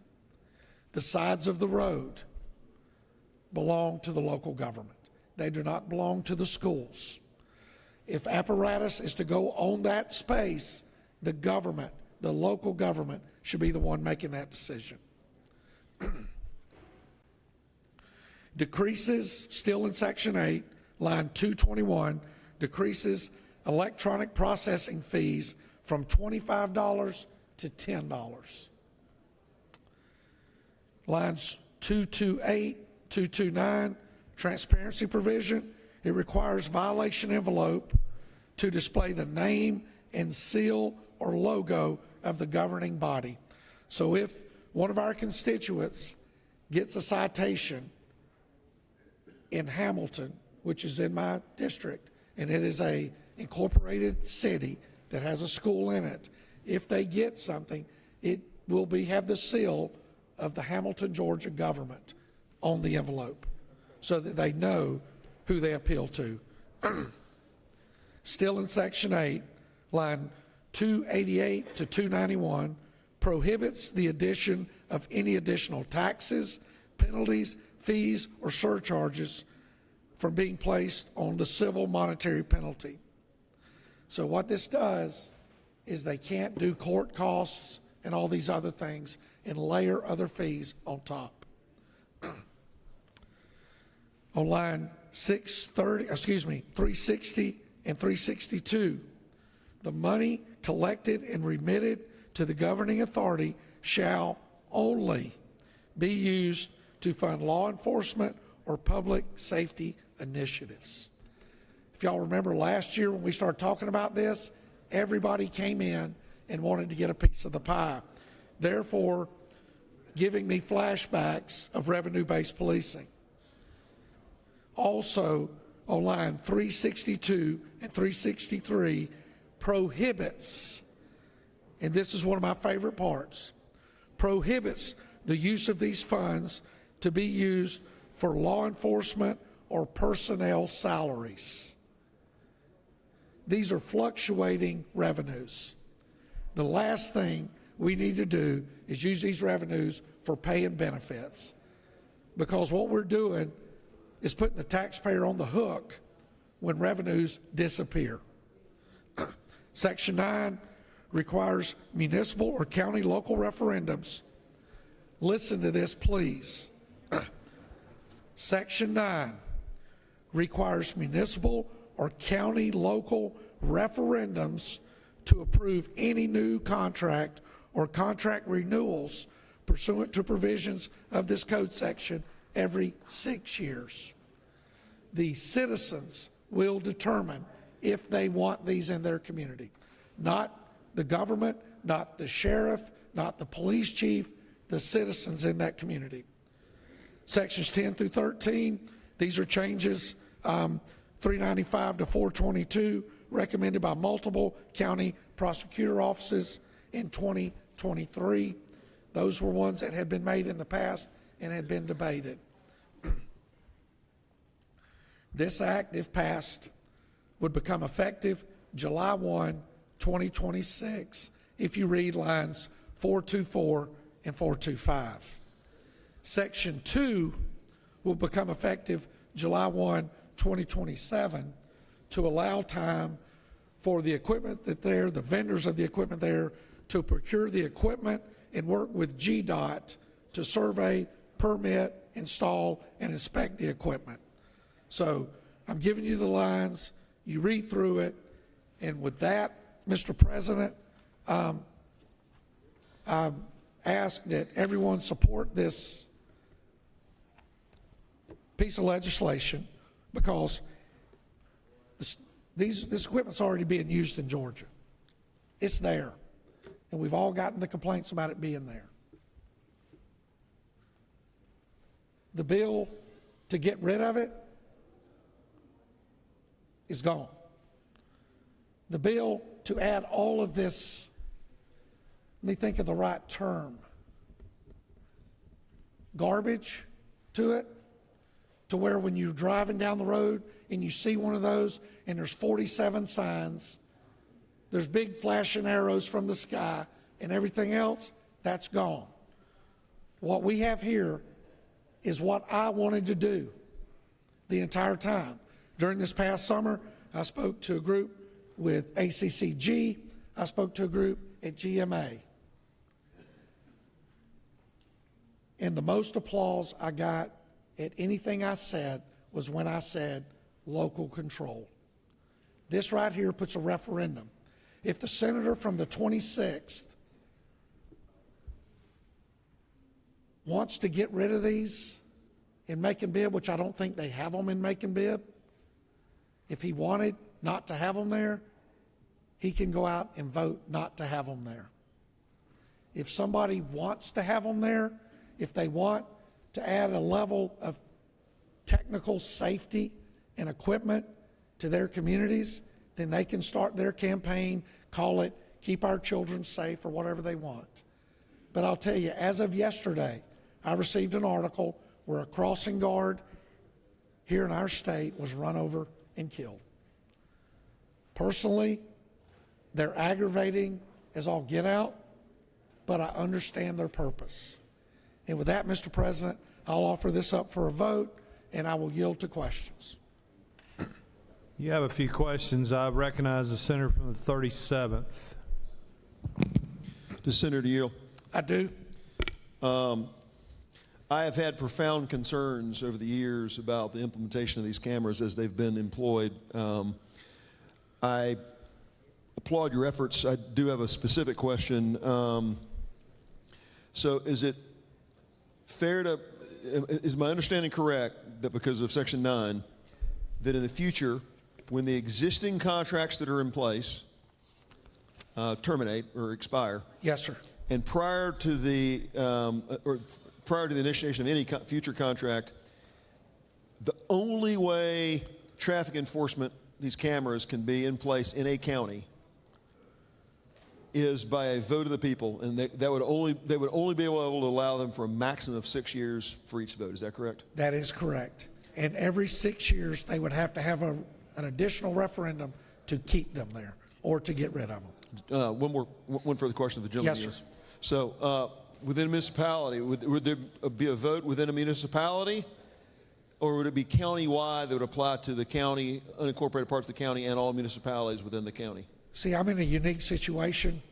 The sides of the road belong to the local government. They do not belong to the schools. If apparatus is to go on that space, the government, the local government, should be the one making that decision. Decreases, still in Section 8, line 221, decreases electronic processing fees from $25 to $10. Lines 228, 229, transparency provision. It requires violation envelope to display the name and seal or logo of the governing body. So if one of our constituents gets a citation in Hamilton, which is in my district, and it is a incorporated city that has a school in it, if they get something, it will have the seal of the Hamilton, Georgia government on the envelope so that they know who they appeal to. Still in Section 8, line 288 to 291, prohibits the addition of any additional taxes, penalties, fees, or surcharges from being placed on the civil monetary penalty. So what this does is they can't do court costs and all these other things and layer other fees on top. On line 360 and 362, the money collected and remitted to the governing authority shall only be used to fund law enforcement or public safety initiatives. If y'all remember last year when we started talking about this, everybody came in and wanted to get a piece of the pie, therefore giving me flashbacks of revenue-based policing. Also, on line 362 and 363, prohibits, and this is one of my favorite parts, prohibits the use of these funds to be used for law enforcement or personnel salaries. These are fluctuating revenues. The last thing we need to do is use these revenues for pay and benefits, because what we're doing is putting the taxpayer on the hook when revenues disappear. Section 9 requires municipal or county local referendums. Listen to this, please. Section 9 requires municipal or county local referendums to approve any new contract or contract renewals pursuant to provisions of this code section every 6 years. The citizens will determine if they want these in their community. Not the government, not the sheriff, not the police chief, the citizens in that community. Sections 10 through 13, these are changes 395 to 422, recommended by multiple county prosecutor offices in 2023. Those were ones that had been made in the past and had been debated. This act, if passed, would become effective July 1, 2026, if you read lines 424 and 425. Section 2 will become effective July 1, 2027, to allow time for the equipment the vendors of the equipment there, to procure the equipment and work with GDOT to survey, permit, install, and inspect the equipment. So I'm giving you the lines, you read through it, and with that, Mr. President, I ask that everyone support this piece of legislation, because this equipment's already being used in Georgia. It's there, and we've all gotten the complaints about it being there. The bill to get rid of it is gone. The bill to add all of this, let me think of the right term, garbage to it, to where when you're driving down the road and you see one of those and there's 47 signs, there's big flashing arrows from the sky and everything else, that's gone. What we have here is what I wanted to do the entire time. During this past summer, I spoke to a group with ACCG. I spoke to a group at GMA. And the most applause I got at anything I said was when I said local control. This right here puts a referendum. If the senator from the 26th wants to get rid of these in Macon-Bibb, which I don't think they have them in Macon-Bibb, if he wanted not to have them there, he can go out and vote not to have them there. If somebody wants to have them there, if they want to add a level of technical safety and equipment to their communities, then they can start their campaign, call it Keep Our Children Safe or whatever they want. But I'll tell you, as of yesterday, I received an article where a crossing guard here in our state was run over and killed. Personally, they're aggravating as all get out, but I understand their purpose. And with that, Mr. President, I'll offer this up for a vote, and I will yield to questions. You have a few questions. I recognize the senator from the 37th. Does Senator yield? I do. I have had profound concerns over the years about the implementation of these cameras as they've been employed. I applaud your efforts. I do have a specific question. So is it fair to, is my understanding correct that because of Section 9, that in the future, when the existing contracts that are in place terminate or expire? Yes, sir. And prior to the initiation of any future contract, the only way traffic enforcement, these cameras, can be in place in a county is by a vote of the people, and they would only be able to allow them for a maximum of 6 years for each vote. Is that correct? That is correct. And every 6 years, they would have to have an additional referendum to keep them there or to get rid of them. One further question of the gentleman. Yes, sir. So within a municipality, would there be a vote within a municipality, or would it be county-wide that would apply to the county, unincorporated parts of the county, and all municipalities within the county? See, I'm in a unique situation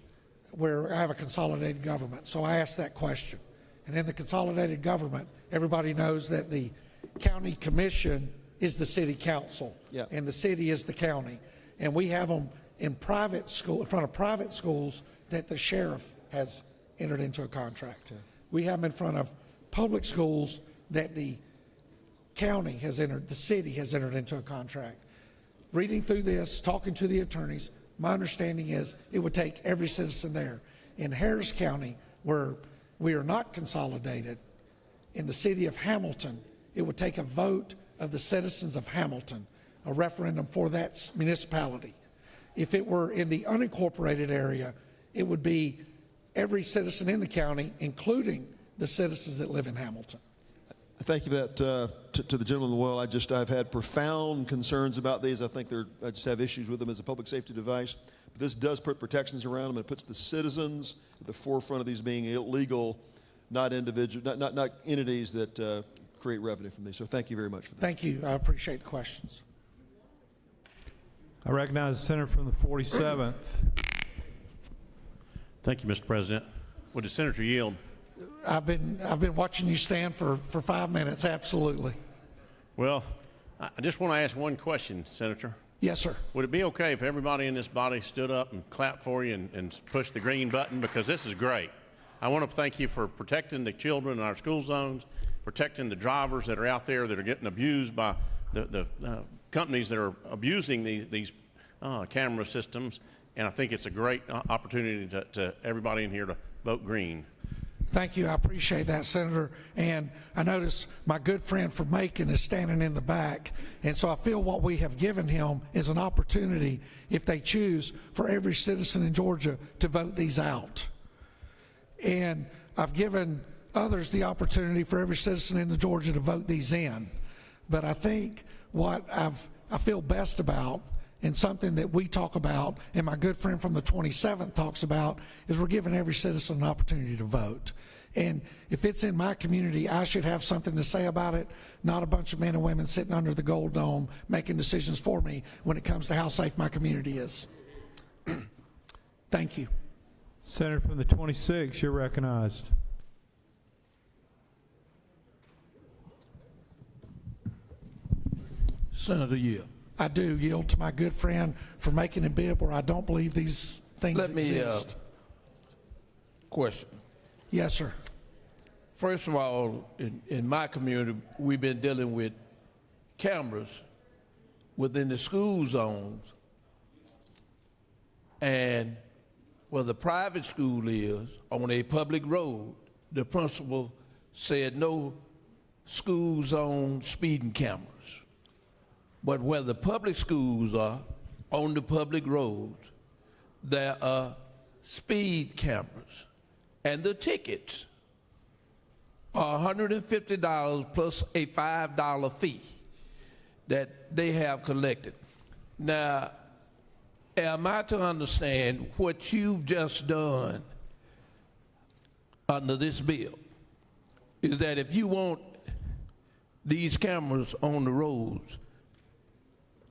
where I have a consolidated government, so I asked that question. And in the consolidated government, everybody knows that the county commission is the city council, and the city is the county. And we have them in private school, in front of private schools that the sheriff has entered into a contract. We have them in front of public schools that the county has entered, the city has entered into a contract. Reading through this, talking to the attorneys, my understanding is it would take every citizen there. In Harris County, where we are not consolidated, in the city of Hamilton, it would take a vote of the citizens of Hamilton, a referendum for that municipality. If it were in the unincorporated area, it would be every citizen in the county, including the citizens that live in Hamilton. Thank you for that to the gentleman. Well, I've had profound concerns about these. I think I just have issues with them as a public safety device. But this does put protections around them. It puts the citizens at the forefront of these being illegal not individual, not entities that create revenue from these. So thank you very much for that. Thank you. I appreciate the questions. I recognize the senator from the 47th. Thank you, Mr. President. Would the senator yield? I've been watching you stand for 5 minutes. Absolutely. Well, I just want to ask one question, Senator. Yes, sir. Would it be okay if everybody in this body stood up and clapped for you and pushed the green button? Because this is great. I want to thank you for protecting the children in our school zones, protecting the drivers that are out there that are getting abused by the companies that are abusing these camera systems. And I think it's a great opportunity to everybody in here to vote green. Thank you. I appreciate that, Senator. And I notice my good friend from Macon is standing in the back. And so I feel what we have given him is an opportunity, if they choose, for every citizen in Georgia to vote these out. And I've given others the opportunity for every citizen in Georgia to vote these in. But I think what I feel best about, and something that we talk about, and my good friend from the 27th talks about, is we're giving every citizen an opportunity to vote. And if it's in my community, I should have something to say about it, not a bunch of men and women sitting under the gold dome making decisions for me when it comes to how safe my community is. Thank you. Senator from the 26th, you're recognized. Senator Yield. I do yield to my good friend for making a bid where I don't believe these things exist. Question. Yes, sir. First of all, in my community, we've been dealing with cameras within the school zones, and where the private school is on a public road, the principal said no school zone speeding cameras. But where the public schools are on the public roads, there are speed cameras. And the tickets are $150 plus a $5 fee that they have collected. Now, am I to understand what you've just done under this bill is that if you want these cameras on the roads,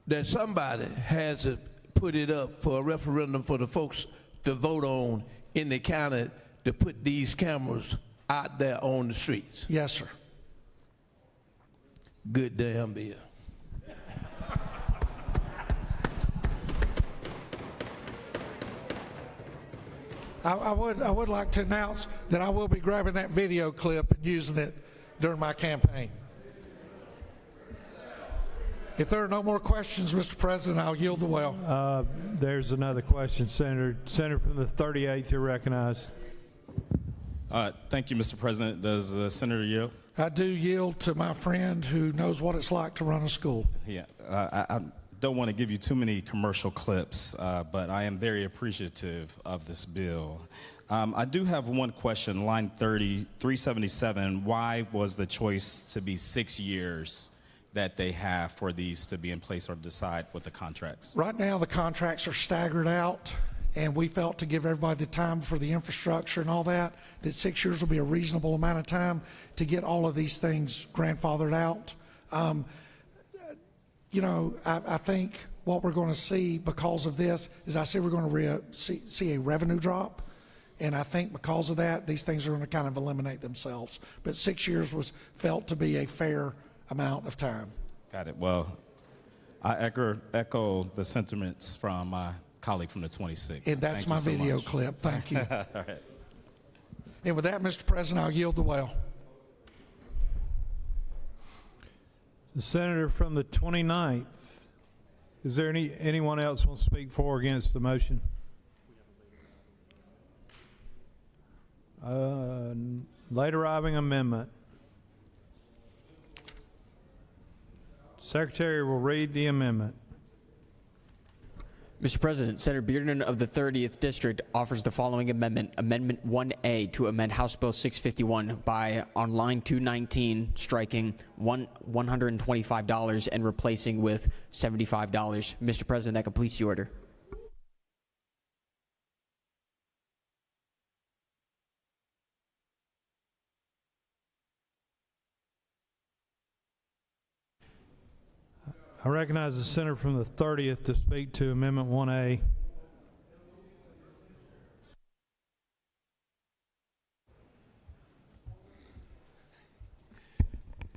that somebody has to put it up for a referendum for the folks to vote on in the county to put these cameras out there on the streets? Yes, sir. Good damn bill. I would like to announce that I will be grabbing that video clip and using it during my campaign. If there are no more questions, Mr. President, I'll yield the well. There's another question, Senator. Senator from the 38th, you're recognized. Thank you, Mr. President. Does the senator yield? I do yield to my friend who knows what it's like to run a school. Yeah, I don't want to give you too many commercial clips, but I am very appreciative of this bill. I do have one question, line 30, 377. Why was the choice to be 6 years that they have for these to be in place or decide with the contracts? Right now, the contracts are staggered out, and we felt to give everybody the time for the infrastructure and all that 6 years will be a reasonable amount of time to get all of these things grandfathered out. You know, I think what we're going to see because of this is we're going to see a revenue drop. And I think because of that, these things are going to kind of eliminate themselves. But 6 years was felt to be a fair amount of time. Got it. Well, I echo the sentiments from my colleague from the 26th. And that's my video clip. Thank you. All right. And with that, Mr. President, I'll yield the well. The senator from the 29th. Is there anyone else want to speak for or against the motion? Late arriving amendment. Secretary will read the amendment. Mr. President, Senator Bearden of the 30th District offers the following amendment, Amendment 1A, to amend House Bill 651 by, on line 219, striking $125 and replacing with $75. Mr. President, that completes the order. I recognize the senator from the 30th to speak to Amendment 1A.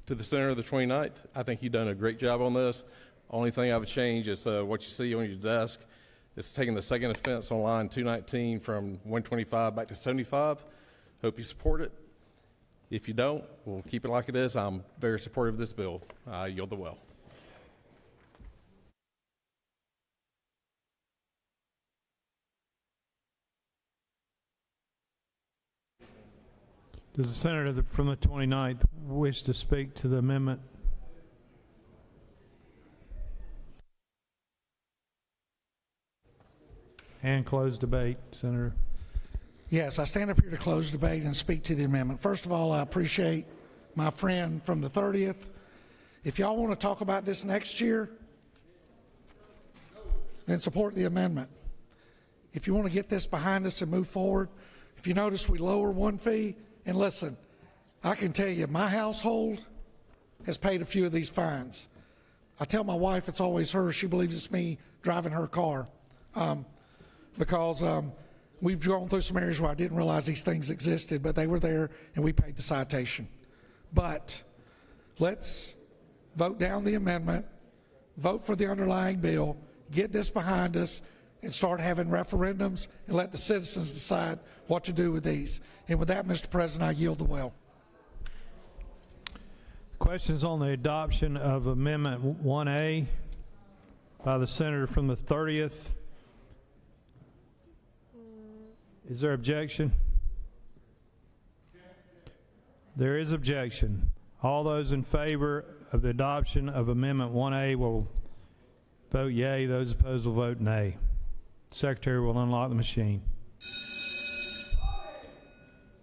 To the senator of the 29th, I think you've done a great job on this. Only thing I would change is what you see on your desk. It's taking the second offense on line 219 from 125 back to 75. Hope you support it. If you don't, we'll keep it like it is. I'm very supportive of this bill. I yield the well. Does the senator from the 29th wish to speak to the amendment? And close debate, Senator. Yes, I stand up here to close debate and speak to the amendment. First of all, I appreciate my friend from the 30th. If y'all want to talk about this next year, then support the amendment. If you want to get this behind us and move forward, if you notice we lower one fee, and listen, I can tell you my household has paid a few of these fines. I tell my wife it's always her. She believes it's me driving her car because we've gone through some areas where I didn't realize these things existed, but they were there and we paid the citation. But let's vote down the amendment, vote for the underlying bill, get this behind us, and start having referendums and let the citizens decide what to do with these. And with that, Mr. President, I yield the well. Questions on the adoption of Amendment 1A by the senator from the 30th. Is there objection? There is objection. All those in favor of the adoption of Amendment 1A will vote yea. Those opposed will vote nay. Secretary will unlock the machine.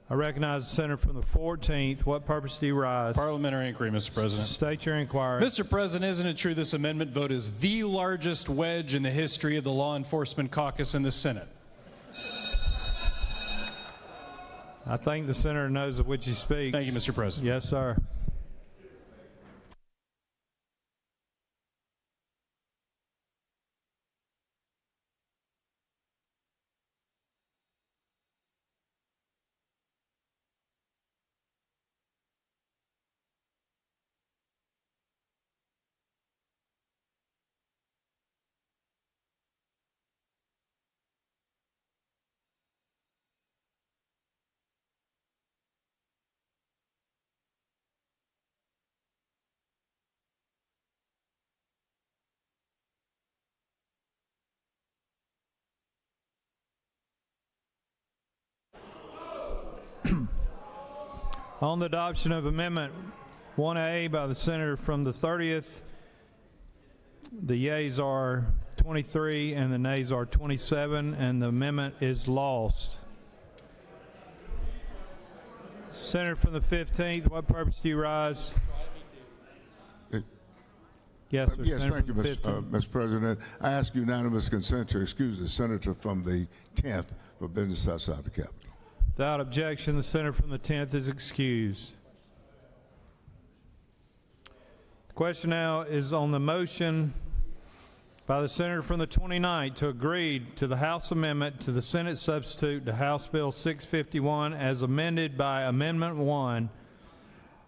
I recognize the senator from the 14th. What purpose do you rise? Parliamentary inquiry, Mr. President. State your inquiry. Mr. President, isn't it true this amendment vote is the largest wedge in the history of the law enforcement caucus in the Senate? I think the senator knows of which he speaks. Thank you, Mr. President. Yes, sir. On the adoption of Amendment 1A by the senator from the 30th, the yeas are 23 and the nays are 27, and the amendment is lost. Senator from the 15th, what purpose do you rise? Yes, sir. Yes, Senator thank you, from the 15th. Mr. President. I ask unanimous consent to excuse the senator from the 10th for business outside the Capitol. Without objection, the senator from the 10th is excused. The question now is on the motion by the senator from the 29th to agree to the House amendment to the Senate substitute to House Bill 651 as amended by Amendment 1.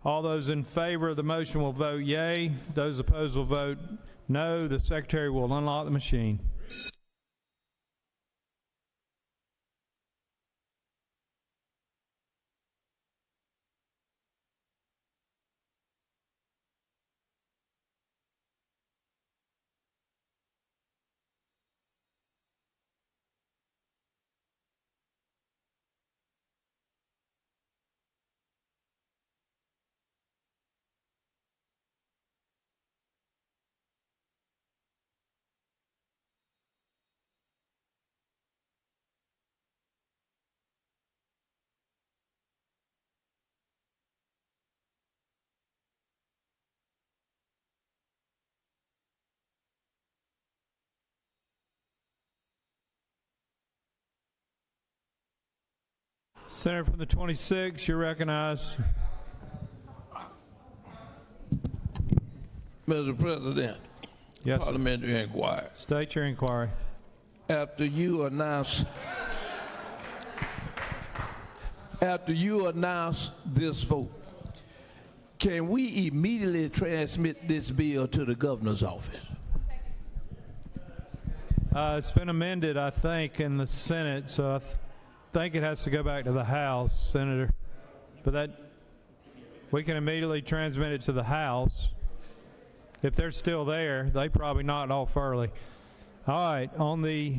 All those in favor of the motion will vote yea. Those opposed will vote no. The secretary will unlock the machine. Senator from the 26th, you're recognized. Mr. President, Yes, sir. Parliamentary inquiry. State your inquiry. After you announce this vote, can we immediately transmit this bill to the governor's office? It's been amended, I think, in the Senate, so I think it has to go back to the House, Senator. But we can immediately transmit it to the House. If they're still there, they probably knocked off early. All right, on the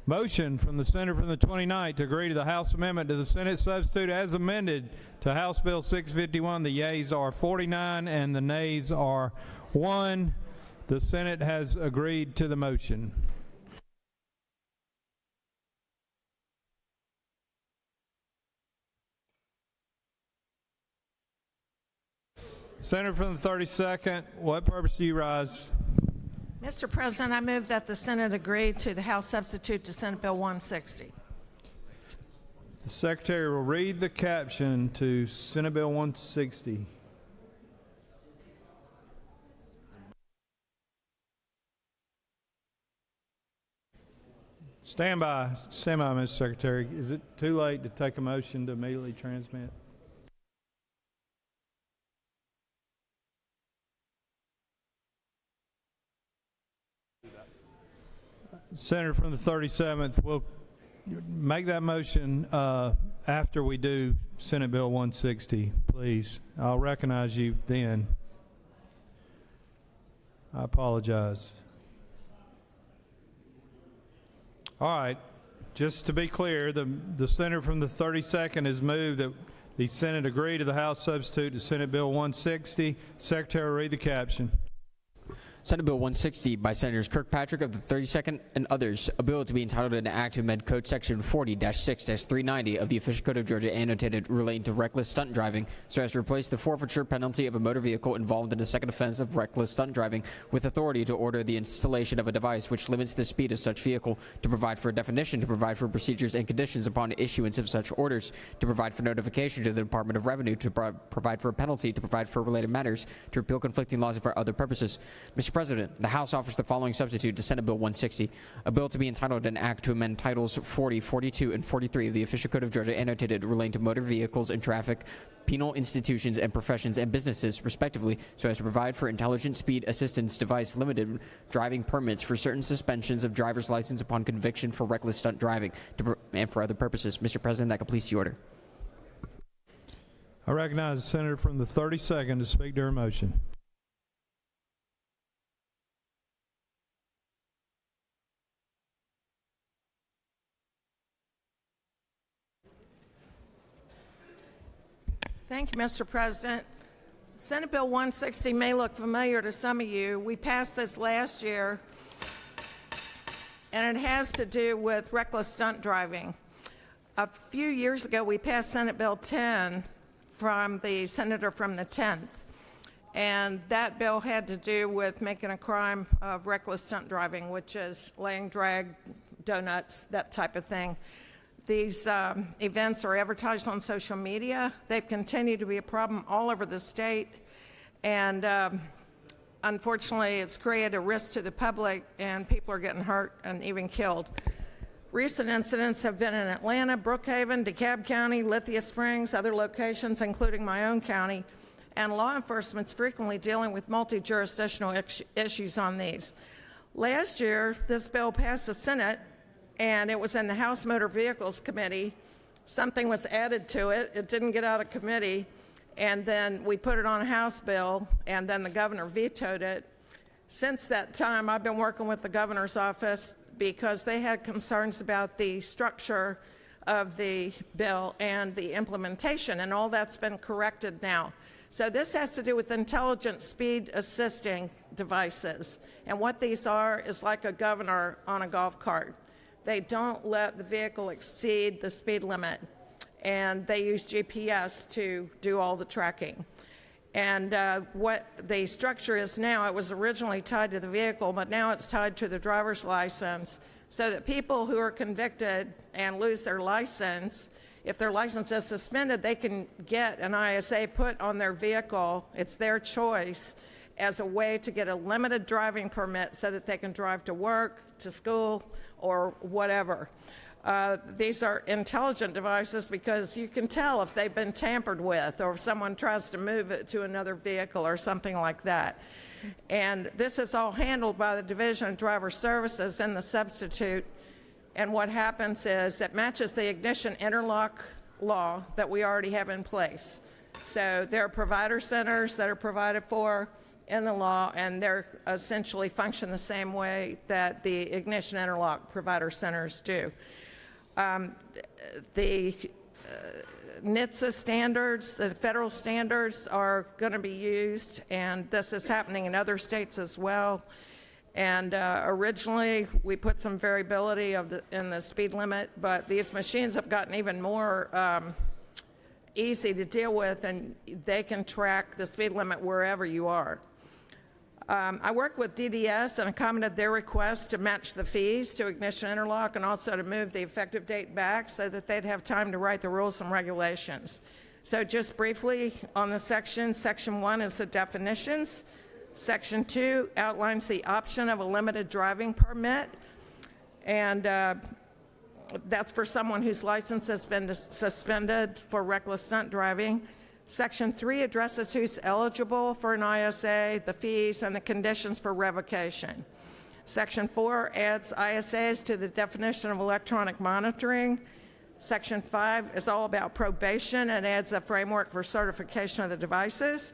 motion from the senator from the 29th to agree to the House amendment to the Senate substitute as amended to House Bill 651, the yeas are 49 and the nays are 1. The Senate has agreed to the motion. Senator from the 32nd, what purpose do you rise? Mr. President, I move that the Senate agree to the House substitute to Senate Bill 160. The Secretary will read the caption to Senate Bill 160. Stand by, Mr. Secretary. Is it too late to take a motion to immediately transmit? Senator from the 37th, we'll make that motion after we do Senate Bill 160, please. I'll recognize you then. I apologize. All right, just to be clear, the senator from the 32nd has moved that the Senate agree to the House substitute to Senate Bill 160. Secretary will read the caption. Senate Bill 160 by Senators Kirkpatrick of the 32nd and others, a bill to be entitled an act to amend Code Section 40-6-390 of the Official Code of Georgia annotated relating to reckless stunt driving so as to replace the forfeiture penalty of a motor vehicle involved in a second offense of reckless stunt driving with authority to order the installation of a device which limits the speed of such vehicle, to provide for a definition, to provide for procedures and conditions upon issuance of such orders, to provide for notification to the Department of Revenue, to provide for a penalty, to provide for related matters, to repeal conflicting laws and for other purposes. Mr. President, the House offers the following substitute to Senate Bill 160, a bill to be entitled an act to amend Titles 40, 42, and 43 of the Official Code of Georgia annotated relating to motor vehicles and traffic, penal institutions and professions and businesses, respectively, so as to provide for intelligent speed assistance device limited driving permits for certain suspensions of driver's license upon conviction for reckless stunt driving and for other purposes. Mr. President, that completes the order. I recognize the senator from the 32nd to speak to her motion. Thank you, Mr. President. Senate Bill 160 may look familiar to some of you. We passed this last year, and it has to do with reckless stunt driving. A few years ago, we passed Senate Bill 10 from the senator from the 10th, and that bill had to do with making a crime of reckless stunt driving, which is laying drag, donuts, that type of thing. These events are advertised on social media. They've continued to be a problem all over the state, and unfortunately, it's created a risk to the public, and people are getting hurt and even killed. Recent incidents have been in Atlanta, Brookhaven, DeKalb County, Lithia Springs, other locations, including my own county, and law enforcement's frequently dealing with multi-jurisdictional issues on these. Last year, this bill passed the Senate, and it was in the House Motor Vehicles Committee. Something was added to it. It didn't get out of committee, and then we put it on a House bill, and then the governor vetoed it. Since that time, I've been working with the governor's office because they had concerns about the structure of the bill and the implementation, and all that's been corrected now. So this has to do with intelligent speed assisting devices, and what these are is like a governor on a golf cart. They don't let the vehicle exceed the speed limit, and they use GPS to do all the tracking. And what the structure is now, it was originally tied to the vehicle, but now it's tied to the driver's license, so that people who are convicted and lose their license, if their license is suspended, they can get an ISA put on their vehicle. It's their choice, as a way to get a limited driving permit so that they can drive to work, to school, or whatever. These are intelligent devices because you can tell if they've been tampered with or if someone tries to move it to another vehicle or something like that. And this is all handled by the Division of Driver Services and the substitute. And what happens is it matches the ignition interlock law that we already have in place. So there are provider centers that are provided for in the law, and they're essentially function the same way that the ignition interlock provider centers do. The NHTSA standards, the federal standards, are going to be used, and this is happening in other states as well. And originally, we put some variability in the speed limit, but these machines have gotten even more easy to deal with, and they can track the speed limit wherever you are. I worked with DDS and accommodated their request to match the fees to ignition interlock and also to move the effective date back so that they'd have time to write the rules and regulations. So just briefly on the section, Section 1 is the definitions. Section 2 outlines the option of a limited driving permit, and that's for someone whose license has been suspended for reckless stunt driving. Section 3 addresses who's eligible for an ISA, the fees, and the conditions for revocation. Section 4 adds ISAs to the definition of electronic monitoring. Section 5 is all about probation and adds a framework for certification of the devices.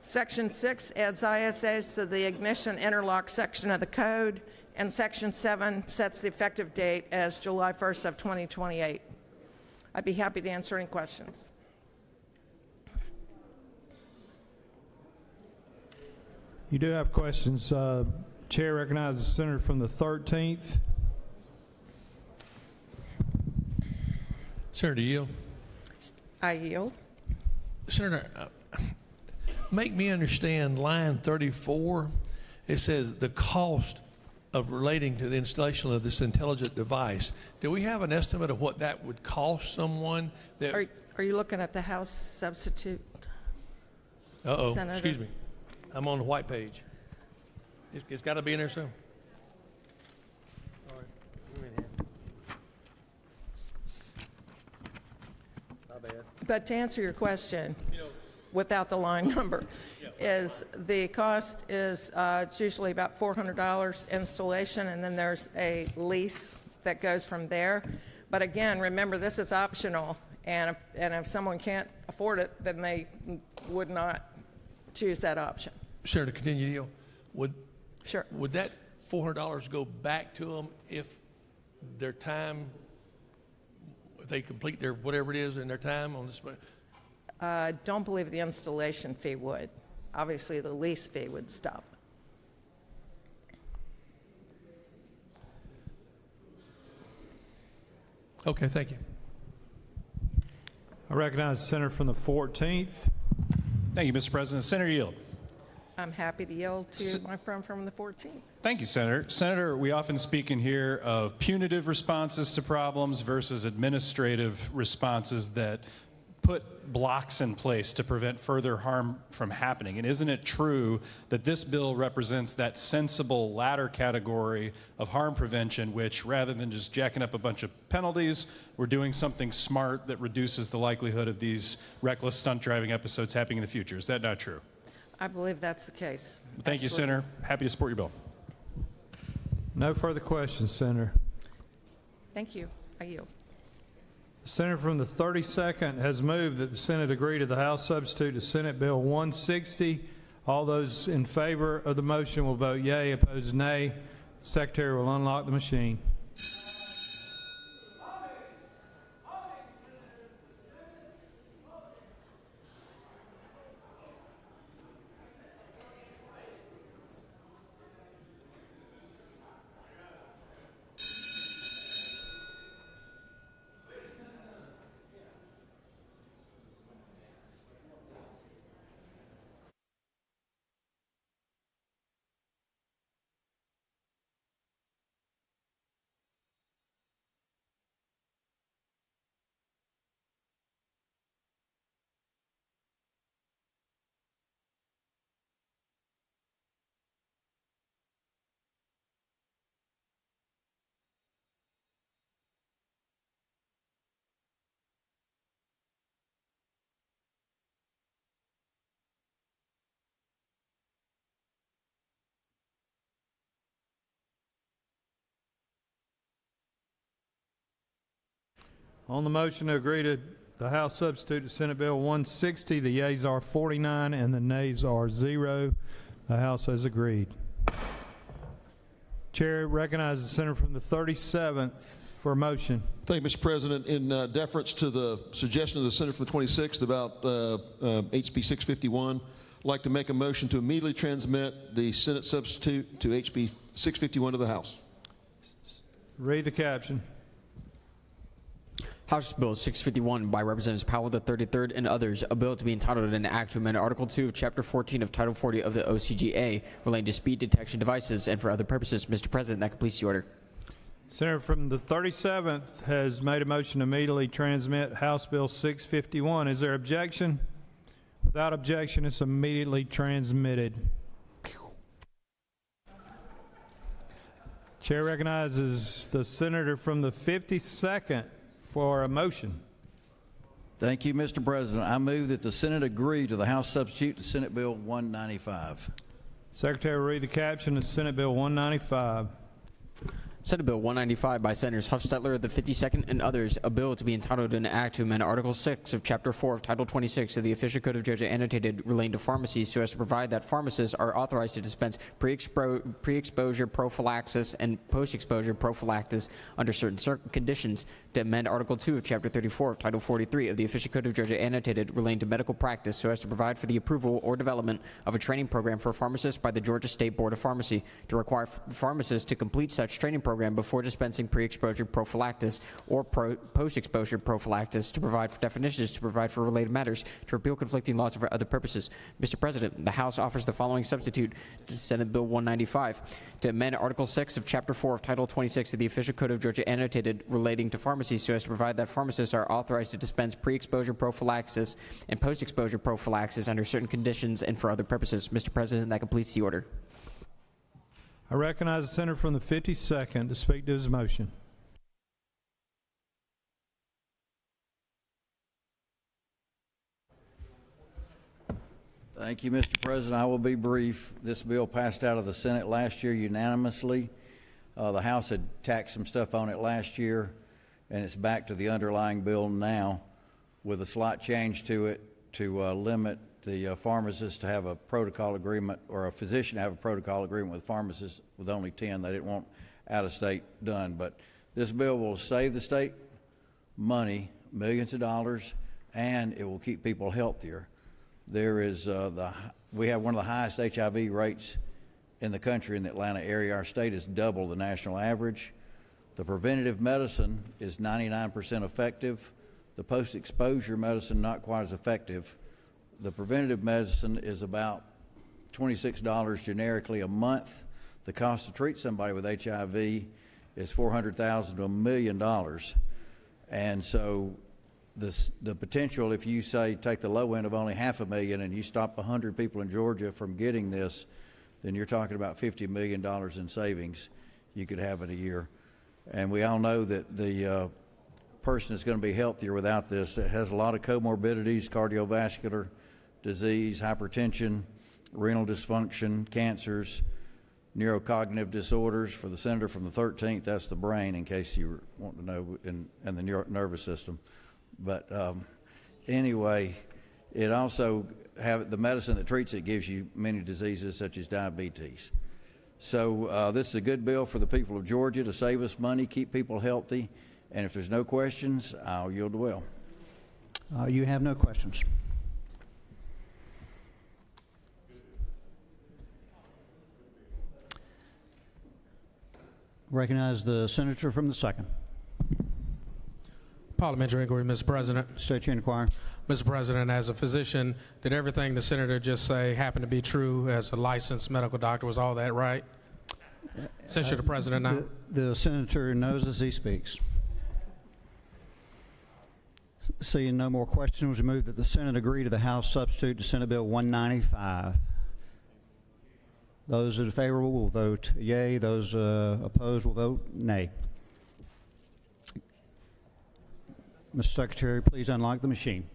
Section 6 adds ISAs to the ignition interlock section of the code, and Section 7 sets the effective date as July 1st of 2028. I'd be happy to answer any questions. You do have questions. Chair recognizes the senator from the 13th. Senator Yield. I yield. Senator, make me understand line 34. It says the cost of relating to the installation of this intelligent device. Do we have an estimate of what that would cost someone? That Are you looking at the House substitute? Uh-oh, Senator? excuse me. I'm on the white page. It's got to be in there soon. All right, give me a hand. Not bad. But to answer your question, without the line number, is the cost is it's usually about $400 installation, and then there's a lease that goes from there. But again, remember, this is optional, and if someone can't afford it, then they would not choose that option. Senator, continue, Neil. Sure. Would that $400 go back to them if their time, if they complete their whatever it is in their time on this? Don't believe the installation fee would. Obviously, the lease fee would stop. Okay, thank you. I recognize the senator from the 14th. Thank you, Mr. President. Senator Yield. I'm happy to yield to my friend from the 14th. Thank you, Senator. Senator, we often speak in here of punitive responses to problems versus administrative responses that put blocks in place to prevent further harm from happening. And isn't it true that this bill represents that sensible latter category of harm prevention, which rather than just jacking up a bunch of penalties, we're doing something smart that reduces the likelihood of these reckless stunt driving episodes happening in the future? Is that not true? I believe that's the case. Thank you, Senator. Happy to support your bill. No further questions, Senator. Thank you. I yield. The senator from the 32nd has moved that the Senate agree to the House substitute to Senate Bill 160. All those in favor of the motion will vote yea, opposed nay. The Secretary will unlock the machine. On the motion to agree to the House substitute to Senate Bill 160, the yeas are 49 and the nays are 0. The House has agreed. Chair recognizes the senator from the 37th for a motion. Thank you, Mr. President. In deference to the suggestion of the senator from the 26th about HB 651, I'd like to make a motion to immediately transmit the Senate substitute to HB 651 to the House. Read the caption. House Bill 651 by Representatives Powell the 33rd and others, a bill to be entitled an act to amend Article 2 of Chapter 14 of Title 40 of the OCGA relating to speed detection devices and for other purposes. Mr. President, that completes the order. Senator from the 37th has made a motion to immediately transmit House Bill 651. Is there objection? Without objection, it's immediately transmitted. Chair recognizes the senator from the 52nd for a motion. Thank you, Mr. President. I move that the Senate agree to the House substitute to Senate Bill 195. Secretary will read the caption of Senate Bill 195. Senate Bill 195 by Senators Huffstetler of the 52nd and others, a bill to be entitled an act to amend Article 6 of Chapter 4 of Title 26 of the Official Code of Georgia annotated relating to pharmacies so as to provide that pharmacists are authorized to dispense pre-exposure prophylaxis and post-exposure prophylaxis under certain conditions, to amend Article 2 of Chapter 34 of Title 43 of the Official Code of Georgia annotated relating to medical practice so as to provide for the approval or development of a training program for pharmacists by the Georgia State Board of Pharmacy, to require pharmacists to complete such training program before dispensing pre-exposure prophylaxis or post-exposure prophylaxis, to provide for definitions, to provide for related matters, to repeal conflicting laws for other purposes. Mr. President, the House offers the following substitute to Senate Bill 195 to amend Article 6 of Chapter 4 of Title 26 of the Official Code of Georgia annotated relating to pharmacies so as to provide that pharmacists are authorized to dispense pre-exposure prophylaxis and post-exposure prophylaxis under certain conditions and for other purposes. Mr. President, that completes the order. I recognize the senator from the 52nd to speak to his motion. Thank you, Mr. President. I will be brief. This bill passed out of the Senate last year unanimously. The House had tacked some stuff on it last year, and it's back to the underlying bill now with a slight change to it to limit the pharmacist to have a protocol agreement, or a physician to have a protocol agreement with pharmacists with only 10. They didn't want out-of-state done. But this bill will save the state money, millions of dollars, and it will keep people healthier. There is we have one of the highest HIV rates in the country in the Atlanta area. Our state is double the national average. The preventative medicine is 99% effective. The post-exposure medicine, not quite as effective. The preventative medicine is about $26 generically a month. The cost to treat somebody with HIV is $400,000 to $1 million. And so the potential, if you say take the low end of only $500,000 and you stop 100 people in Georgia from getting this, then you're talking about $50 million in savings you could have in a year. And we all know that the person is going to be healthier without this. It has a lot of comorbidities, cardiovascular disease, hypertension, renal dysfunction, cancers, neurocognitive disorders. For the senator from the 13th, that's the brain, in case you want to know, and the nervous system. But anyway, it also the medicine that treats it gives you many diseases such as diabetes. So this is a good bill for the people of Georgia to save us money, keep people healthy, and if there's no questions, I'll yield the will. You have no questions. Recognize the senator from the 2nd. Parliamentary inquiry, Mr. President. State your inquiry. Mr. President, as a physician, did everything the senator just say happen to be true? As a licensed medical doctor, was all that right? Since you're the president now. The senator knows as he speaks. Seeing no more questions, we move that the Senate agree to the House substitute to Senate Bill 195. Those that are favorable will vote yea. Those opposed will vote nay. Mr. Secretary, please unlock the machine.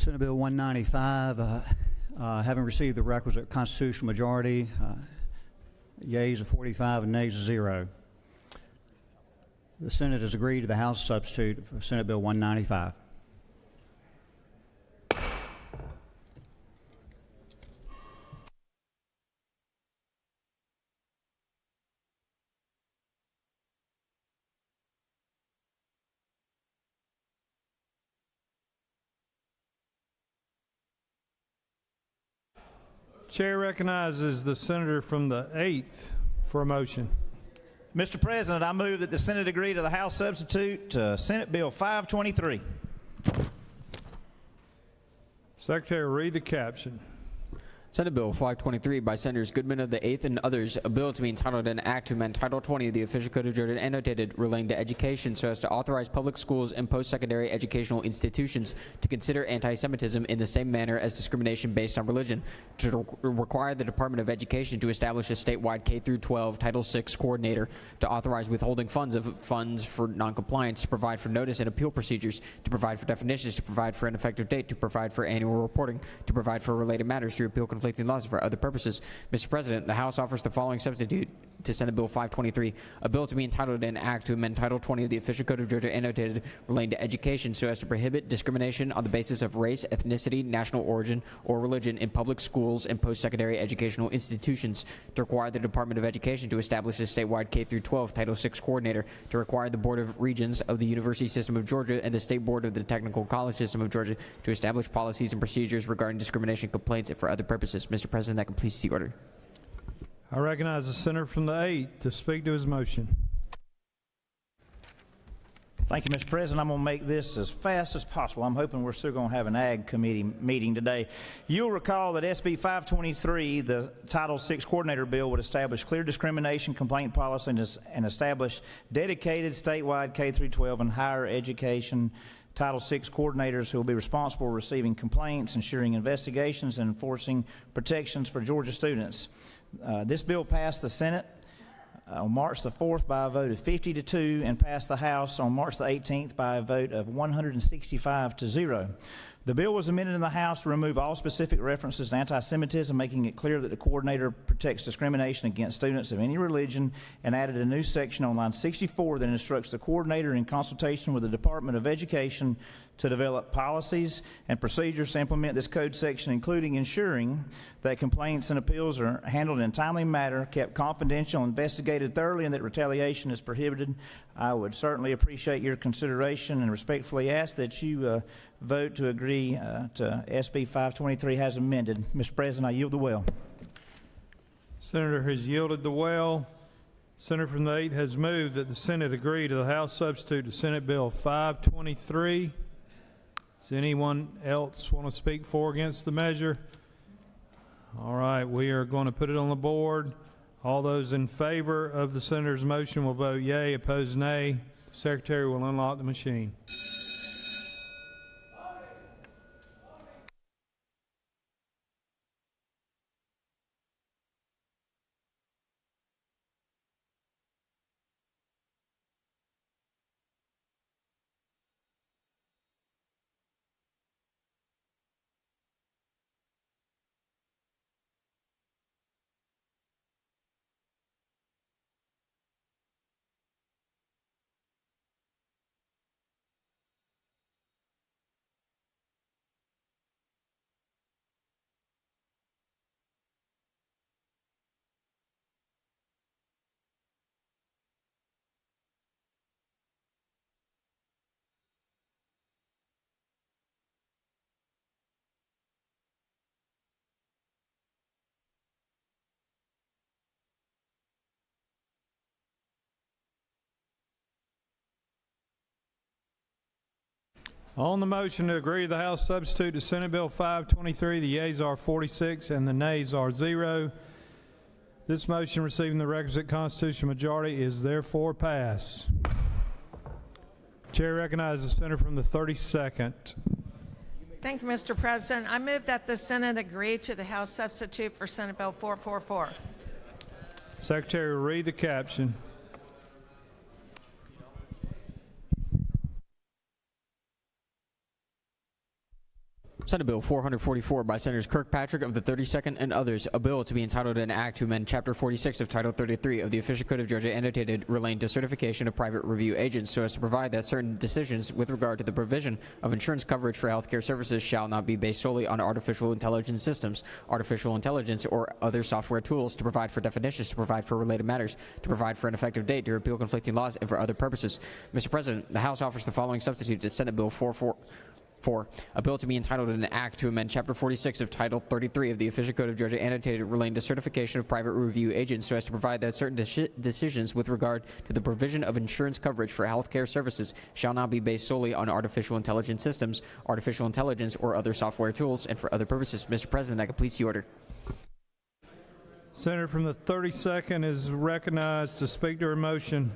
Senate Bill 195, having received the requisite constitutional majority, yeas of 45 and nays of 0. The Senate has agreed to the House substitute for Senate Bill 195. Chair recognizes the senator from the 8th for a motion. Mr. President, I move that the Senate agree to the House substitute to Senate Bill 523. Secretary, read the caption. Senate Bill 523 by Senators Goodman of the 8th and others, a bill to be entitled an act to amend Title 20 of the Official Code of Georgia annotated relating to education so as to authorize public schools and post-secondary educational institutions to consider anti-Semitism in the same manner as discrimination based on religion, to require the Department of Education to establish a statewide K-12 Title VI coordinator, to authorize withholding funds for noncompliance, to provide for notice and appeal procedures, to provide for definitions, to provide for an effective date, to provide for annual reporting, to provide for related matters, to repeal conflicting laws for other purposes. Mr. President, the House offers the following substitute to Senate Bill 523, a bill to be entitled an act to amend Title 20 of the Official Code of Georgia annotated relating to education so as to prohibit discrimination on the basis of race, ethnicity, national origin, or religion in public schools and post-secondary educational institutions, to require the Department of Education to establish a statewide K-12 Title VI coordinator, to require the Board of Regents of the University System of Georgia and the State Board of the Technical College System of Georgia to establish policies and procedures regarding discrimination complaints and for other purposes. Mr. President, that completes the order. I recognize the senator from the 8th to speak to his motion. Thank you, Mr. President. I'm going to make this as fast as possible. I'm hoping we're still going to have an Ag Committee meeting today. You'll recall that SB 523, the Title VI Coordinator Bill, would establish clear discrimination complaint policy and establish dedicated statewide K-12 and higher education Title VI coordinators who will be responsible for receiving complaints, ensuring investigations, and enforcing protections for Georgia students. This bill passed the Senate on March the 4th by a vote of 50-2 and passed the House on March the 18th by a vote of 165-0. The bill was amended in the House to remove all specific references to anti-Semitism, making it clear that the coordinator protects discrimination against students of any religion, and added a new section on line 64 that instructs the coordinator in consultation with the Department of Education to develop policies and procedures to implement this code section, including ensuring that complaints and appeals are handled in a timely manner, kept confidential, investigated thoroughly, and that retaliation is prohibited. I would certainly appreciate your consideration and respectfully ask that you vote to agree to SB 523 as amended. Mr. President, I yield the well. Senator has yielded the well. Senator from the 8th has moved that the Senate agree to the House substitute to Senate Bill 523. Does anyone else want to speak for or against the measure? All right, we are going to put it on the board. All those in favor of the senator's motion will vote yea, opposed nay. The Secretary will unlock the machine. On the motion to agree to the House substitute to Senate Bill 523, the yeas are 46 and the nays are 0. This motion receiving the requisite constitutional majority is therefore passed. Chair recognizes the senator from the 32nd. Thank you, Mr. President. I move that the Senate agree to the House substitute for Senate Bill 444. Secretary will read the caption. Senate Bill 444 by Senators Kirkpatrick of the 32nd and others, a bill to be entitled an act to amend Chapter 46 of Title 33 of the Official Code of Georgia annotated relating to certification of private review agents so as to provide that certain decisions with regard to the provision of insurance coverage for healthcare services shall not be based solely on artificial intelligence systems, artificial intelligence, or other software tools, to provide for definitions, to provide for related matters, to provide for an effective date, to repeal conflicting laws, and for other purposes. Mr. President, the House offers the following substitute to Senate Bill 444. A bill to be entitled an act to amend Chapter 46 of Title 33 of the Official Code of Georgia annotated relating to certification of private review agents so as to provide that certain decisions with regard to the provision of insurance coverage for healthcare services shall not be based solely on artificial intelligence systems, artificial intelligence, or other software tools, and for other purposes. Mr. President, that completes the order. Senator from the 32nd is recognized to speak to her motion.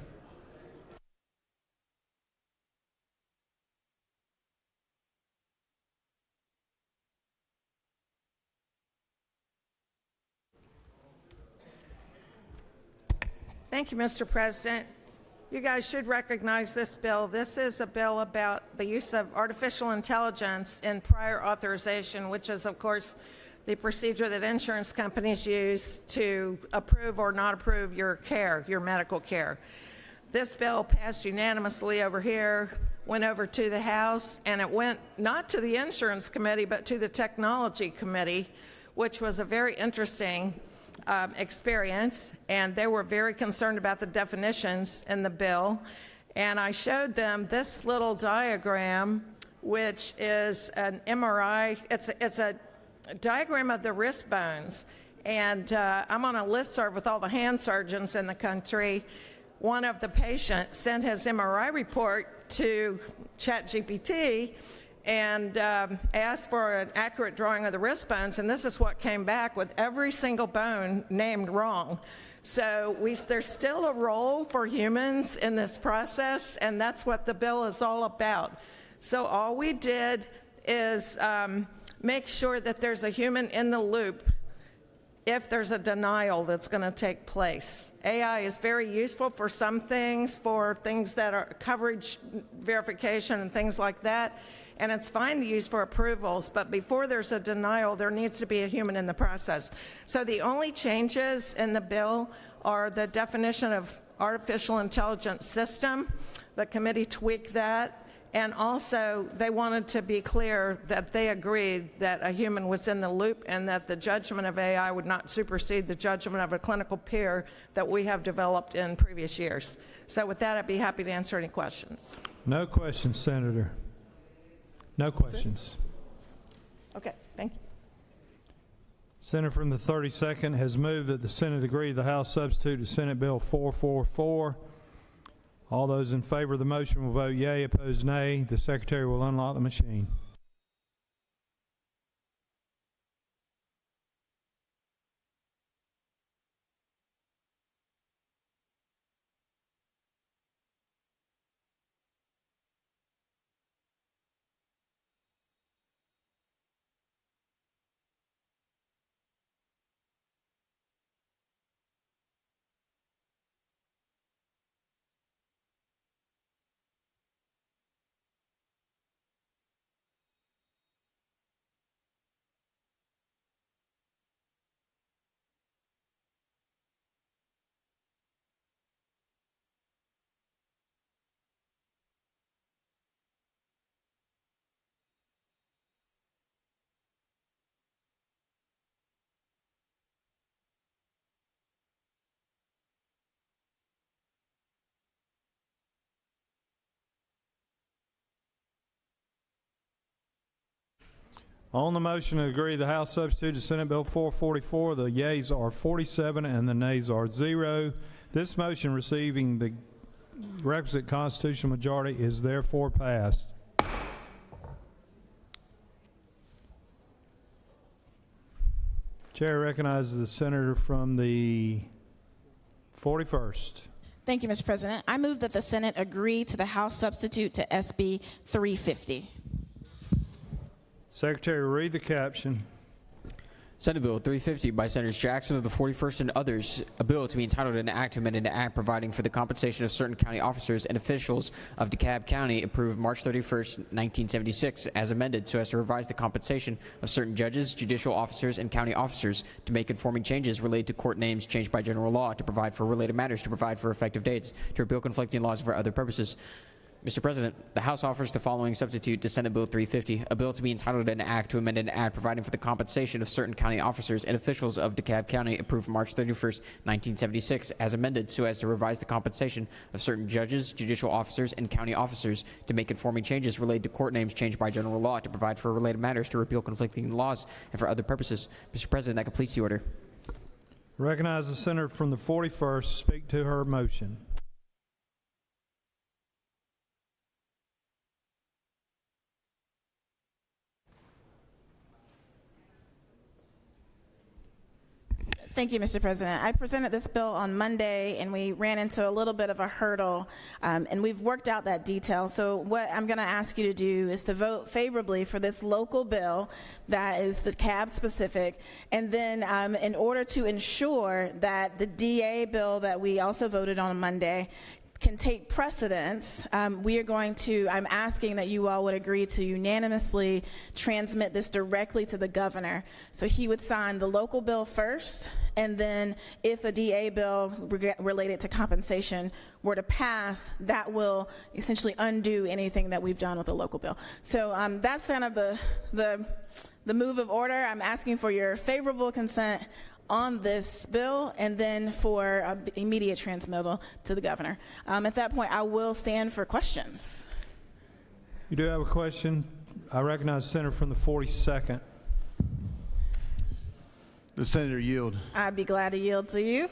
Thank you, Mr. President. You guys should recognize this bill. This is a bill about the use of artificial intelligence in prior authorization, which is, of course, the procedure that insurance companies use to approve or not approve your care, your medical care. This bill passed unanimously over here, went over to the House, and it went not to the Insurance Committee, but to the Technology Committee, which was a very interesting experience, and they were very concerned about the definitions in the bill. And I showed them this little diagram, which is an MRI. It's a diagram of the wrist bones. And I'm on a listserv with all the hand surgeons in the country. One of the patients sent his MRI report to ChatGPT and asked for an accurate drawing of the wrist bones, and this is what came back with every single bone named wrong. So there's still a role for humans in this process, and that's what the bill is all about. So all we did is make sure that there's a human in the loop if there's a denial that's going to take place. AI is very useful for some things, for things that are coverage verification and things like that. And it's fine to use for approvals, but before there's a denial, there needs to be a human in the process. So the only changes in the bill are the definition of artificial intelligence system. The committee tweaked that. And also, they wanted to be clear that they agreed that a human was in the loop and that the judgment of AI would not supersede the judgment of a clinical peer that we have developed in previous years. So with that, I'd be happy to answer any questions. No questions, Senator. No questions. Okay, thank you. Senator from the 32nd has moved that the Senate agree to the House substitute to Senate Bill 444. All those in favor of the motion will vote yea, opposed nay. The Secretary will unlock the machine. On the motion to agree the House substitute to Senate Bill 444, the yeas are 47 and the nays are 0. This motion receiving the requisite constitutional majority is therefore passed. Chair recognizes the senator from the 41st. Thank you, Mr. President. I move that the Senate agree to the House substitute to SB 350. Secretary, read the caption. Senate Bill 350 by Senators Jackson of the 41st and others, a bill to be entitled an act to amend an act providing for the compensation of certain county officers and officials of DeKalb County approved March 31st, 1976, as amended so as to revise the compensation of certain judges, judicial officers, and county officers, to make conforming changes related to court names changed by general law, to provide for related matters, to provide for effective dates, to repeal conflicting laws for other purposes. Mr. President, the House offers the following substitute to Senate Bill 350, a bill to be entitled an act to amend an act providing for the compensation of certain county officers and officials of DeKalb County approved March 31st, 1976, as amended so as to revise the compensation of certain judges, judicial officers, and county officers, to make conforming changes related to court names changed by general law, to provide for related matters, to repeal conflicting laws, and for other purposes. Mr. President, that completes the order. Recognize the senator from the 41st speak to her motion. Thank you, Mr. President. I presented this bill on Monday, and we ran into a little bit of a hurdle, and we've worked out that detail. So what I'm going to ask you to do is to vote favorably for this local bill that is DeKalb specific, and then in order to ensure that the DA bill that we also voted on Monday can take precedence, I'm asking that you all would agree to unanimously transmit this directly to the governor. So he would sign the local bill first, and then if the DA bill related to compensation were to pass, that will essentially undo anything that we've done with the local bill. So that's kind of the move of order. I'm asking for your favorable consent on this bill, and then for immediate transmittal to the governor. At that point, I will stand for questions. You do have a question? I recognize the senator from the 42nd. The senator yield. I'd be glad to yield to you.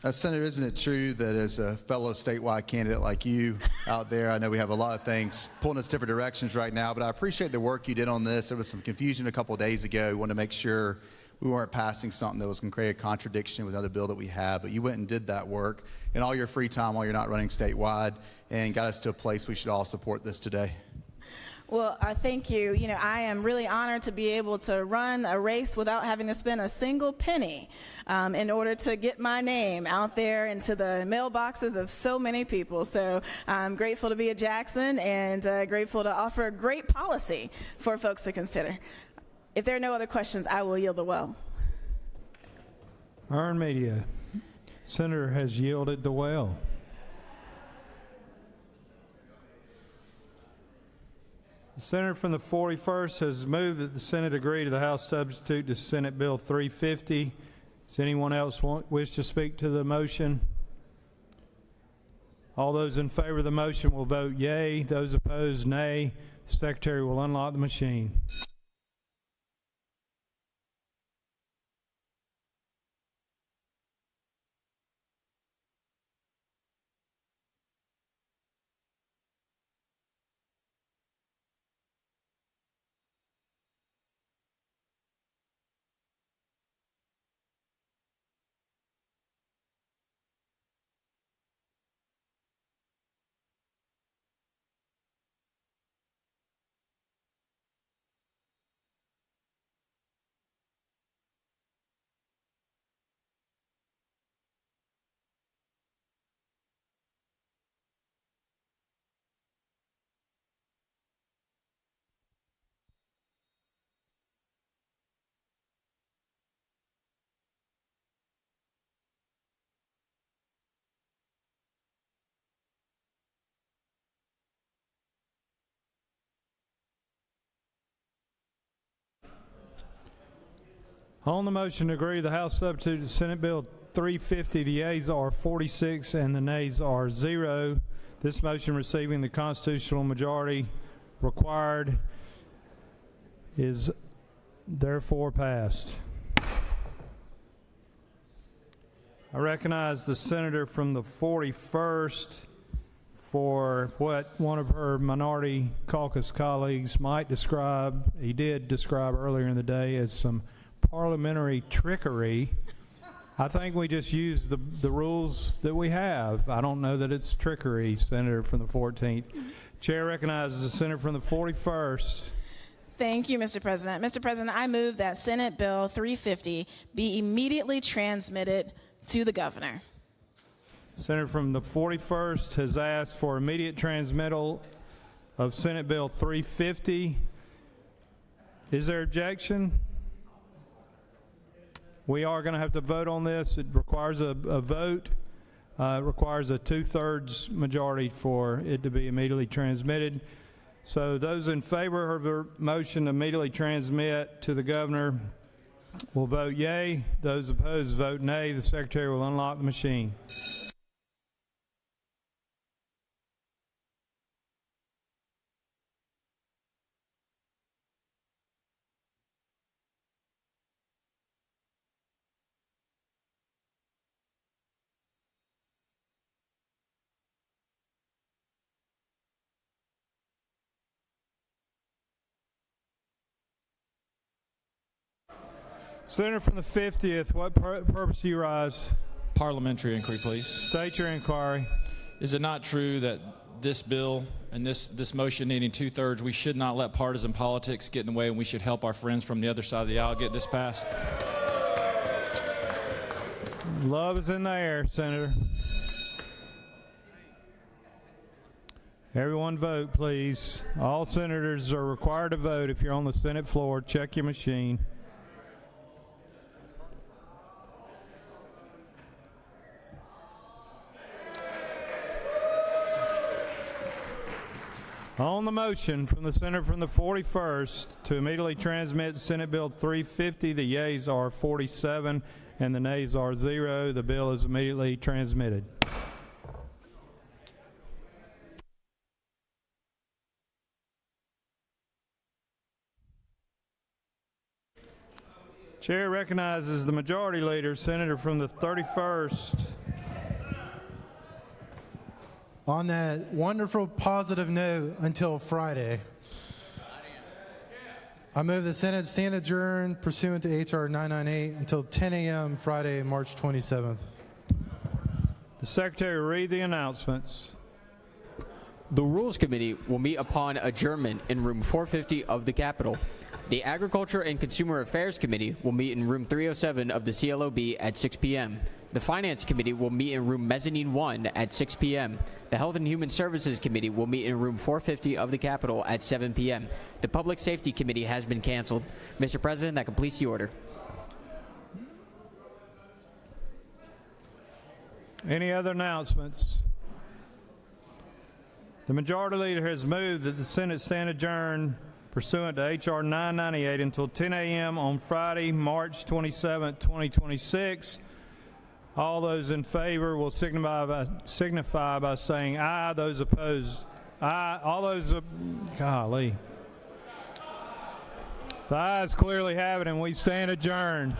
Senator, isn't it true that as a fellow statewide candidate like you out there, I know we have a lot of things pulling us different directions right now, but I appreciate the work you did on this. There was some confusion a couple of days ago. We wanted to make sure we weren't passing something that was going to create a contradiction with another bill that we have, but you went and did that work in all your free time while you're not running statewide and got us to a place we should all support this today. Well, thank you. You know, I am really honored to be able to run a race without having to spend a single penny in order to get my name out there into the mailboxes of so many people. So I'm grateful to be a Jackson, and grateful to offer a great policy for folks to consider. If there are no other questions, I will yield the well. Earned media. Senator has yielded the well. The senator from the 41st has moved that the Senate agree to the House substitute to Senate Bill 350. Does anyone else wish to speak to the motion? All those in favor of the motion will vote yea. Those opposed, nay. The secretary will unlock the machine. On the motion to agree the House substitute to Senate Bill 350, the yeas are 46 and the nays are 0. This motion receiving the constitutional majority required is therefore passed. I recognize the senator from the 41st for what one of her minority caucus colleagues might describe, he did describe earlier in the day, as some parliamentary trickery. I think we just use the rules that we have. I don't know that it's trickery, Senator from the 14th. Chair recognizes the senator from the 41st. Thank you, Mr. President. Mr. President, I move that Senate Bill 350 be immediately transmitted to the governor. Senator from the 41st has asked for immediate transmittal of Senate Bill 350. Is there objection? We are going to have to vote on this. It requires a vote. It requires a 2/3 majority for it to be immediately transmitted. So those in favor of the motion to immediately transmit to the governor will vote yea. Those opposed vote nay. The secretary will unlock the machine. Senator from the 50th, what purpose do you rise? Parliamentary inquiry, please. State your inquiry. Is it not true that this bill and this motion needing 2/3, we should not let partisan politics get in the way, and we should help our friends from the other side of the aisle get this passed? Love is in the air, Senator. Everyone vote, please. All senators are required to vote if you're on the Senate floor. Check your machine. On the motion from the senator from the 41st to immediately transmit Senate Bill 350, the yeas are 47 and the nays are 0. The bill is immediately transmitted. Chair recognizes the majority leader, senator from the 31st. On that wonderful positive note, until Friday, I move the Senate stand adjourned pursuant to H.R. 998 until 10 a.m. Friday, March 27th. The Secretary will read the announcements. The Rules Committee will meet upon adjournment in room 450 of the Capitol. The Agriculture and Consumer Affairs Committee will meet in room 307 of the CLOB at 6 p.m. The Finance Committee will meet in room Mezzanine 1 at 6 p.m. The Health and Human Services Committee will meet in room 450 of the Capitol at 7 p.m. The Public Safety Committee has been canceled. Mr. President, that completes the order. Any other announcements? The Majority Leader has moved that the Senate stand adjourned pursuant to H.R. 998 until 10 a.m. on Friday, March 27, 2026. All those in favor will signify by saying aye. Those opposed, aye. All those, golly. The ayes clearly have it, and we stand adjourned.